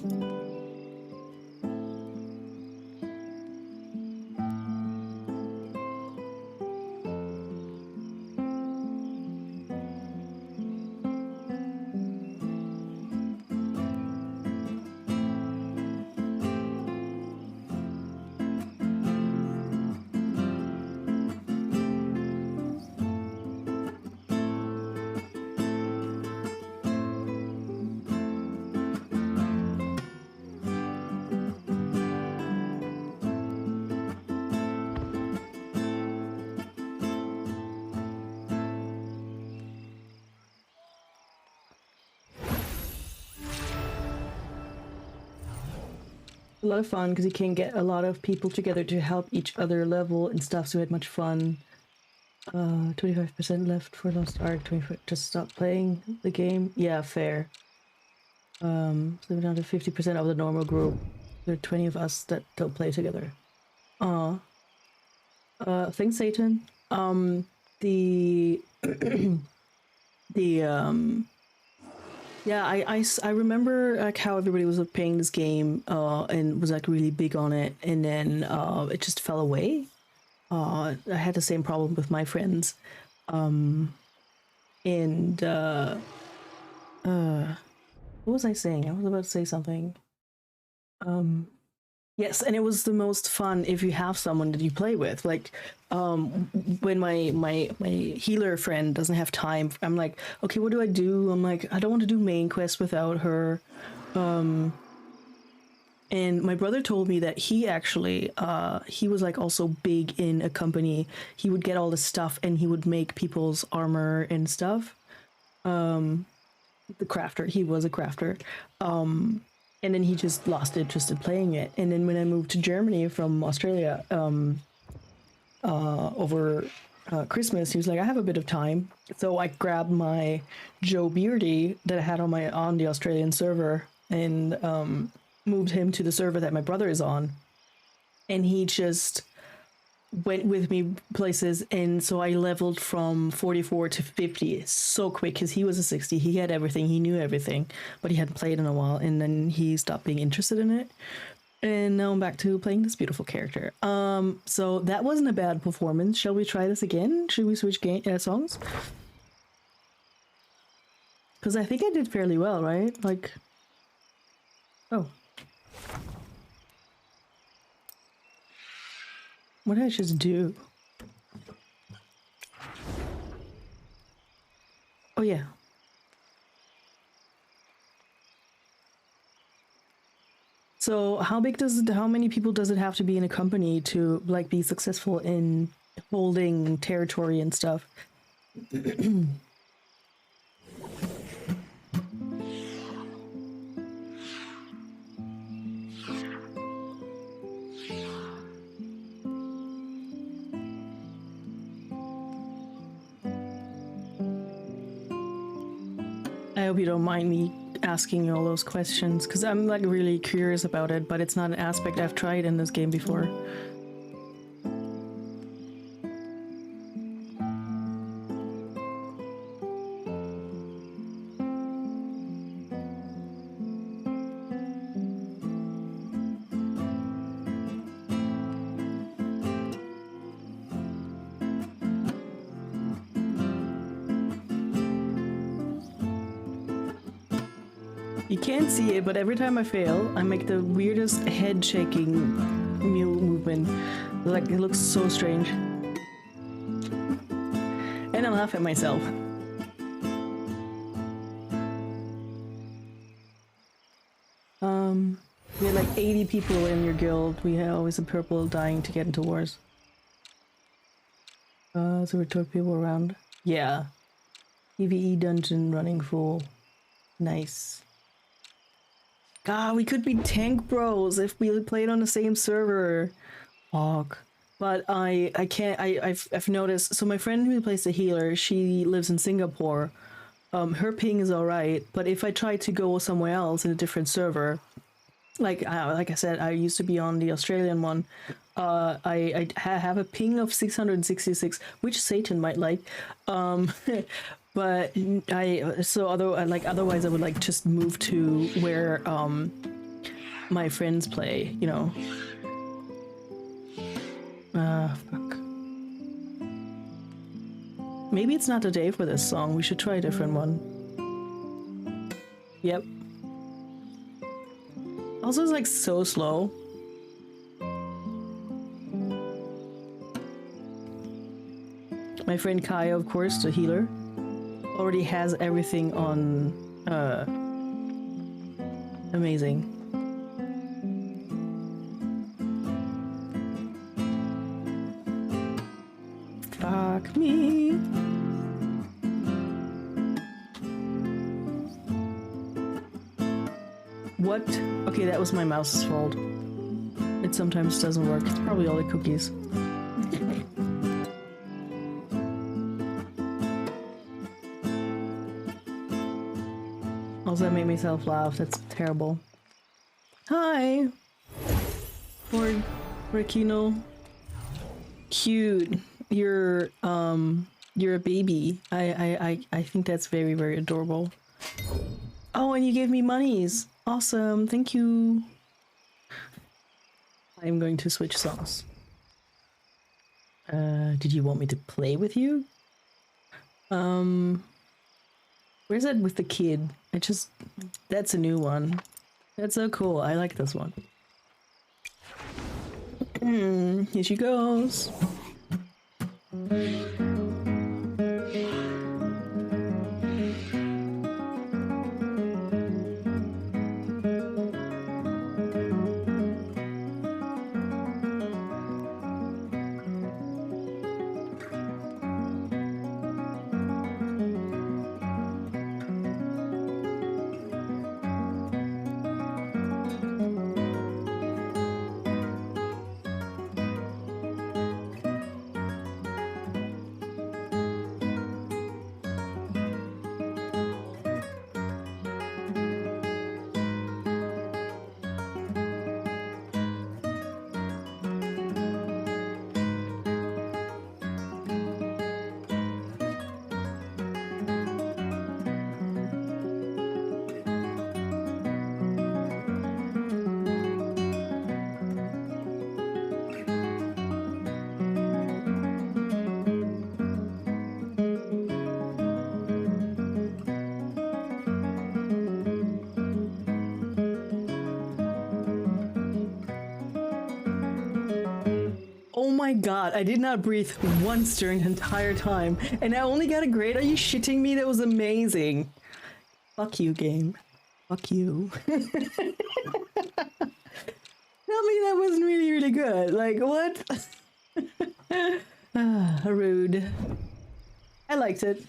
A lot of fun because you can get a lot of people together to help each other level and stuff, so we had much fun. 25% left for Lost Ark, 25 just stop playing the game. Yeah, fair. So we're down to 50% of the normal group. There are 20 of us that don't play together. Thanks, Satan. The yeah, I remember like how everybody was like, playing this game and was like really big on it, and then it just fell away. I had the same problem with my friends, and what was I saying? I was about to say something. Yes, and it was the most fun if you have someone that you play with. Like, when my healer friend doesn't have time, I'm like, okay, what do I do? I'm like, I don't want to do main quest without her. And my brother told me that he actually, he was like also big in a company. He would get all the stuff and he would make people's armor and stuff. The crafter, he was a crafter. And then he just lost interest in playing it. And then when I moved to Germany from Australia, over Christmas, he was like, I have a bit of time. So I grabbed my Joe Beardy that I had on the Australian server and moved him to the server that my brother is on. And he just went with me places, and so I leveled from 44 to 50 so quick because he was a 60. He had everything, he knew everything, but he hadn't played in a while, and then he stopped being interested in it. And now I'm back to playing this beautiful character. So that wasn't a bad performance. Shall we try this again? Should we switch songs? Because I think I did fairly well, right? Like, oh. What did I just do? Oh yeah. So how many people does it have to be in a company to like be successful in holding territory and stuff? I hope you don't mind me asking you all those questions, because I'm like really curious about it, but it's not an aspect I've tried in this game before. You can't see it, but every time I fail, I make the weirdest head shaking movement. Like, it looks so strange. And I laugh at myself. We had like 80 people in your guild. We had always a purple dying to get into wars. So we took people around. Yeah. PvE dungeon running full. Nice. God, we could be tank bros if we played on the same server. Fuck. But I can't. I've noticed. So my friend who plays the healer, she lives in Singapore. Her ping is alright, but if I try to go somewhere else in a different server, like I said, I used to be on the Australian one. I have a ping of 666, which Satan might like. But otherwise I would like just move to where my friends play, you know. Fuck. Maybe it's not the day for this song. We should try a different one. Yep. Also, it's like so slow. My friend Kaya, of course, the healer, already has everything on amazing. Fuck me. What? Okay, that was my mouse's fault. It sometimes doesn't work. It's probably all the cookies. Also, that made myself laugh. That's terrible. Hi! Or Rakino. Cute. You're a baby. I think that's very, very adorable. Oh, and you gave me monies. Awesome. Thank you. I'm going to switch songs. Did you want me to play with you? Where's that with the kid? That's a new one. That's so cool. I like this one. Here she goes. my god, I did not breathe once during the entire time. And I only got a grade? Are you shitting me? That was amazing. Fuck you, game. Fuck you. Tell me that wasn't really, really good. Like, what? Rude. I liked it.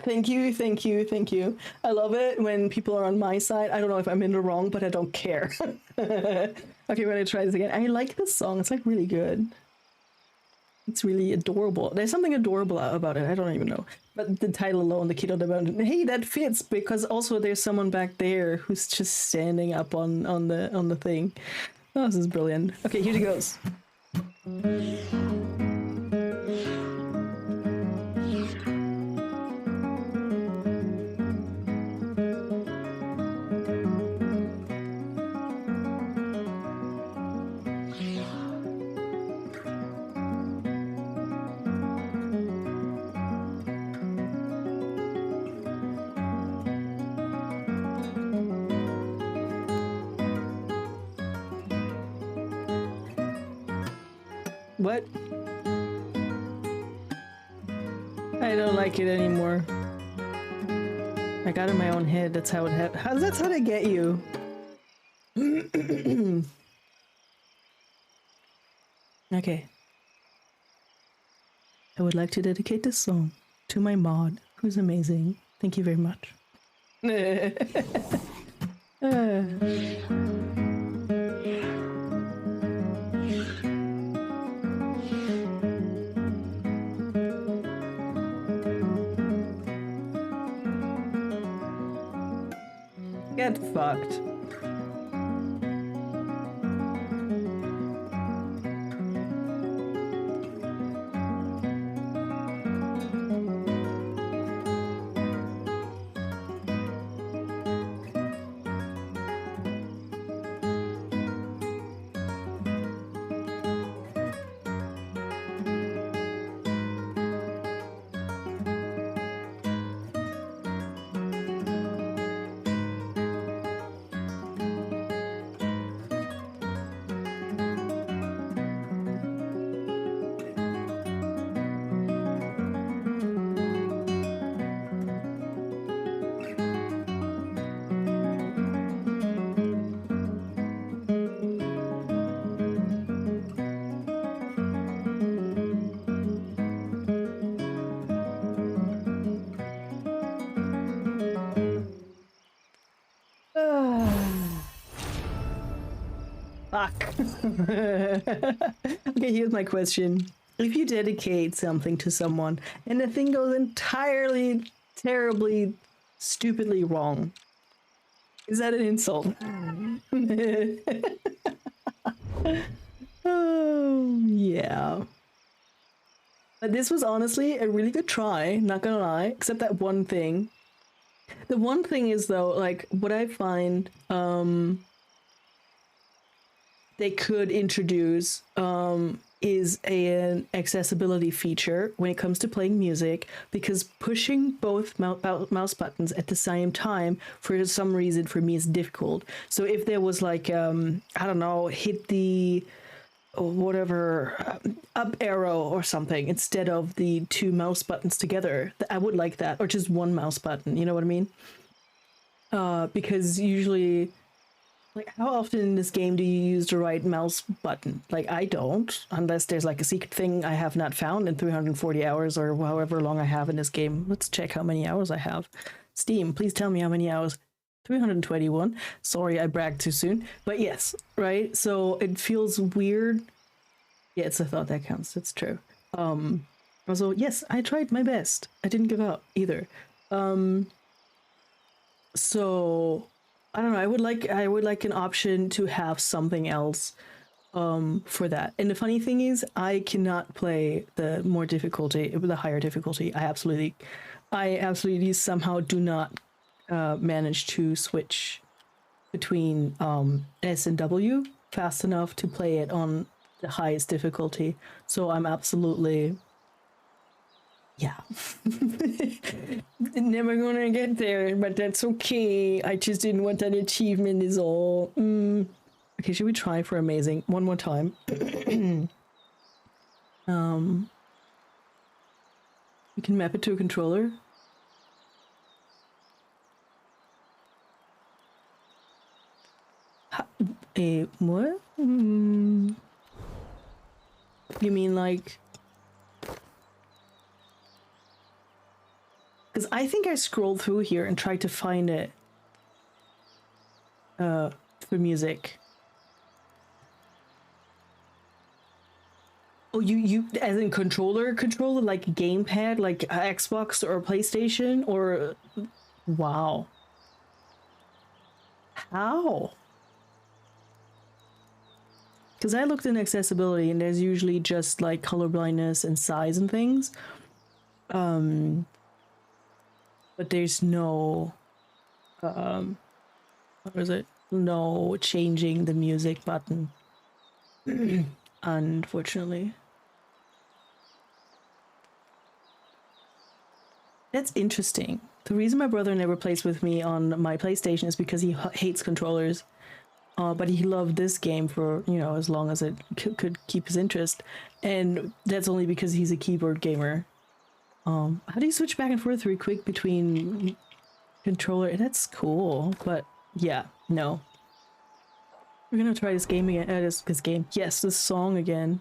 Thank you, thank you, thank you. I love it when people are on my side. I don't know if I'm in the wrong, but I don't care. Okay, we're gonna try this again. I like this song. It's like really good. It's really adorable. There's something adorable about it. I don't even know. But the title alone, the kid on the mountain. Hey, that fits because also there's someone back there who's just standing up on the thing. Oh, this is brilliant. Okay, here she goes. What? I don't like it anymore. I got in my own head. That's how it happened. That's how they get you. Okay. I would like to dedicate this song to my mod, who's amazing. Thank you very much. Get fucked. Fuck. Okay, here's my question. If you dedicate something to someone and the thing goes entirely, terribly, stupidly wrong, is that an insult? Oh, yeah. But this was honestly a really good try, not gonna lie, except that one thing. The one thing is though, like, what I find, they could introduce is an accessibility feature when it comes to playing music, because pushing both mouse buttons at the same time for some reason for me is difficult. So if there was like I don't know, hit the whatever up arrow or something instead of the two mouse buttons together, I would like that, or just one mouse button, you know what I mean? Because usually, like, how often in this game do you use the right mouse button? Like, I don't, unless there's like a secret thing I have not found in 340 hours or however long I have in this game. Let's check how many hours I have. Steam, please tell me how many hours. 321. Sorry, I bragged too soon. But yes, right? So it feels weird. Yeah, it's a thought that counts. It's true. Also, yes, I tried my best. I didn't give up either. So I don't know. I would like an option to have something else for that. And the funny thing is, I cannot play the higher difficulty. I absolutely somehow do not manage to switch between S and W fast enough to play it on the highest difficulty. So I'm absolutely Yeah. Never gonna get there, but that's okay. I just didn't want that achievement is all. Okay, should we try for amazing one more time? We can map it to a controller. What? You mean like... Because I think I scrolled through here and tried to find it. For music. Oh, you as in controller, like gamepad, like Xbox or PlayStation, or... Wow. How? Because I looked in accessibility and there's usually just like color blindness and size and things. But there's no, what was it? No changing the music button. Unfortunately. That's interesting. The reason my brother never plays with me on my PlayStation is because he hates controllers. But he loved this game for, you know, as long as it could keep his interest. And that's only because he's a keyboard gamer. How do you switch back and forth really quick between controller? That's cool, but yeah, no. We're gonna try this game again. This game. Yes, this song again.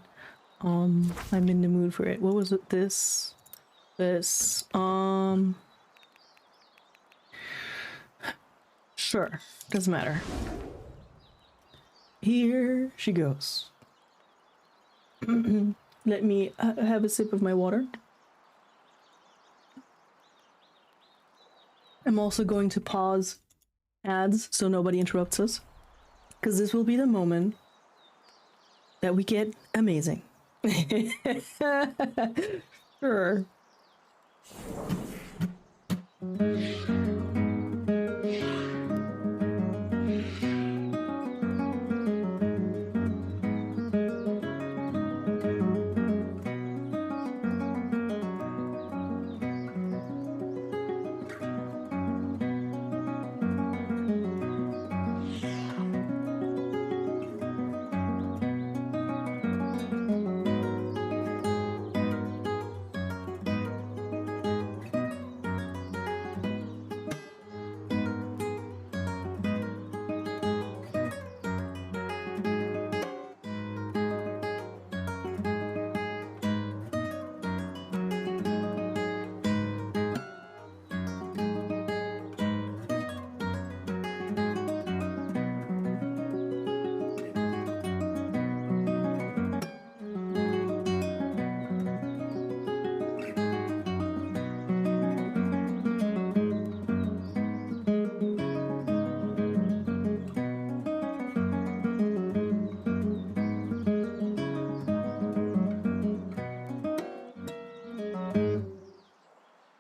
I'm in the mood for it. What was it? This. Sure. Doesn't matter. Here she goes. Let me have a sip of my water. I'm also going to pause ads so nobody interrupts us, because this will be the moment that we get amazing. Sure.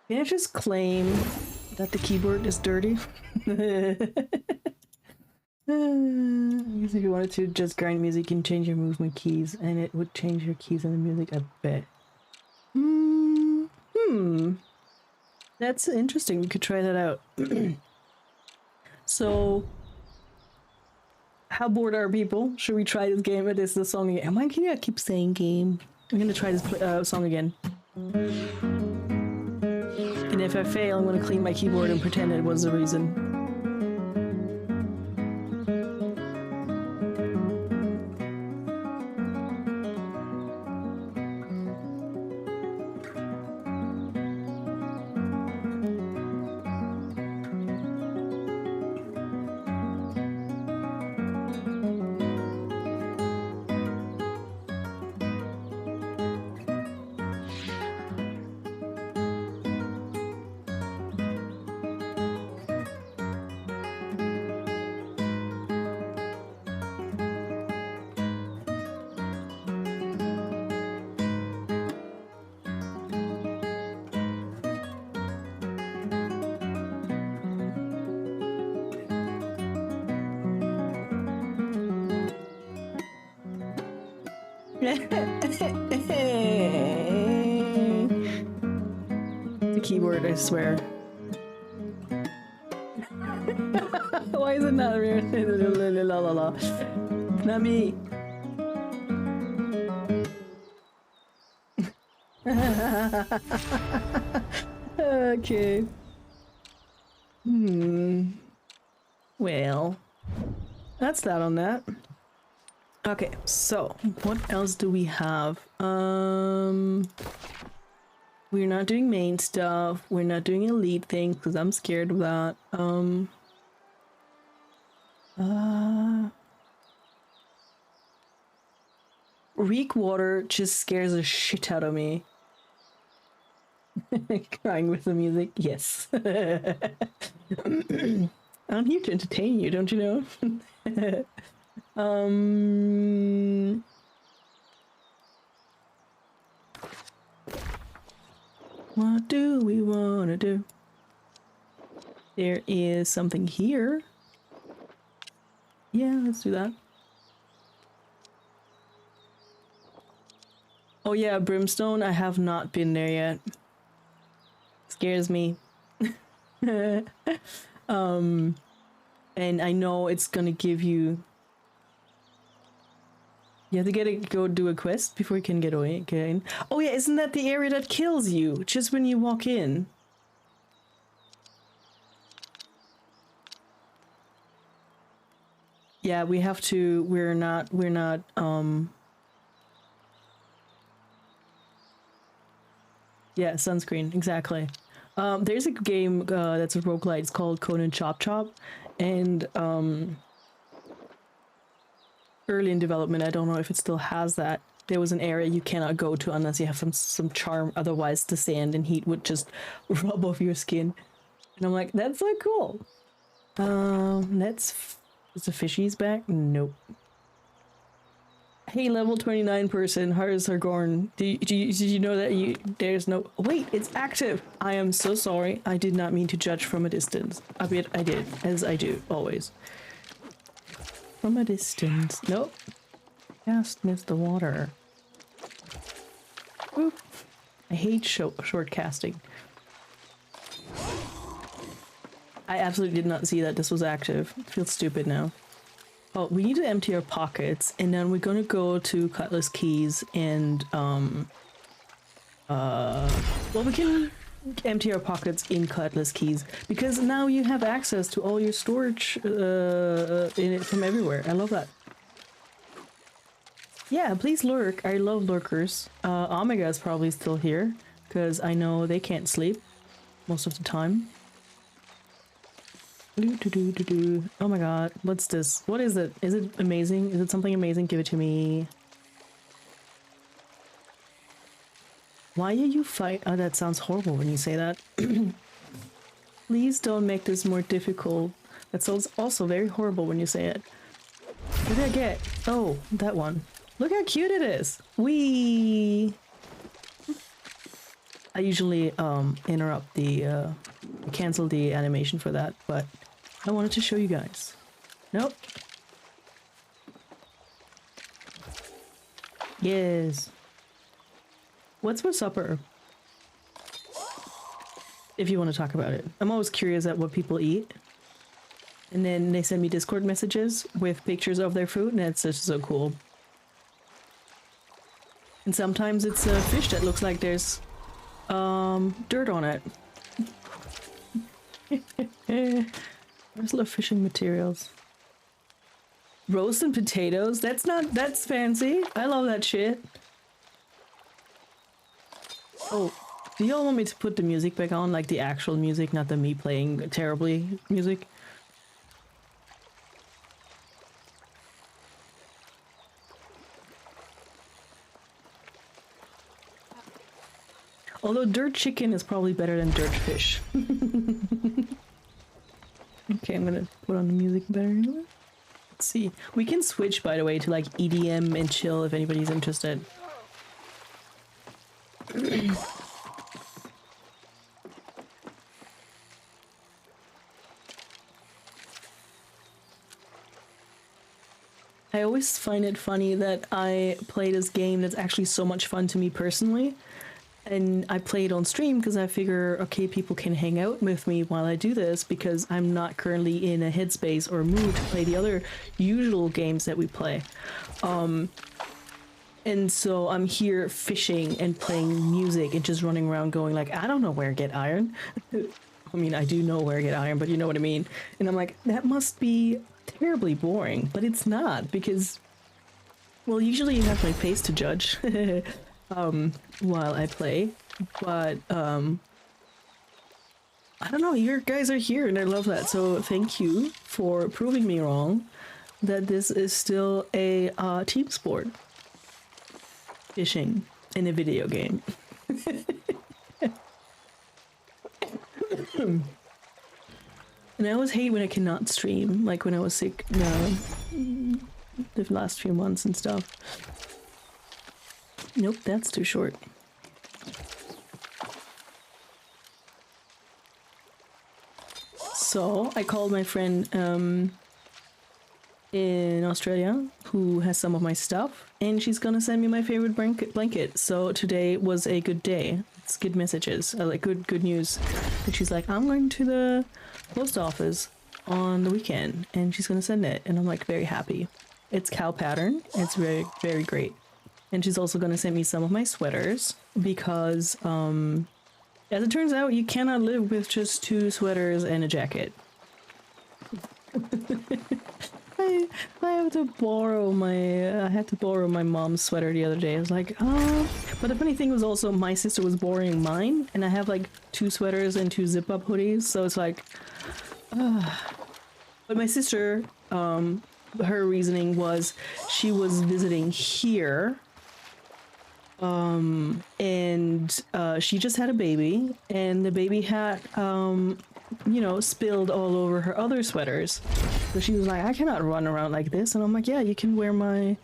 Can I just claim that the keyboard is dirty? I guess if you wanted to just grind music, you can change your movement keys, and it would change your keys in the music, I bet. That's interesting. We could try that out. So, how bored are people? Should we try this game? It is the song again. Am I gonna keep saying game? I'm gonna try this song again. And if I fail, I'm gonna clean my keyboard and pretend it was the reason. keyboard, I swear. Why is it not la la la? Not me. Okay. Well, that's that on that. Okay, so what else do we have? We're not doing main stuff. We're not doing elite things because I'm scared of that. Reek water just scares the shit out of me. Crying with the music, yes. I'm here to entertain you, don't you know? What do we want to do? There is something here. Yeah, let's do that. Oh yeah, Brimstone, I have not been there yet. Scares me. And I know it's gonna give you... You have to go do a quest before you can get in. Oh yeah, isn't that the area that kills you just when you walk in? Yeah, we have to... We're not, yeah, sunscreen, exactly. There's a game that's a roguelite. It's called Conan Chop Chop, and early in development, I don't know if it still has that. There was an area you cannot go to unless you have some charm, otherwise the sand and heat would just rub off your skin. And I'm like, that's so cool. Is the fishies back? Nope. Hey, level 29 person, how's Hargorn? Did you know that there's no... Wait, it's active! I am so sorry. I did not mean to judge from a distance. I bet I did, as I do, always. From a distance. Nope. Just missed the water. Oop. I hate short casting. I absolutely did not see that this was active. It feels stupid now. Oh, we need to empty our pockets, and then we're gonna go to Cutlass Keys and, well, we can empty our pockets in Cutlass Keys, because now you have access to all your storage, in it from everywhere. I love that. Yeah, please lurk. I love lurkers. Omega is probably still here, because I know they can't sleep most of the time. Oh my god, what's this? What is it? Is it amazing? Is it something amazing? Give it to me. Why are you fight? Oh, that sounds horrible when you say that. Please don't make this more difficult. That sounds also very horrible when you say it. What did I get? Oh, that one. Look how cute it is. Whee! I usually interrupt the cancel the animation for that, but I wanted to show you guys. Nope. Yes. What's for supper? If you want to talk about it. I'm always curious at what people eat. And then they send me Discord messages with pictures of their food, and it's just so cool. And sometimes it's a fish that looks like there's dirt on it. There's a lot of fishing materials. Roast and potatoes? That's fancy. I love that shit. Oh, do y'all want me to put the music back on? Like the actual music, not the me playing terribly music? Although dirt chicken is probably better than dirt fish. Okay, I'm gonna put on the music better. Let's see. We can switch, by the way, to like EDM and chill if anybody's interested. I always find it funny that I play this game that's actually so much fun to me personally, And I play it on stream because I figure, okay, people can hang out with me while I do this because I'm not currently in a headspace or mood to play the other usual games that we play. And so I'm here fishing and playing music and just running around going like, I don't know where to get iron. I mean, I do know where to get iron, but you know what I mean. And I'm like, that must be terribly boring, but it's not because, well, usually you have my face to judge while I play, but I don't know, you guys are here and I love that. So thank you for proving me wrong that this is still a team sport. Fishing in a video game. And I always hate when I cannot stream, like when I was sick the last few months and stuff. Nope, that's too short. So I called my friend in Australia who has some of my stuff, and she's gonna send me my favorite blanket. So today was a good day. It's good messages, like good news. And she's like, I'm going to the post office on the weekend and she's gonna send it, and I'm like very happy. It's cow pattern. It's very, very great. And she's also gonna send me some of my sweaters because as it turns out, you cannot live with just 2 sweaters and a jacket. I had to borrow my mom's sweater the other day. I was like, oh. But the funny thing was also my sister was borrowing mine, and I have like 2 sweaters and 2 zip-up hoodies, so it's like, But my sister, her reasoning was she was visiting here, and she just had a baby, and the baby had, you know, spilled all over her other sweaters. So she was like, I cannot run around like this. And I'm like, yeah, you can wear my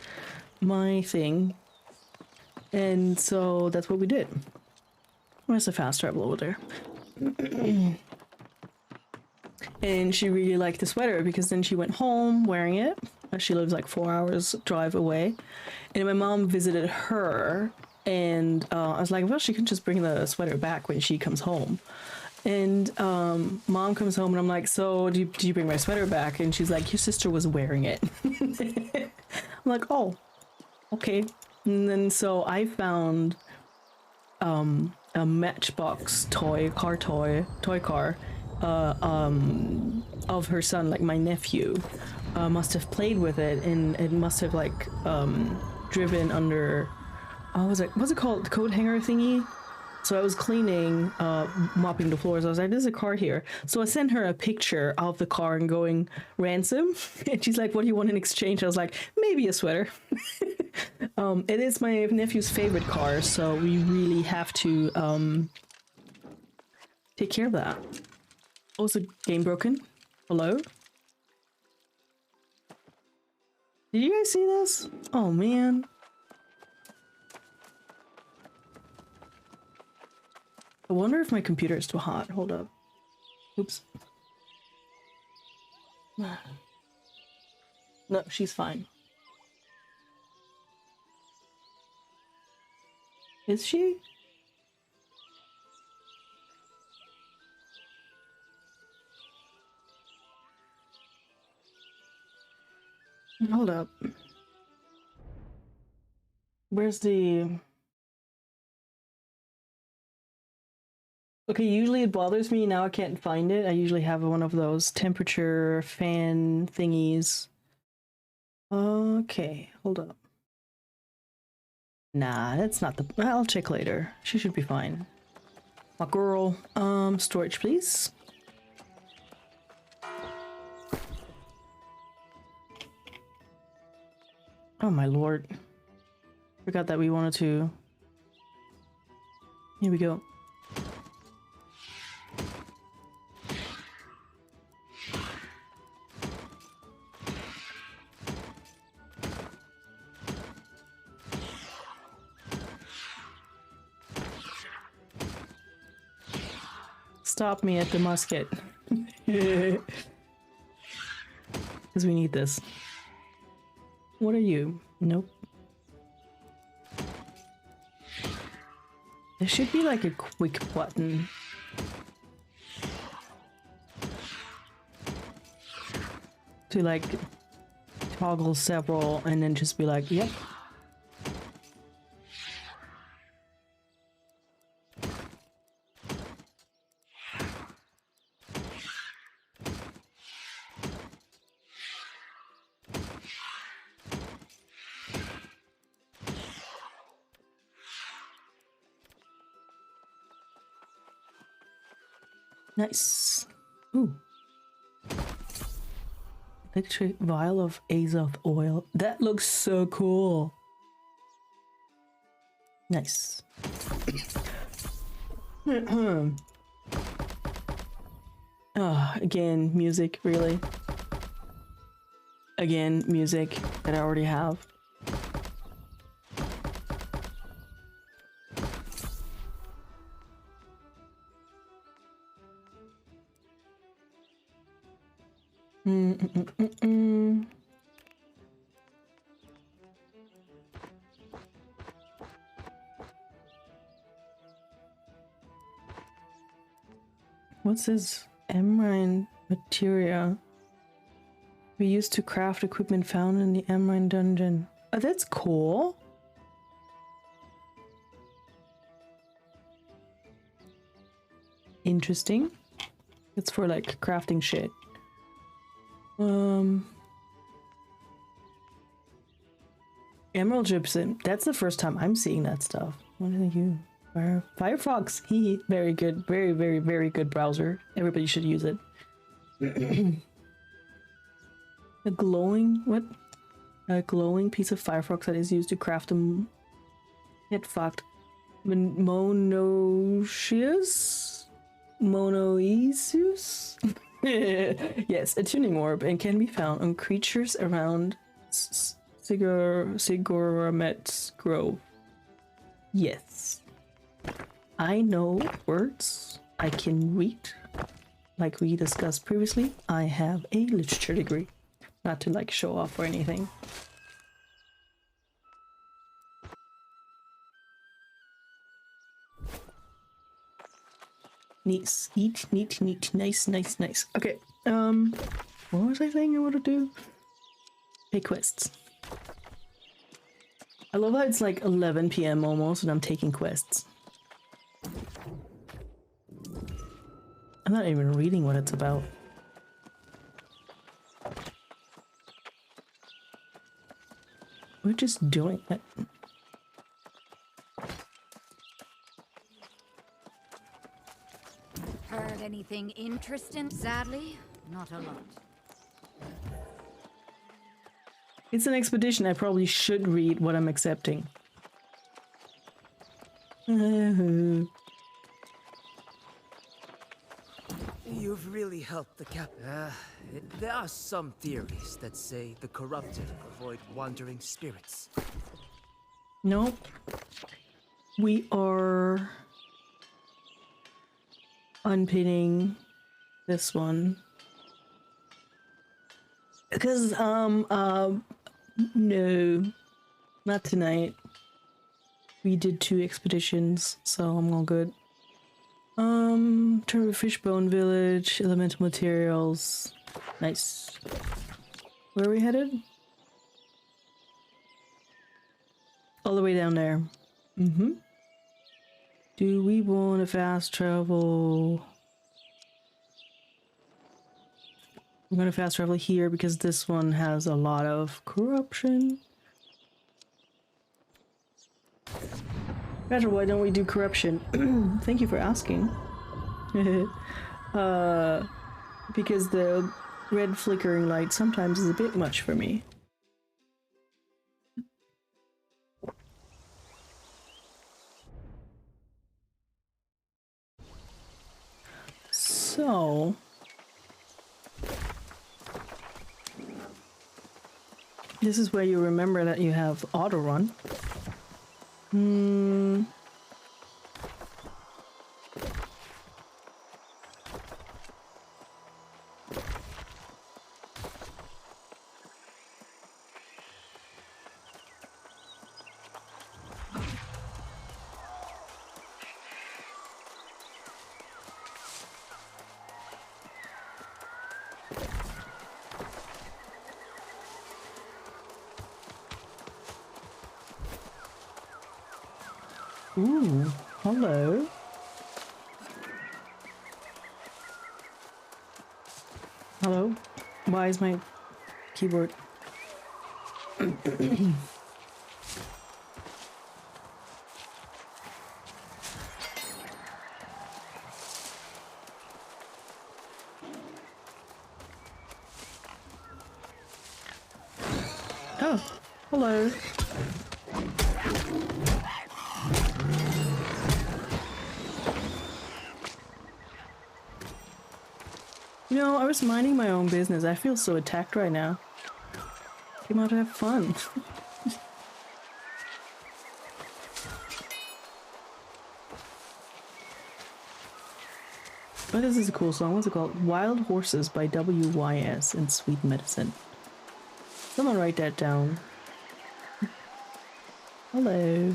thing. And so that's what we did. Where's the fast travel over there? And she really liked the sweater because then she went home wearing it. She lives like 4 hours drive away. And my mom visited her, and I was like, well, she can just bring the sweater back when she comes home. And mom comes home and I'm like, so do you bring my sweater back? And she's like, your sister was wearing it. I'm like, oh, okay. And then so I found a Matchbox toy car of her son, like my nephew must have played with it, and it must have like driven under, what's it called, the coat hanger thingy. So I was cleaning, mopping the floors. I was like, there's a car here. So I sent her a picture of the car and going, ransom? And she's like, what do you want in exchange? I was like, maybe a sweater. It is my nephew's favorite car, so we really have to take care of that. Oh, is the game broken? Hello? Did you guys see this? Oh, man. I wonder if my computer is too hot. Hold up. Oops. No, she's fine. Is she? Hold up. Where's the... Okay, usually it bothers me. Now I can't find it. I usually have one of those temperature fan thingies. Okay, hold up. Nah, that's not the... I'll check later. She should be fine. My girl. Storage, please. Oh my lord. Forgot that we wanted to... Here we go. Stop me at the musket. Because we need this. What are you? Nope. There should be like a quick button. To like toggle several and then just be like, yep. Nice. Ooh. Electric vial of azoth oil. That looks so cool. Nice. Again, music, really. Again, music that I already have. What's this? Amrine materia. We used to craft equipment found in the Amrine dungeon. Oh, that's cool. Interesting. It's for like crafting shit. Emerald gypsum. That's the first time I'm seeing that stuff. What are you? Firefox. Very good. Very, very, very good browser. Everybody should use it. A glowing what? A glowing piece of Firefox that is used to craft a get fucked. Monoecious? Monoecious? Yes, a tuning orb and can be found on creatures around Sigoramet's Grove. Yes. I know words I can read. Like we discussed previously, I have a literature degree. Not to like show off or anything. Neat, neat, nice, nice, nice. Okay, what was I saying I want to do? Pay quests. I love how it's like 11 PM almost and I'm taking quests. I'm not even reading what it's about. We're just doing it. Heard anything interesting? Sadly, not a lot. It's an expedition. I probably should read what I'm accepting. You've really helped the cap. There are some theories that say the corrupted avoid wandering spirits. Nope. We are unpinning this one. Because, no. Not tonight. We did 2 expeditions, so I'm all good. Turn of Fishbone Village, elemental materials. Nice. Where are we headed? All the way down there. Mm-hmm. Do we want to fast travel? I'm gonna fast travel here because this one has a lot of corruption. Roger, why don't we do corruption? Thank you for asking. Because the red flickering light sometimes is a bit much for me. So... this is where you remember that you have auto run. Ooh, hello. Hello? Why is my keyboard? Oh, hello. You know, I was minding my own business. I feel so attacked right now. Came out to have fun. But this is a cool song. What's it called? Wild Horses by WYS and Sweet Medicine. Someone write that down. Hello.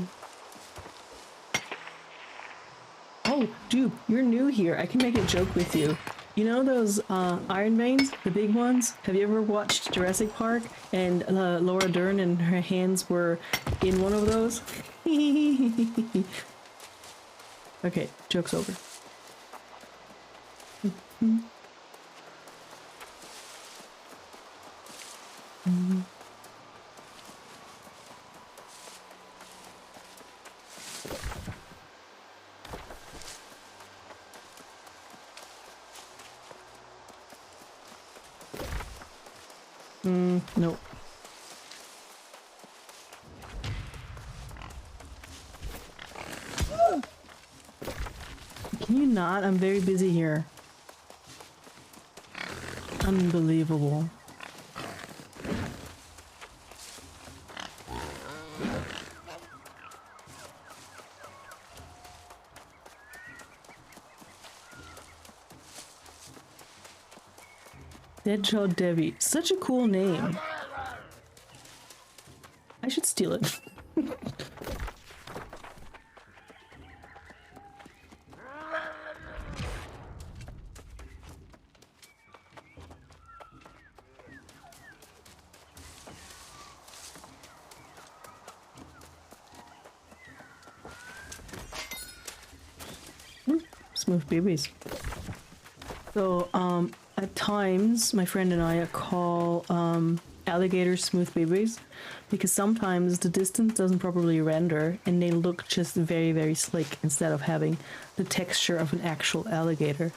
Oh, dude, you're new here. I can make a joke with you. You know those Iron Veins, the big ones? Have you ever watched Jurassic Park and Laura Dern and her hands were in one of those? Okay, joke's over. Nope. Can you not? I'm very busy here. Unbelievable. Deadjaw Debbie. Such a cool name. I should steal it. Smooth babies. So, at times, my friend and I call alligators smooth babies because sometimes the distance doesn't properly render and they look just very, very slick instead of having the texture of an actual alligator.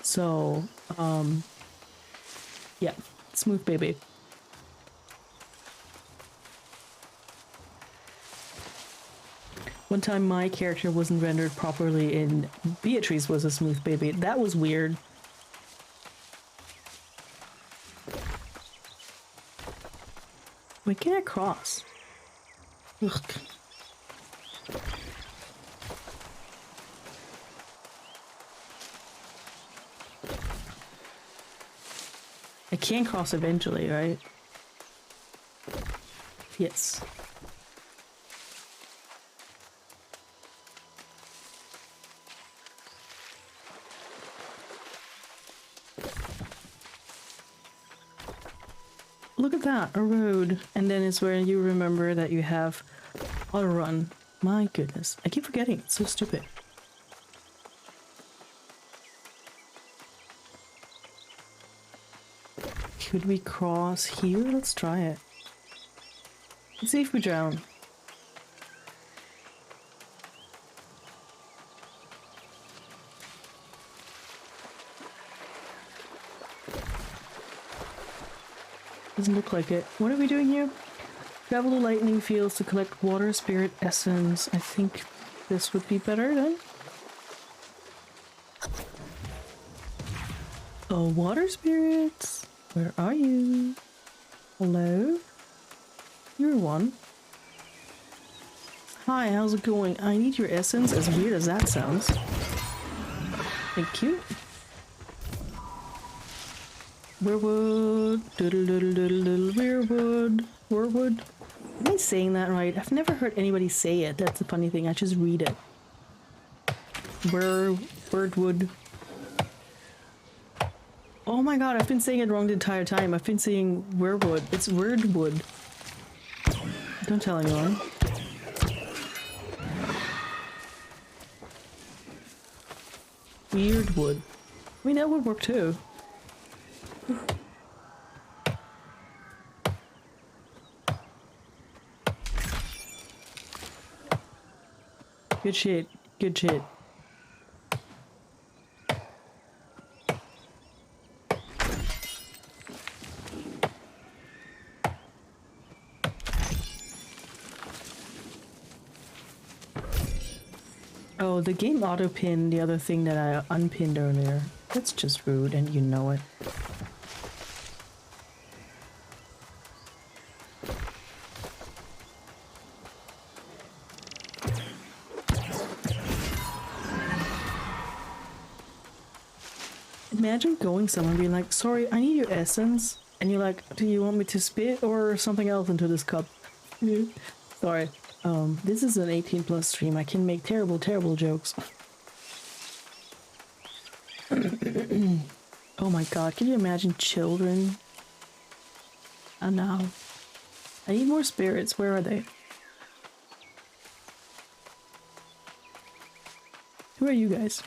So, yeah, smooth baby. One time my character wasn't rendered properly and Beatrice was a smooth baby. That was weird. Wait, can I cross? Ugh. I can cross eventually, right? Yes. Look at that, a road. And then it's where you remember that you have auto run. My goodness, I keep forgetting, it's so stupid. Could we cross here? Let's try it. Let's see if we drown. Doesn't look like it. What are we doing here? Travel to lightning fields to collect water spirit essence. I think this would be better then. Oh, water spirits. Where are you? Hello? You're one. Hi, how's it going? I need your essence, as weird as that sounds. Thank you. Weirwood, doodle doodle doodle doodle, weirwood, weirwood. Am I saying that right? I've never heard anybody say it. That's the funny thing. I just read it. Birdwood. Oh my god, I've been saying it wrong the entire time. I've been saying weirwood. It's weirdwood. Don't tell anyone. Weird wood. I mean, that would work too. Good shit. Good shit. Oh, the game auto-pinned the other thing that I unpinned earlier. That's just rude, and you know it. Imagine going somewhere and being like, sorry, I need your essence. And you're like, do you want me to spit or something else into this cup? Sorry. This is an 18+ stream. I can make terrible, terrible jokes. Oh my god, can you imagine children? Oh no. I need more spirits. Where are they? Who are you guys?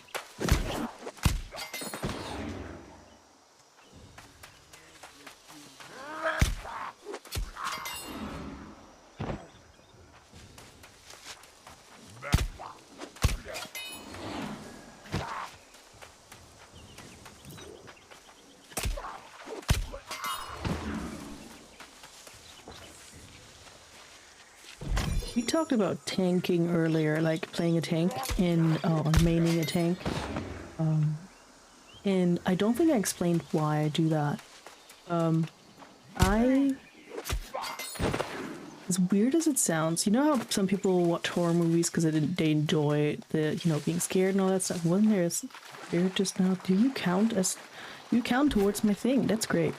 We talked about tanking earlier, like playing a tank and maining a tank. And I don't think I explained why I do that. As weird as it sounds, you know how some people watch horror movies because they enjoy the, you know, being scared and all that stuff? Wasn't there a spirit just now? Do you count as... You count towards my thing. That's great.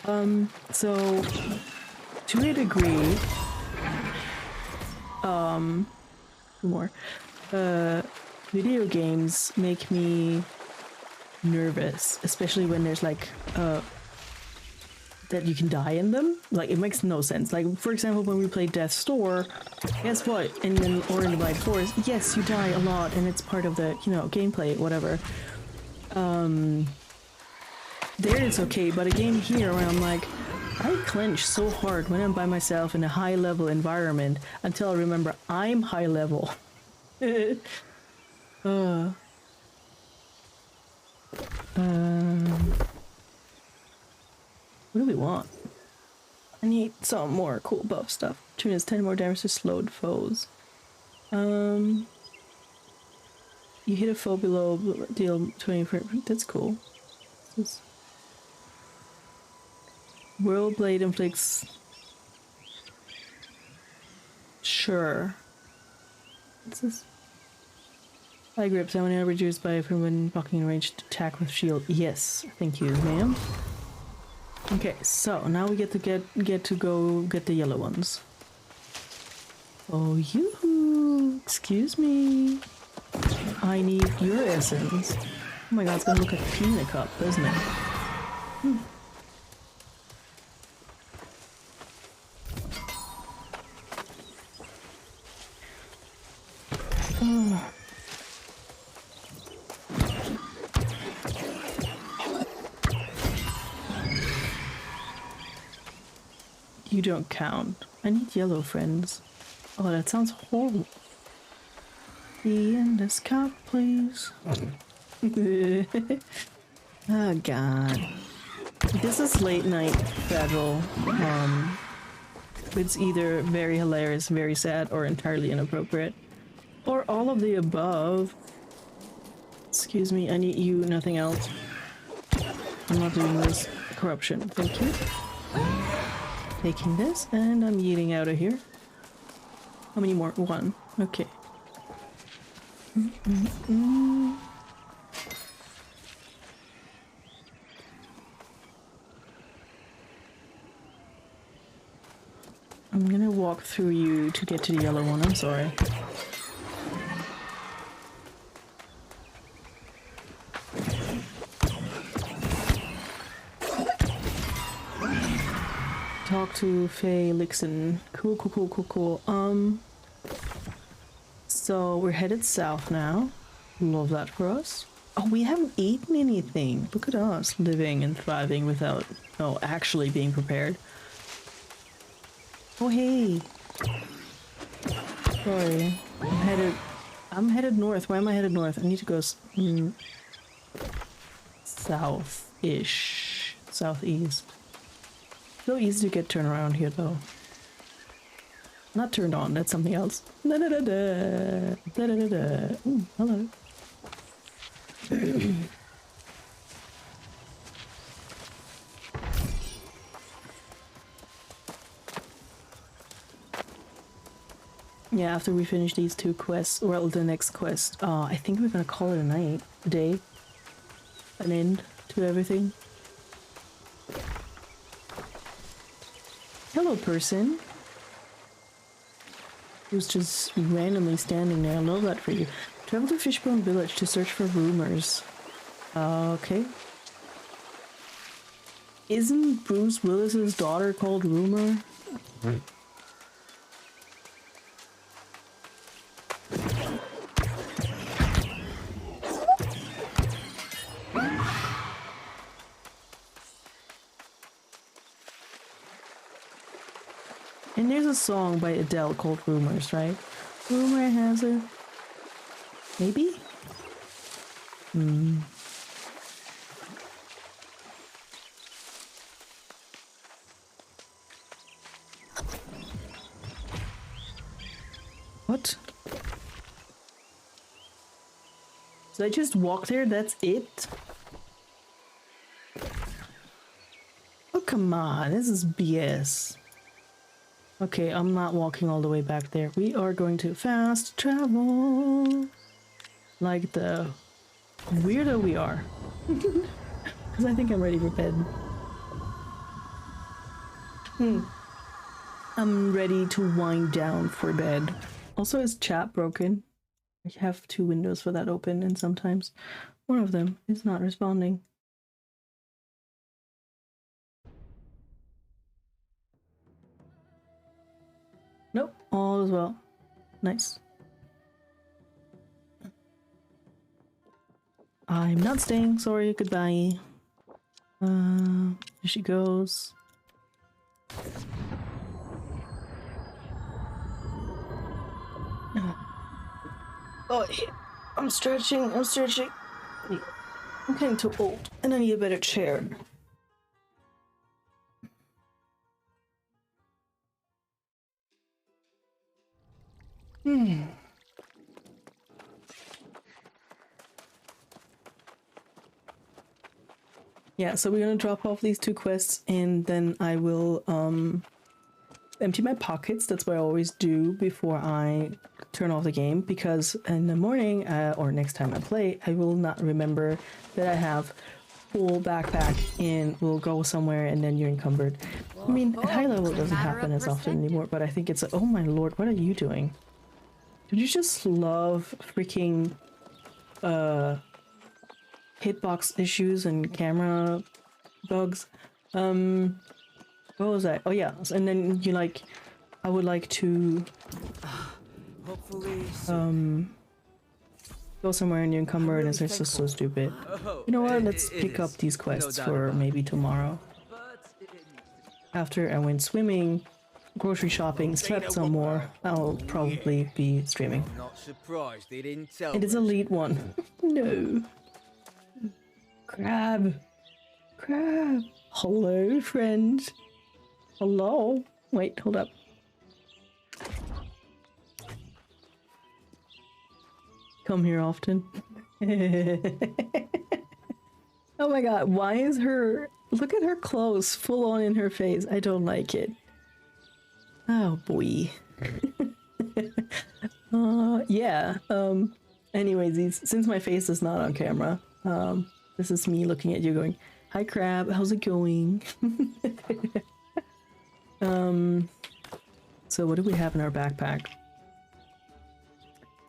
So, to a degree... more. Video games make me nervous, especially when there's like that you can die in them. Like, it makes no sense. Like, for example, when we played Death's Door, guess what? And then or in the White Forest, yes, you die a lot, and it's part of the, you know, gameplay, whatever. There it's okay, but a game here where I'm like, I clench so hard when I'm by myself in a high-level environment until I remember I'm high-level. What do we want? I need some more cool buff stuff. Tunes 10 more damage to slowed foes. You hit a foe below, deal 20. That's cool. Whirl Blade inflicts... Sure. What's this? High grip, stamina reduced by when blocking ranged attack with shield. Yes, thank you, ma'am. Okay, so now we get to go get the yellow ones. Oh, you! Excuse me. I need your essence. Oh my god, it's gonna look like a peanut cup, doesn't it? You don't count. I need yellow friends. Oh, that sounds horrible. Be in this cup, please. Oh god. This is late night battle. It's either very hilarious, very sad, or entirely inappropriate. Or all of the above. Excuse me, I need you, nothing else. I'm not doing this. Corruption. Thank you. Taking this, and I'm yeeting out of here. How many more? One. Okay. I'm gonna walk through you to get to the yellow one. I'm sorry. Talk to Faye Lixon. Cool. So we're headed south now. Love that for us. Oh, we haven't eaten anything. Look at us living and thriving without, oh, actually being prepared. Oh, hey. Sorry. I'm headed north. Why am I headed north? I need to go south-ish. Southeast. So easy to get turned around here, though. Not turned on, that's something else. Da-da-da-da. Da-da-da-da. Ooh, hello. Yeah, after we finish these two quests, well, the next quest, I think we're gonna call it a night, a day, an end to everything. Hello, person. Who's just randomly standing there. I love that for you. Travel to Fishbone Village to search for rumors. Okay. Isn't Bruce Willis's daughter called Rumor? And there's a song by Adele called Rumors, right? Rumor has her. Maybe? What? So I just walk there? That's it? Oh, come on. This is BS. Okay, I'm not walking all the way back there. We are going to fast travel. Like the weirdo we are. Because I think I'm ready for bed. I'm ready to wind down for bed. Also, is chat broken? I have two windows for that open, and sometimes one of them is not responding. Nope, all is well. Nice. I'm not staying, sorry, goodbye. Here she goes. Oh, I'm stretching. I'm getting too old, and I need a better chair. Yeah, so we're gonna drop off these two quests, and then I will empty my pockets. That's what I always do before I turn off the game, because in the morning or next time I play, I will not remember that I have full backpack and will go somewhere and then you're encumbered. I mean, at high level it doesn't happen as often anymore, but I think it's oh my lord, what are you doing? Did you just love freaking hitbox issues and camera bugs? What was that? Oh yeah, and then you like, I would like to hopefully go somewhere and you're encumbered, and it's just so stupid. You know what, let's pick up these quests for maybe tomorrow. After I went swimming, grocery shopping, slept some more, I'll probably be streaming. Not surprised they didn't tell It is Elite 1. No. Crab. Hello, friend. Hello. Wait, hold up. Come here often. Oh my god, why is her... Look at her clothes full on in her face. I don't like it. Oh boy. Yeah. Anyways, since my face is not on camera, this is me looking at you going, "Hi Crab, how's it going?" So what do we have in our backpack?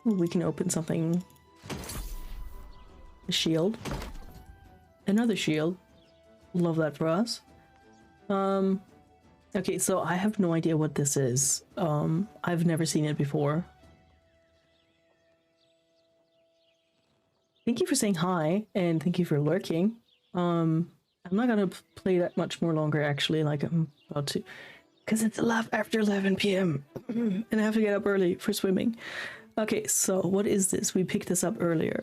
Ooh, we can open something. A shield. Another shield. Love that for us. Okay, so I have no idea what this is. I've never seen it before. thank you for saying hi, and thank you for lurking. I'm not gonna play that much more longer, actually, like I'm about to, because it's after 11 p.m. and I have to get up early for swimming. Okay, so what is this? We picked this up earlier.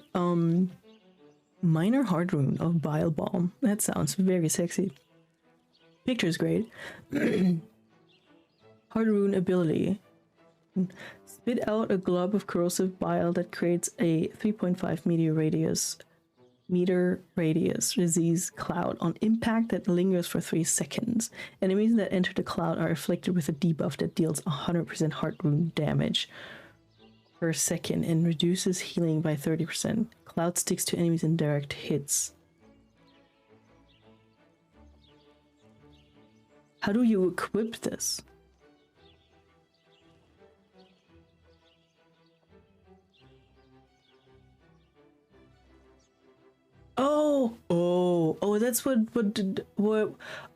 Minor hard rune of bile balm. That sounds very sexy. Picture's great. Hard rune ability. Spit out a glob of corrosive bile that creates a 3.5 meter radius disease cloud on impact that lingers for 3 seconds. Enemies that enter the cloud are afflicted with a debuff that deals 100% heart rune damage per second and reduces healing by 30%. Cloud sticks to enemies in direct hits. How do you equip this? Oh, that's what,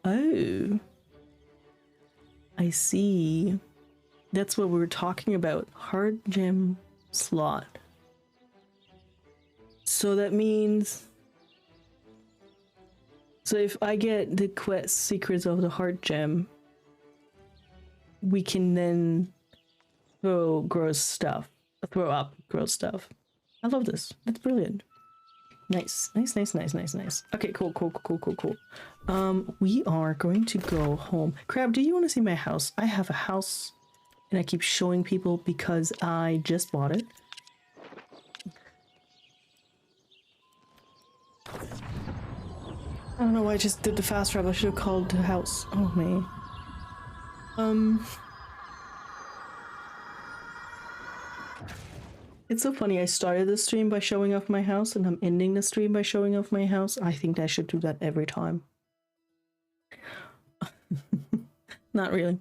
oh, I see. That's what we were talking about. Hard gem slot. So that means, so if I get the quest secrets of the heart gem, we can then throw up gross stuff. I love this. That's brilliant. Nice. Okay, cool. We are going to go home. Crab, do you want to see my house? I have a house, and I keep showing people because I just bought it. I don't know why I just did the fast travel. I should have called the house. Oh, man. It's so funny, I started the stream by showing off my house and I'm ending the stream by showing off my house. I think I should do that every time. Not really.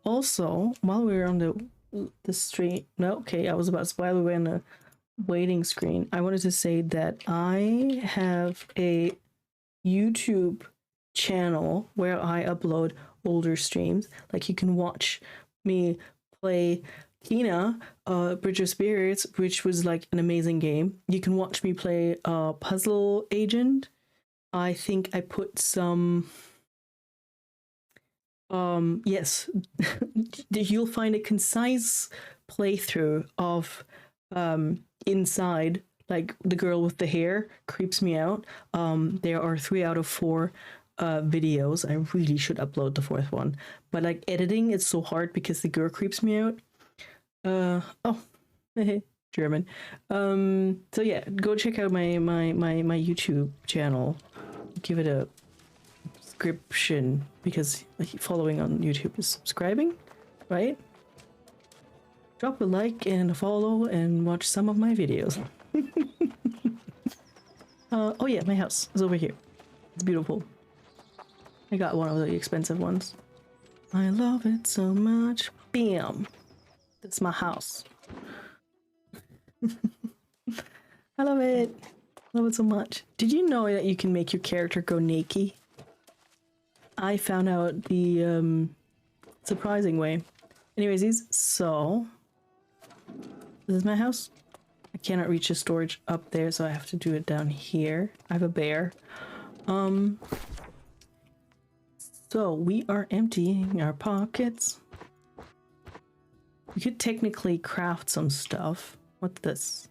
Also, while we were on the stream, no, okay, I was about to, while we were on the waiting screen, I wanted to say that I have a YouTube channel where I upload older streams. Like, you can watch me play Kina, Bridge of Spirits, which was like an amazing game. You can watch me play Puzzle Agent. I think I put some, yes, you'll find a concise playthrough of Inside, like the girl with the hair creeps me out. There are 3 out of 4 videos. I really should upload the 4th one, but like editing is so hard because the girl creeps me out. German. So yeah, go check out my YouTube channel. Give it a subscription because following on YouTube is subscribing, right? Drop a like and a follow and watch some of my videos. Oh yeah, my house is over here. It's beautiful. I got one of the expensive ones. I love it so much. Bam! That's my house. I love it. Love it so much. Did you know that you can make your character go naked? I found out the surprising way. Anyways, so this is my house. I cannot reach the storage up there, so I have to do it down here. I have a bear. So we are emptying our pockets. We could technically craft some stuff. What's this?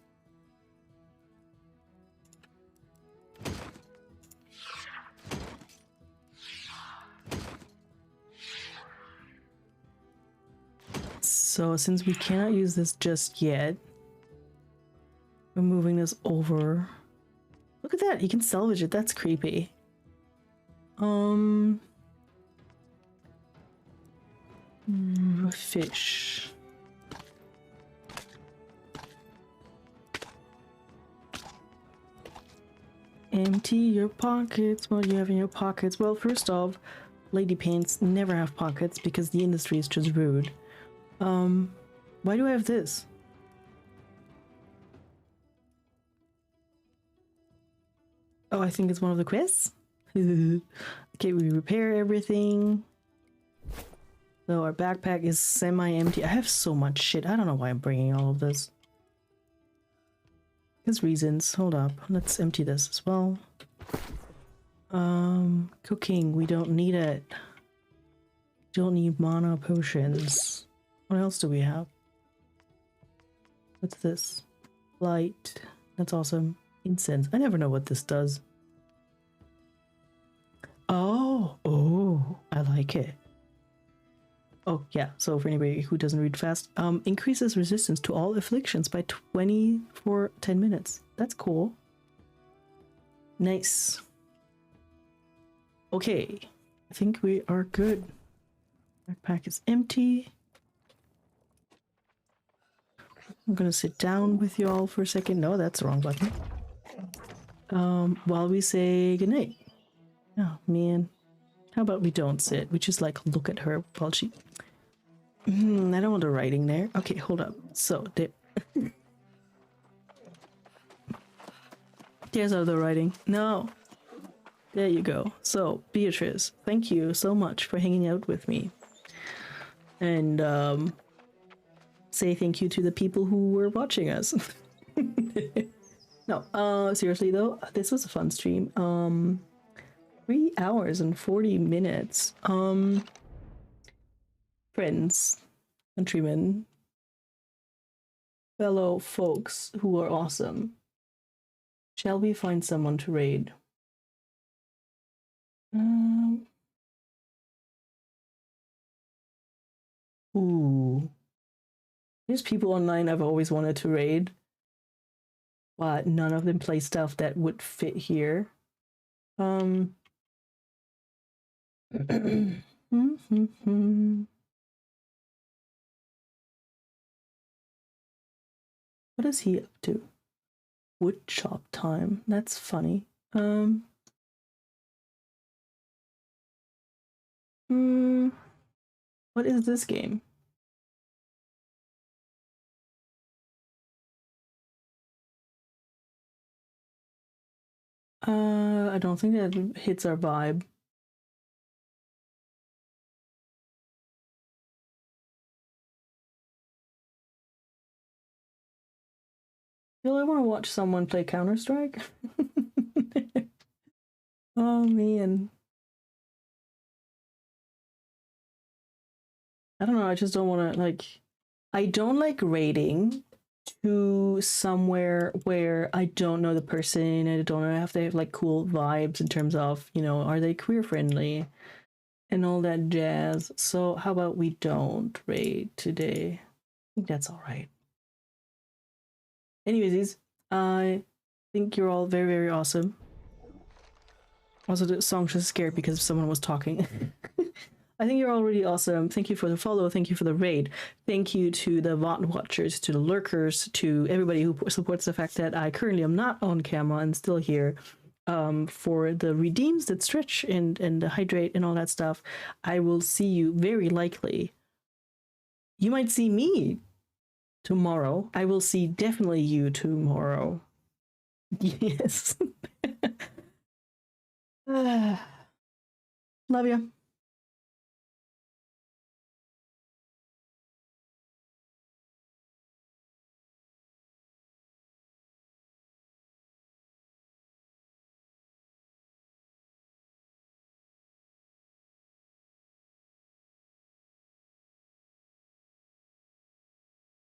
So since we cannot use this just yet, we're moving this over. Look at that, you can salvage it. That's creepy. Fish. Empty your pockets. What do you have in your pockets? Well, first off, lady pants never have pockets because the industry is just rude. Why do I have this? Oh, I think it's one of the quests? Okay, we repair everything. So our backpack is semi-empty. I have so much shit. I don't know why I'm bringing all of this. Because reasons. Hold up. Let's empty this as well. Cooking. We don't need it. Don't need mana potions. What else do we have? What's this? Light. That's awesome. Incense. I never know what this does. Oh, I like it. Oh, yeah. So for anybody who doesn't read fast, increases resistance to all afflictions by 20 for 10 minutes. That's cool. Nice. Okay. I think we are good. Backpack is empty. I'm gonna sit down with you all for a second. No, that's the wrong button. While we say goodnight. Oh, man. How about we don't sit? We just, like, look at her while she... I don't want the writing there. Okay, hold up. So, there's other writing. No. There you go. So, Beatrice, thank you so much for hanging out with me. And, say thank you to the people who were watching us. No, seriously though, this was a fun stream. 3 hours and 40 minutes. Friends, countrymen, fellow folks who are awesome. Shall we find someone to raid? Ooh. There's people online I've always wanted to raid, but none of them play stuff that would fit here. What is he up to? Wood chop time. That's funny. What is this game? I don't think that hits our vibe. Still, I want to watch someone play Counter-Strike. Oh, man. I don't know, I just don't want to, like... I don't like raiding to somewhere where I don't know the person and I don't know if they have, like, cool vibes in terms of, you know, are they queer-friendly? And all that jazz. So how about we don't raid today? I think that's alright. Anyways, I think you're all very, very awesome. Also, the song just scared because someone was talking. I think you're all really awesome. Thank you for the follow. Thank you for the raid. Thank you to the VOD watchers, to the lurkers, to everybody who supports the fact that I currently am not on camera and still here. For the redeems that stretch and the hydrate and all that stuff. I will see you very likely. You might see me tomorrow. I will see definitely you tomorrow. Yes. Love you.